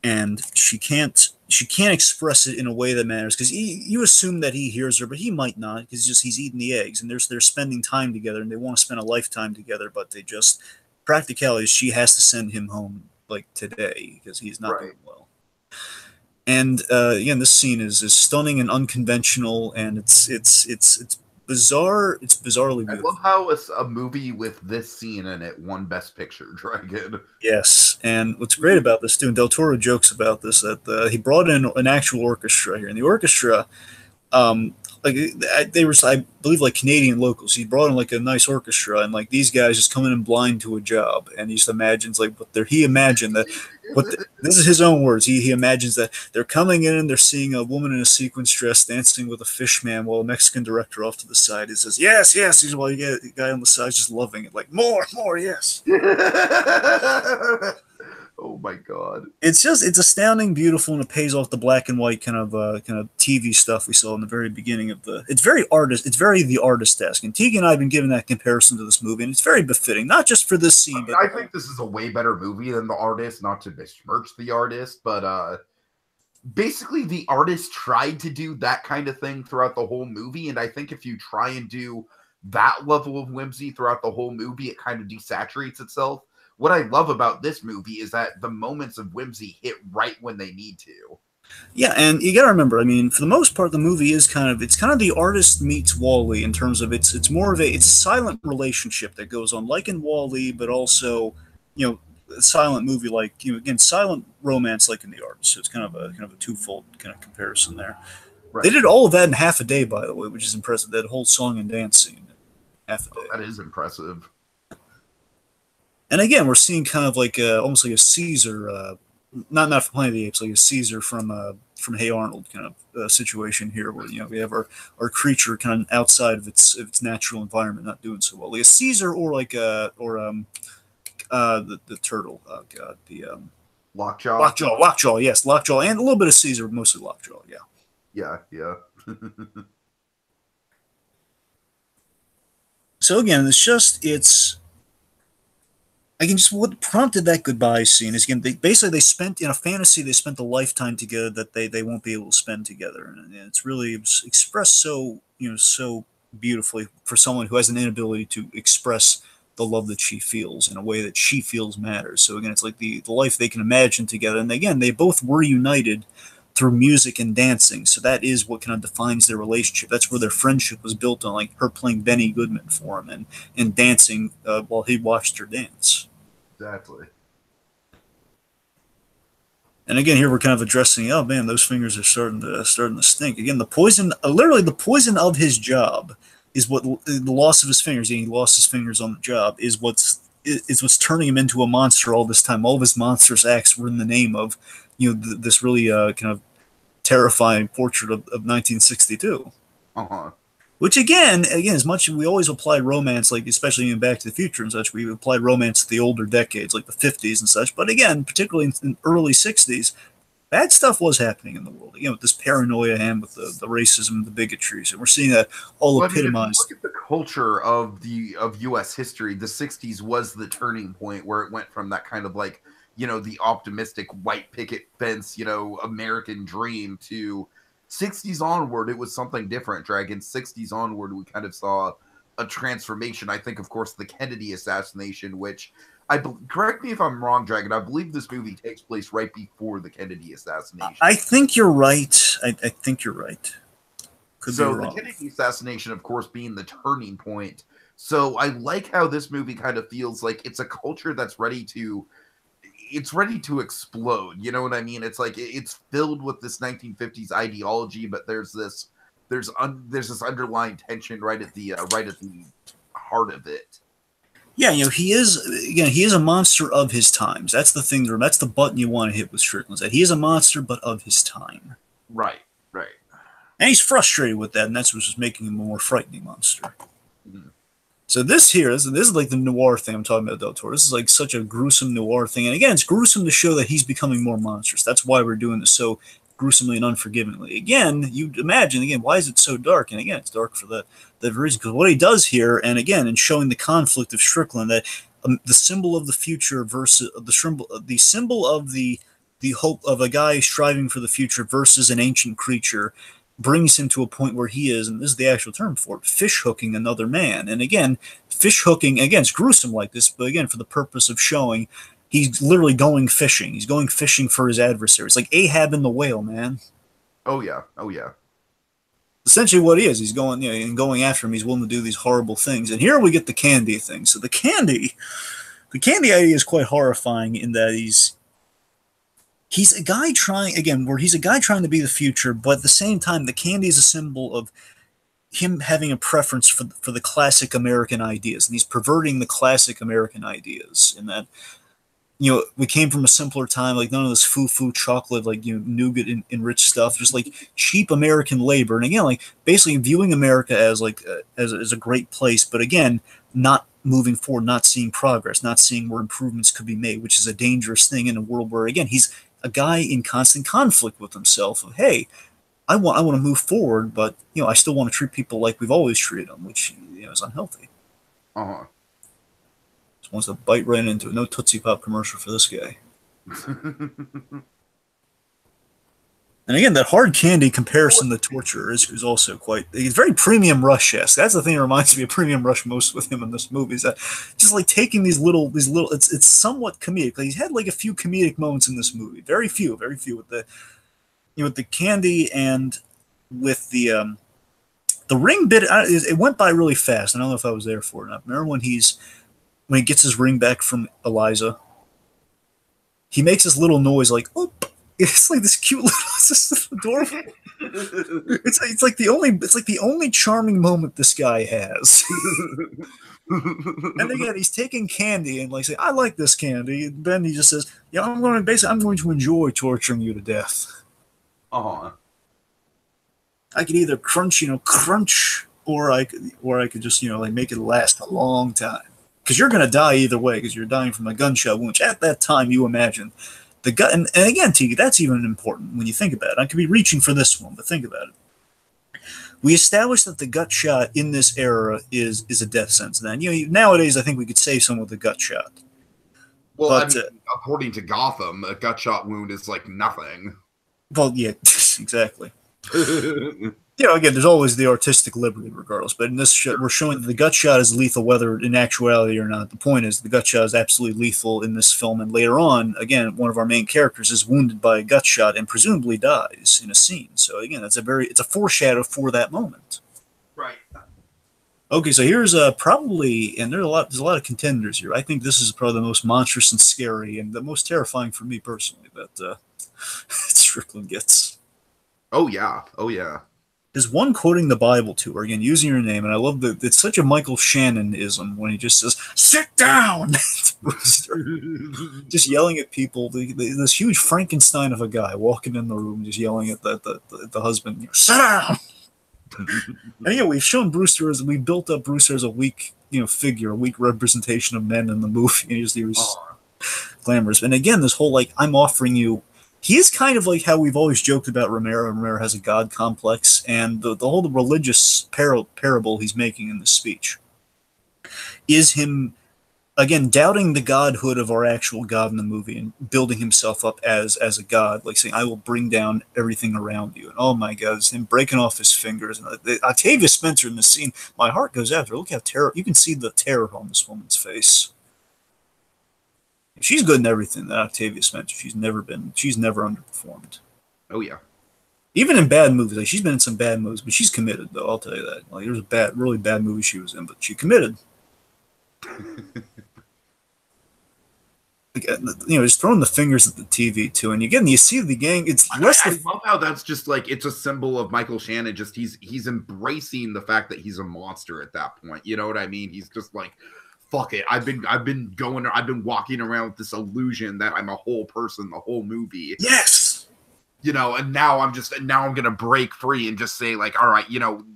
and she can't express it in a way that matters because you assume that he hears her, but he might not because he's eating the eggs, and they're spending time together, and they want to spend a lifetime together, but they just practicality. She has to send him home like today because he's not right. doing well. And again, this scene is stunning and unconventional, and it's bizarre. It's bizarrely I love beautiful. how it's a movie with this scene in it won Best Picture, Dragon. Yes, and what's great about this too, and Del Toro jokes about this, that he brought in an actual orchestra here, and the orchestra, um, like they were, I believe, like Canadian locals. He brought in like a nice orchestra, and like these guys just coming in blind to a job, and he just imagines like he imagined that this is his own words. He imagines that they're coming in and they're seeing a woman in a sequence dress dancing with a fish man, while a Mexican director off to the side he says, "Yes, yes." He's while you get the guy on the side just loving it, like more, more, yes. Oh my god. It's astounding, beautiful, and it pays off the black and white kind of TV stuff we saw in the very beginning of the. It's very the artist-esque, and Tiki and I have been giving that comparison to this movie, and it's very befitting, not just for this I scene, mean, but I think this is a way better movie than The Artist, not to besmirch The Artist, but basically The Artist tried to do that kind of thing throughout the whole movie, and I think if you try and do that level of whimsy throughout the whole movie, it kind of desaturates itself. What I love about this movie is that the moments of whimsy hit right when they need to. yeah, and you got to remember, I mean, for the most part, the movie is kind of the artist meets Wall-E in terms of it's a silent relationship that goes on, like in Wall-E, but also, a silent movie like again silent romance like in The Artist. So it's kind of a twofold kind of comparison there. They Right. did all of that in half a day, by the way, which is impressive. That whole song and dance scene, in half a Oh, day. that is impressive. And again, we're seeing kind of like almost like a Caesar, not from Planet of the Apes, like a Caesar from Hey Arnold kind of situation here, where we have our creature kind of outside of its natural environment, not doing so well, like a Caesar or like the turtle. Oh god, the Lockjaw. Lockjaw, yes, Lockjaw, and a little bit of Caesar, mostly Lockjaw, yeah. Yeah, yeah. So again, it's again, just what prompted that goodbye scene is again they spent in a fantasy, they spent a lifetime together that they won't be able to spend together, and it's expressed so beautifully for someone who has an inability to express the love that she feels in a way that she feels matters. So again, it's like the life they can imagine together. And again, they both were united through music and dancing. So that is what kind of defines their relationship. That's where their friendship was built on, like her playing Benny Goodman for him and dancing while he watched her dance. Exactly. And again, here we're kind of addressing, oh man, those fingers are starting to stink. Again, the poison, literally the poison of his job is what the loss of his fingers. He lost his fingers on the job is what's turning him into a monster all this time. All of his monstrous acts were in the name of, this really kind of terrifying portrait of 1962. Uh-huh. Which again, as much as we always applied romance, like especially in Back to the Future and such, we applied romance to the older decades, like the 50s and such. But again, particularly in the early 60s, bad stuff was happening in the world. With this paranoia and with the racism, the bigotry. So we're seeing that all epitomized. Look at the culture of U.S. history. The '60s was the turning point where it went from that kind of like, the optimistic white picket fence, American dream to '60s onward. It was something different. Dragon '60s onward, we kind of saw a transformation. I think, of course, the Kennedy assassination, which correct me if I'm wrong, Dragon. I believe this movie takes place right before the Kennedy assassination. I think you're right. I think you're right. So the Kennedy assassination, of course, being the turning point. So I like how this movie kind of feels like it's a culture that's ready to explode. You know what I mean? It's like it's filled with this 1950s ideology, but there's this underlying tension right at the heart of it. Yeah, he is a monster of his times. That's the thing. That's the button you want to hit with Strickland. That he is a monster, but of his time. Right. And he's frustrated with that, and that's what's just making him a more frightening monster. Mm-hmm. So this is like the noir thing I'm talking about, Del Toro. This is like such a gruesome noir thing. And again, it's gruesome to show that he's becoming more monstrous. That's why we're doing this so gruesomely and unforgivingly. Again, you imagine, why is it so dark? And again, it's dark for the reason. Because what he does here, and again, in showing the conflict of Strickland, that the symbol of the future versus the symbol of the hope of a guy striving for the future versus an ancient creature, brings him to a point where he is, and this is the actual term for it, fish hooking another man. And again, fish hooking, again, it's gruesome like this, but again, for the purpose of showing he's literally going fishing. He's going fishing for his adversaries, like Ahab and the whale, man. Oh yeah. Essentially what he is, he's going, and going after him, he's willing to do these horrible things. And here we get the candy thing. So the candy idea is quite horrifying in that he's a guy trying to be the future, but at the same time, the candy is a symbol of him having a preference for the classic American ideas, and he's perverting the classic American ideas. In that, we came from a simpler time, like none of this foo-foo chocolate, like nougat enriched stuff, just like cheap American labor. And again, like basically viewing America as like as a great place, but again, not moving forward, not seeing progress, not seeing where improvements could be made, which is a dangerous thing in a world where again he's a guy in constant conflict with himself of, hey, I want to move forward, but I still want to treat people like we've always treated them, which is unhealthy. Just wants to bite right into it. No Tootsie Pop commercial for this guy. And again, that hard candy comparison to torture is also it's very Premium Rush-esque. That's the thing that reminds me of Premium Rush most with him in this movie, is that just like taking these little, it's somewhat comedic. Like he's had like a few comedic moments in this movie. Very few with the candy and with the ring bit. It went by really fast. I don't know if I was there for it or not. Remember when he gets his ring back from Eliza? He makes this little noise like, oh. It's like this cute little, it's just adorable. It's like the only charming moment this guy has. And again, he's taking candy and like saying, "I like this candy." And then he just says, "Yeah, I'm going to enjoy torturing you to death." I could either crunch, or I could just like make it last a long time. Because you're gonna die either way, because you're dying from a gunshot wound. Which at that time, you imagine. The gut, and again, Tiki, that's even important when you think about it. I could be reaching for this one, but think about it. We established that the gut shot in this era is a death sentence. Then, nowadays, I think we could save someone with a gut shot. Well, but, according to Gotham, a gut shot wound is like nothing. Well, yeah, exactly. You know, again, there's always the artistic liberty, regardless. But in this shot, we're showing that the gut shot is lethal, whether in actuality or not. The point is, the gut shot is absolutely lethal in this film. And later on, again, one of our main characters is wounded by a gut shot and presumably dies in a scene. So again, it's a foreshadow for that moment. Right. Okay, so here's probably, and there's a lot of contenders here. I think this is probably the most monstrous and scary and the most terrifying for me personally that Strickland gets. Oh yeah. Oh yeah. There's one quoting the Bible to her, again, using her name, and I love that it's such a Michael Shannon-ism when he just says, "Sit down!" Just yelling at people. This huge Frankenstein of a guy walking in the room, just yelling at the husband, "Sit down!" And yeah, we've built up Brewster as a weak, figure, a weak representation of men in the movie. And he was glamorous. And again, this whole, like, I'm offering you. He is kind of like how we've always joked about Romero. Romero has a god complex, and the whole religious parable he's making in this speech is him, again, doubting the godhood of our actual god in the movie and building himself up as a god, like saying, "I will bring down everything around you." And oh my God, it's him breaking off his fingers. And Octavia Spencer in this scene, my heart goes out to her. Look how you can see the terror on this woman's face. She's good in everything, that Octavia Spencer. She's never underperformed. Oh yeah. Even in bad movies, like she's been in some bad movies, but she's committed though. I'll tell you that. Like there's a really bad movie she was in, but she committed. Just throwing the fingers at the TV too, and again, you see the gang. It's less. I love how that's just like it's a symbol of Michael Shannon. Just he's embracing the fact that he's a monster at that point. You know what I mean? He's just like, fuck it. I've been walking around with this illusion that I'm a whole person the whole movie. Yes. And now I'm gonna break free and just say like, all right,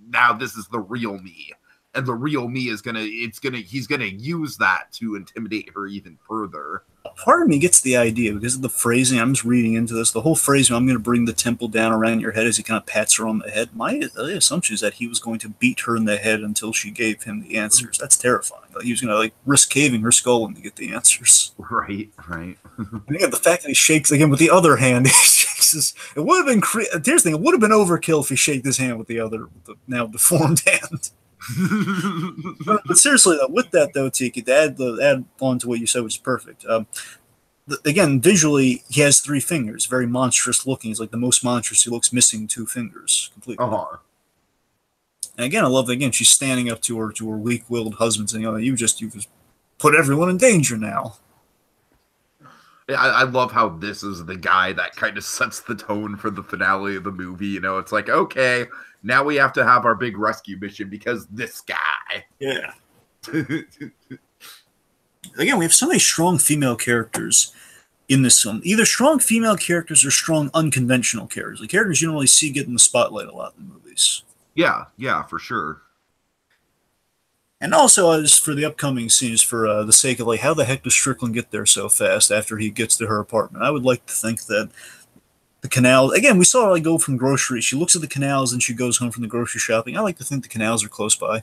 now this is the real me. And the real me he's gonna use that to intimidate her even further. Part of me gets the idea because of the phrasing. I'm just reading into this. The whole phrasing, "I'm going to bring the temple down around your head," as he kind of pats her on the head. My assumption is that he was going to beat her in the head until she gave him the answers. That's terrifying. He was going to risk caving her skull in to get the answers. Right. And again, the fact that he shakes again with the other hand, he shakes his. It would have been. Here's the thing: it would have been overkill if he shaked his hand with the now deformed hand. But seriously, though, with that though, Tiki, to add on to what you said, which is perfect. Again, visually, he has 3 fingers, very monstrous looking. He's like the most monstrous. He looks missing 2 fingers completely. And again, I love that. Again, she's standing up to her weak-willed husband, saying, "Oh, you just put everyone in danger now." I love how this is the guy that kind of sets the tone for the finale of the movie. It's like, okay, now we have to have our big rescue mission because this guy. Yeah. Again, we have so many strong female characters in this film. Either strong female characters or strong unconventional characters. Like characters you don't really see get in the spotlight a lot in movies. Yeah, for sure. And also, as for the upcoming scenes, for the sake of like, how the heck does Strickland get there so fast after he gets to her apartment? I would like to think that the canals. Again, we saw her go from groceries. She looks at the canals and she goes home from the grocery shopping. I like to think the canals are close by.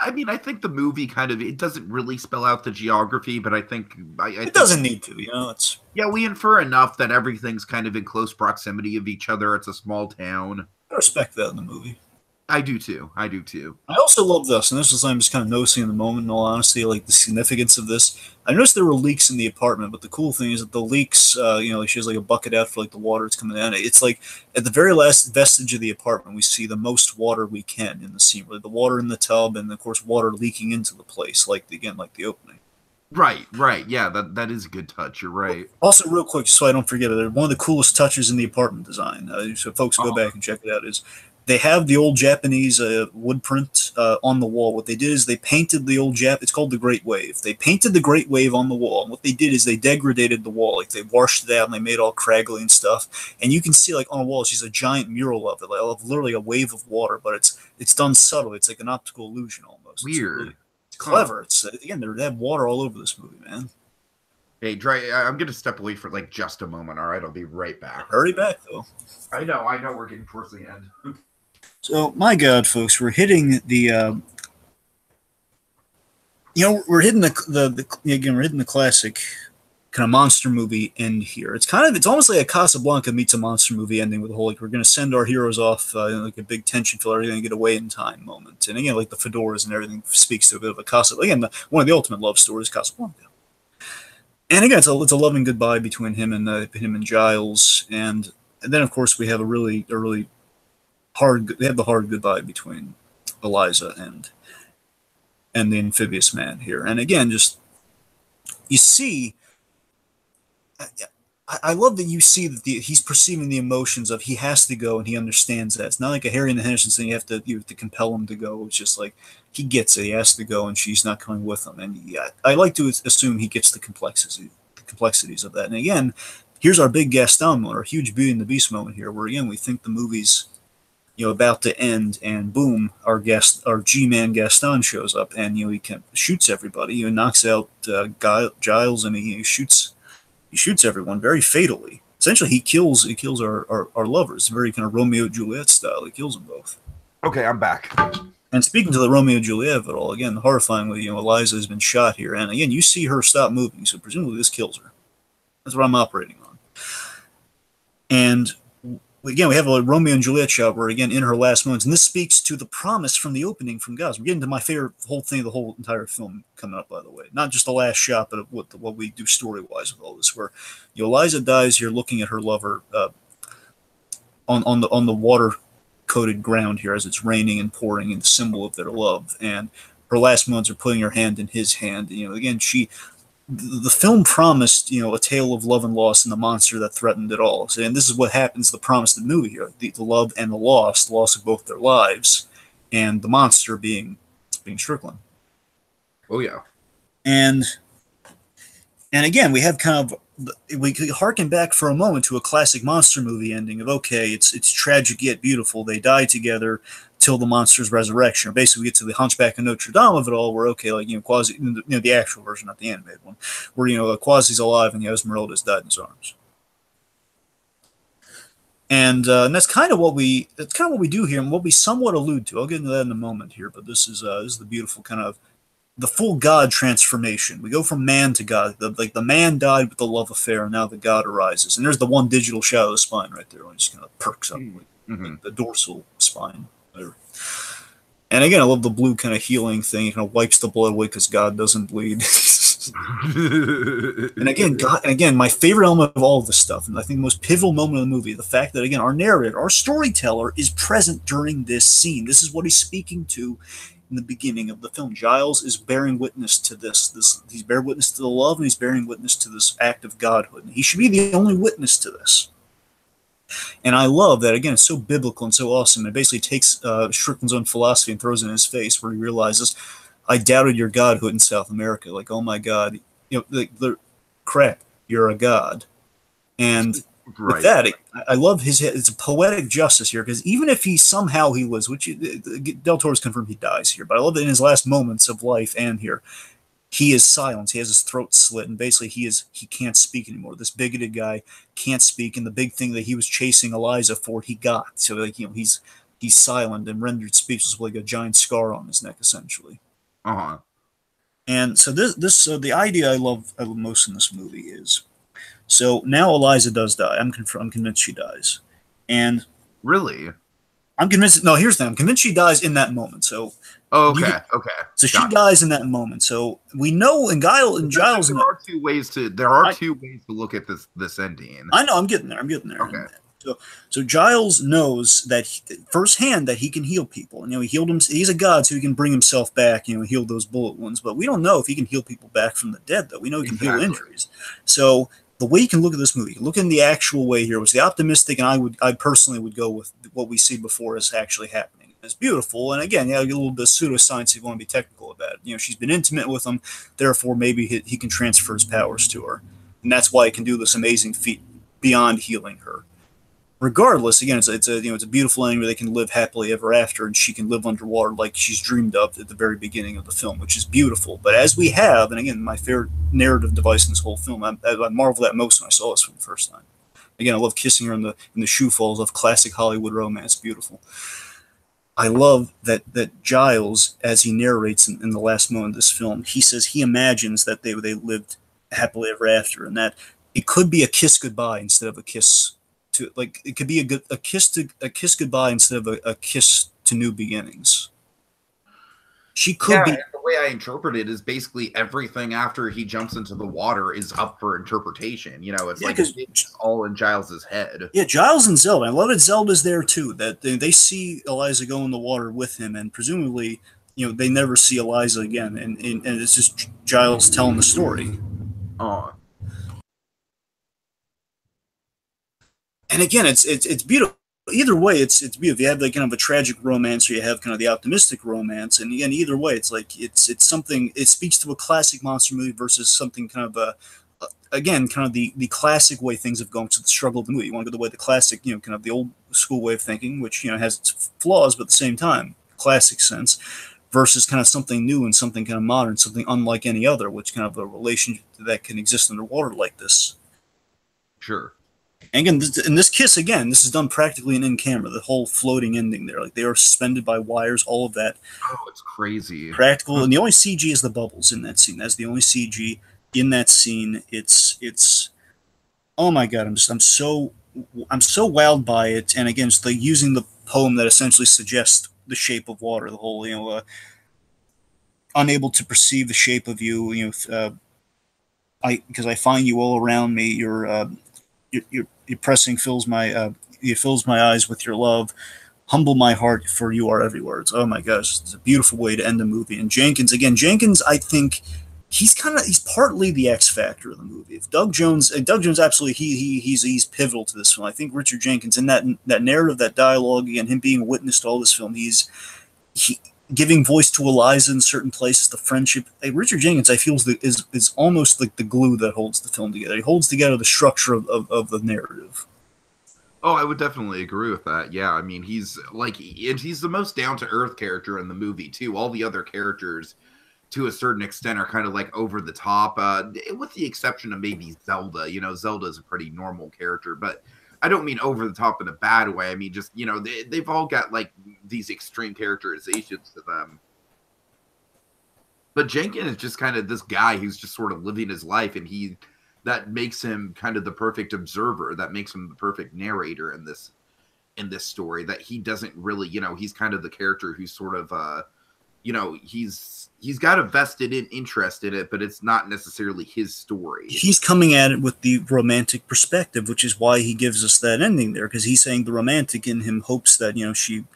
I mean, I think the movie it doesn't really spell out the geography, but I think it doesn't need to. It's we infer enough that everything's kind of in close proximity of each other. It's a small town. I respect that in the movie. I do too. I also love this, and this is I'm just kind of noticing in the moment, in all honesty, like the significance of this. I noticed there were leaks in the apartment, but the cool thing is that the leaks, she has like a bucket out for like the water that's coming down. It's like at the very last vestige of the apartment, we see the most water we can in the scene, really the water in the tub, and of course water leaking into the place, like the opening. Right. Yeah, that is a good touch. You're right. Also, real quick, just so I don't forget it, one of the coolest touches in the apartment design, so folks go back and check it out, is they have the old Japanese wood print on the wall. What they did is they painted the old it's called the Great Wave. They painted the Great Wave on the wall. And what they did is they degraded the wall. Like they washed it out and they made it all craggy and stuff. And you can see like on a wall, she's a giant mural of it, like literally a wave of water, but it's done subtle. It's like an optical illusion almost. Weird. It's clever. It's again, they have water all over this movie, man. Hey, Dre, I'm going to step away for like just a moment. All right, I'll be right back. Hurry back, though. I know. We're getting towards the end. So, my God, folks, we're hitting the, we're hitting the classic kind of monster movie end here. It's almost like a Casablanca meets a monster movie ending with the whole, like, we're going to send our heroes off, like a big tension filler, everything get away in time moment. And again, like the fedoras and everything speaks to a bit of a Casablanca. Again, one of the ultimate love stories, Casablanca. And again, it's a loving goodbye between him and Giles. And then, of course, we have a really hard, they have the hard goodbye between Eliza and the amphibious man here. And again, just, you see, I love that you see that he's perceiving the emotions of he has to go, and he understands that. It's not like a Harry and the Hendersons thing. You have to compel him to go. It's just like he gets it. He has to go, and she's not coming with him. And yeah, I like to assume he gets the complexities of that. And again, here's our big Gaston moment, our huge Beauty and the Beast moment here, where again we think the movie's about to end, and boom, our G-Man Gaston shows up, and he shoots everybody. He knocks out Giles, and he shoots everyone very fatally. Essentially, he kills our lovers, very kind of Romeo and Juliet style. He kills them both. Okay, I'm back. And speaking to the Romeo and Juliet of it all, again, horrifyingly, Eliza has been shot here, and again, you see her stop moving, so presumably this kills her. That's what I'm operating on. And again, we have a Romeo and Juliet shot where, again, in her last moments, and this speaks to the promise from the opening from Gauss. We're getting to my favorite whole thing, the whole entire film coming up, by the way. Not just the last shot, but what we do story-wise with all this, where Eliza dies here looking at her lover on the water-coated ground here as it's raining and pouring, and the symbol of their love. And her last moments are putting her hand in his hand. Again, the film promised, a tale of love and loss and the monster that threatened it all. And this is what happens, the promise of the movie here, the love and the loss of both their lives, and the monster being Strickland. Oh, yeah. And again, we have we could harken back for a moment to a classic monster movie ending of, okay, it's tragic yet beautiful. They die together till the monster's resurrection. Or basically, we get to the Hunchback of Notre Dame of it all, where, okay, like, Quasi, the actual version, not the animated one, where, Quasi's alive and Esmeralda's died in his arms. And that's kind of what we do here, and what we somewhat allude to. I'll get into that in a moment here, but this is the beautiful kind of the full God transformation. We go from man to God. The man died with the love affair, and now the God arises. And there's the one digital shadow of the spine right there. It just kind of perks up, like the dorsal spine. There. And again, I love the blue kind of healing thing. It kind of wipes the blood away because God doesn't bleed. And again, my favorite element of all of this stuff, and I think the most pivotal moment of the movie, the fact that, again, our narrator, our storyteller, is present during this scene. This is what he's speaking to in the beginning of the film. Giles is bearing witness to this. He's bearing witness to the love, and he's bearing witness to this act of godhood. And he should be the only witness to this. And I love that, again, it's so biblical and so awesome. It basically takes Strickland's own philosophy and throws it in his face, where he realizes, I doubted your godhood in South America. Like, oh my God, crap, you're a god. And with that, I love it's a poetic justice here, because even if he lives, which Del Toro's confirmed he dies here, but I love that in his last moments of life and here, he is silenced. He has his throat slit, and basically he can't speak anymore. This bigoted guy can't speak, and the big thing that he was chasing Eliza for, he got. So, like, he's silent and rendered speechless with, like, a giant scar on his neck, essentially. Uh-huh. And so the idea I love most in this movie is, so now Eliza does die. I'm convinced she dies. And really, I'm convinced. No, here's the thing. I'm convinced she dies in that moment. So, okay. So she dies in that moment. So we know, and Giles. There are two ways to look at this ending. I know. I'm getting there. Okay. So Giles knows that firsthand that he can heal people. And, he healed him. He's a god, so he can bring himself back. Heal those bullet wounds. But we don't know if he can heal people back from the dead, though. We know he can heal injuries. So the way you can look at this movie, look in the actual way here, was the optimistic, and I personally would go with what we see before is actually happening. It's beautiful, and again, a little bit of pseudoscience if you want to be technical about it. She's been intimate with him, therefore maybe he can transfer his powers to her, and that's why he can do this amazing feat beyond healing her. Regardless, again, it's a beautiful ending where they can live happily ever after, and she can live underwater like she's dreamed of at the very beginning of the film, which is beautiful. But as we have, and again, my favorite narrative device in this whole film, I marveled at most when I saw this for the first time. Again, I love kissing her in the shoe falls of classic Hollywood romance. Beautiful. I love that Giles, as he narrates in the last moment of this film, he says he imagines that they lived happily ever after, and that it could be a kiss goodbye instead of a kiss to, like, it could be a kiss goodbye instead of a kiss to new beginnings. She Yeah, could and be. the way I interpret it is basically everything after he jumps into the water is up for interpretation. It's Yeah, like because it's all in Giles's head. yeah, Giles and Zelda. I love that Zelda's there too. That they see Eliza go in the water with him, and presumably, they never see Eliza again, and it's just Giles telling the story. Oh, And again, it's beautiful. Either way, it's beautiful. You have like kind of a tragic romance, or you have kind of the optimistic romance, and again, either way, it's like it's something. It speaks to a classic monster movie versus something kind of again, kind of the classic way things have gone to the struggle of the movie. You want to go the way the classic, kind of the old school way of thinking, which has its flaws, but at the same time, classic sense, versus kind of something new and something kind of modern, something unlike any other, which kind of a relationship that can exist underwater like this. sure. And again, in this kiss, again, this is done practically in camera. The whole floating ending there, like they are suspended by wires, all of that Oh, it's crazy. practical. And the only CG is the bubbles in that scene. That's the only CG in that scene. It's oh my god, I'm so wowed by it. And again, it's like using the poem that essentially suggests the shape of water. The whole unable to perceive the shape of you. I because I find you all around me. Your pressing fills my it fills my eyes with your love. Humble my heart, for you are everywhere. Oh my gosh, it's a beautiful way to end the movie. And Jenkins, I think he's partly the X factor of the movie. If Doug Jones, absolutely, he's pivotal to this film. I think Richard Jenkins in that narrative, that dialogue, and him being a witness to all this film, he giving voice to Eliza in certain places, the friendship. Richard Jenkins, I feel, is almost like the glue that holds the film together. He holds together the structure of the narrative. Oh, I would definitely agree with that. Yeah, I mean, he's the most down to earth character in the movie too. All the other characters, to a certain extent, are kind of like over the top, with the exception of maybe Zelda. Zelda's a pretty normal character, but I don't mean over the top in a bad way. I mean, just, they've all got like these extreme characterizations to them. But Jenkins is just kind of this guy who's just sort of living his life, and that makes him kind of the perfect observer. That makes him the perfect narrator in this story. That he doesn't really, he's kind of the character who's sort of, he's got a vested interest in it, but it's not necessarily his story. He's coming at it with the romantic perspective, which is why he gives us that ending there, because he's saying the romantic in him hopes that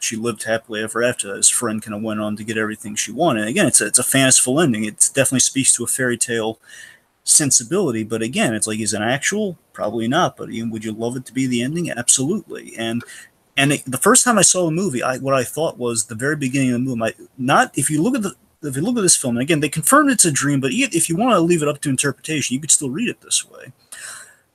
she lived happily ever after. That his friend kind of went on to get everything she wanted. And again, it's a fanciful ending. It definitely speaks to a fairy tale sensibility, but again, it's like, is it actual? Probably not. But would you love it to be the ending? Absolutely. And the first time I saw the movie, what I thought was the very beginning of the movie. If you look at this film, and again, they confirmed it's a dream, but if you want to leave it up to interpretation, you could still read it this way.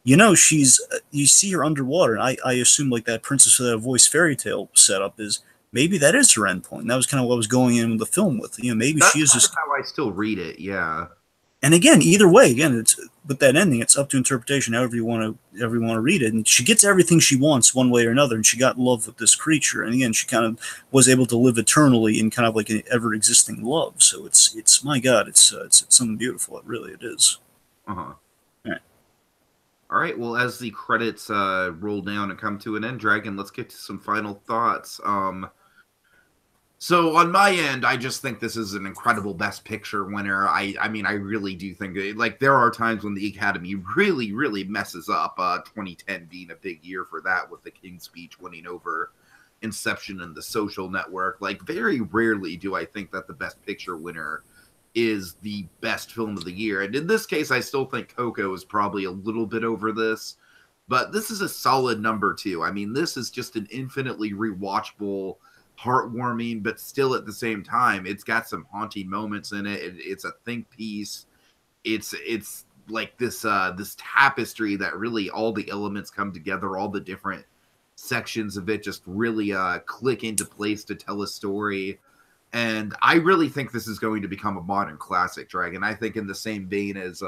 You see her underwater, and I assume like that Princess Without a Voice fairy tale setup is maybe that is her endpoint. And that was kind of what I was going in with the film with. Maybe That's she is just how I still read it. Yeah. And again, either way, it's with that ending, it's up to interpretation, however you want to read it. And she gets everything she wants one way or another, and she got in love with this creature. And again, she kind of was able to live eternally in kind of like an ever existing love. So it's my God, it's something beautiful. It is. Uh huh. All right. All right. Well, as the credits roll down and come to an end, Dragon, let's get to some final thoughts. So on my end, I just think this is an incredible Best Picture winner. I mean, I really do think like there are times when the Academy really, really messes up. 2010 being a big year for that, with The King's Speech winning over Inception and The Social Network. Like, very rarely do I think that the Best Picture winner is the best film of the year. And in this case, I still think Coco is probably a little bit over this, but this is a solid number 2. I mean, this is just an infinitely rewatchable, heartwarming, but still at the same time, it's got some haunting moments in it. It's a think piece. It's like this tapestry that really all the elements come together, all the different sections of it just really click into place to tell a story. And I really think this is going to become a modern classic, Dragon. I think in the same vein as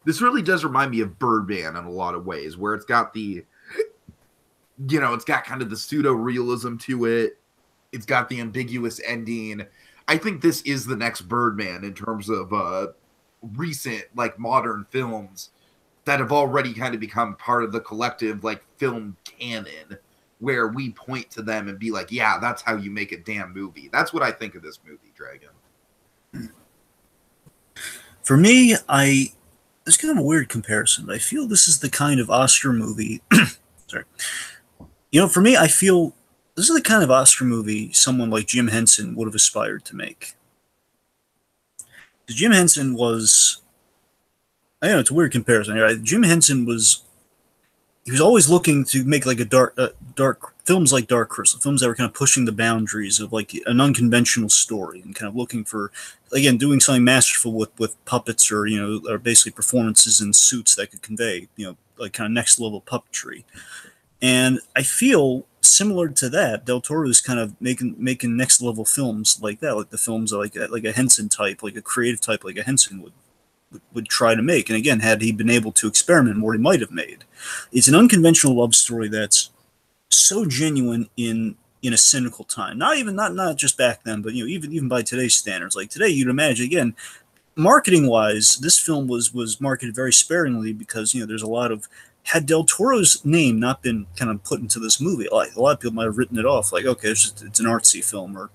this really does remind me of Birdman in a lot of ways, where it's got it's got kind of the pseudo-realism to it. It's got the ambiguous ending. I think this is the next Birdman in terms of recent like modern films that have already kind of become part of the collective like film canon, where we point to them and be like, yeah, that's how you make a damn movie. That's what I think of this movie, Dragon. For me, it's kind of a weird comparison, but I feel this is the kind of Oscar movie. Sorry. For me, I feel this is the kind of Oscar movie someone like Jim Henson would have aspired to make. Jim Henson was, I know it's a weird comparison. Right? Jim Henson he was always looking to make like a dark films like Dark Crystal, films that were kind of pushing the boundaries of like an unconventional story and kind of looking for, again, doing something masterful with puppets or or basically performances in suits that could convey like kind of next level puppetry. And I feel similar to that, Del Toro is kind of making next level films like that, like the films like a Henson type, like a creative type, like a Henson would try to make. And again, had he been able to experiment more, he might have made. It's an unconventional love story that's so genuine in a cynical time. Not just back then, but even by today's standards. Like today, you'd imagine, again, marketing wise, this film was marketed very sparingly because there's a lot of, had Del Toro's name not been kind of put into this movie, a lot of people might have written it off like, okay, it's an artsy film, or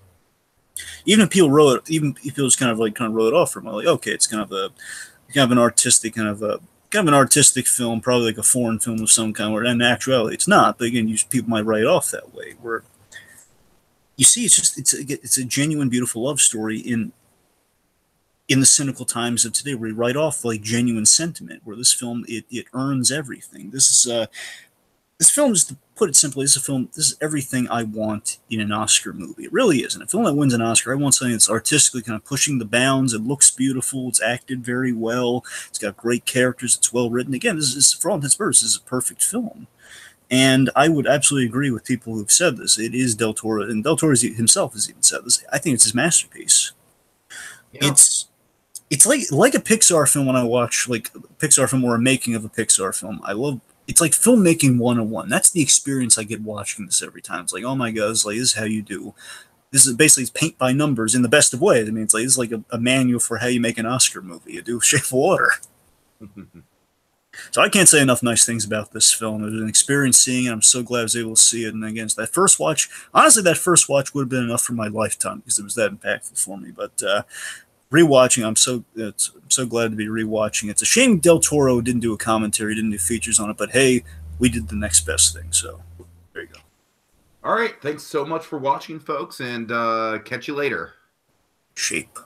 even if people just kind of wrote it off from like, okay, it's kind of an artistic an artistic film, probably like a foreign film of some kind, where in actuality it's not. But again, people might write it off that way. Where you see, it's a genuine, beautiful love story in the cynical times of today, where we write off like genuine sentiment. Where this film it earns everything. This film is, to put it simply, this is everything I want in an Oscar movie. It really is. And a film that wins an Oscar, I want something that's artistically kind of pushing the bounds. It looks beautiful. It's acted very well. It's got great characters. It's well written. Again, this is, for all intents and purposes, this is a perfect film. And I would absolutely agree with people who've said this. It is Del Toro, and Del Toro himself has even said this. I think it's his masterpiece. Yeah. It's like a Pixar film. When I watch like a Pixar film or a making of a Pixar film, it's like filmmaking 101. That's the experience I get watching this every time. It's like, oh my god, this is how you do. This is basically paint by numbers in the best of ways. I mean, it's like a manual for how you make an Oscar movie. You do Shape of Water. So I can't say enough nice things about this film. It was an experience seeing it. I'm so glad I was able to see it. And again, that first watch, honestly, that first watch would have been enough for my lifetime because it was that impactful for me. But rewatching, I'm so glad to be rewatching. It's a shame Del Toro didn't do a commentary, didn't do features on it, but hey, we did the next best thing. So there you go. All right, thanks so much for watching, folks, and catch you later. Shape.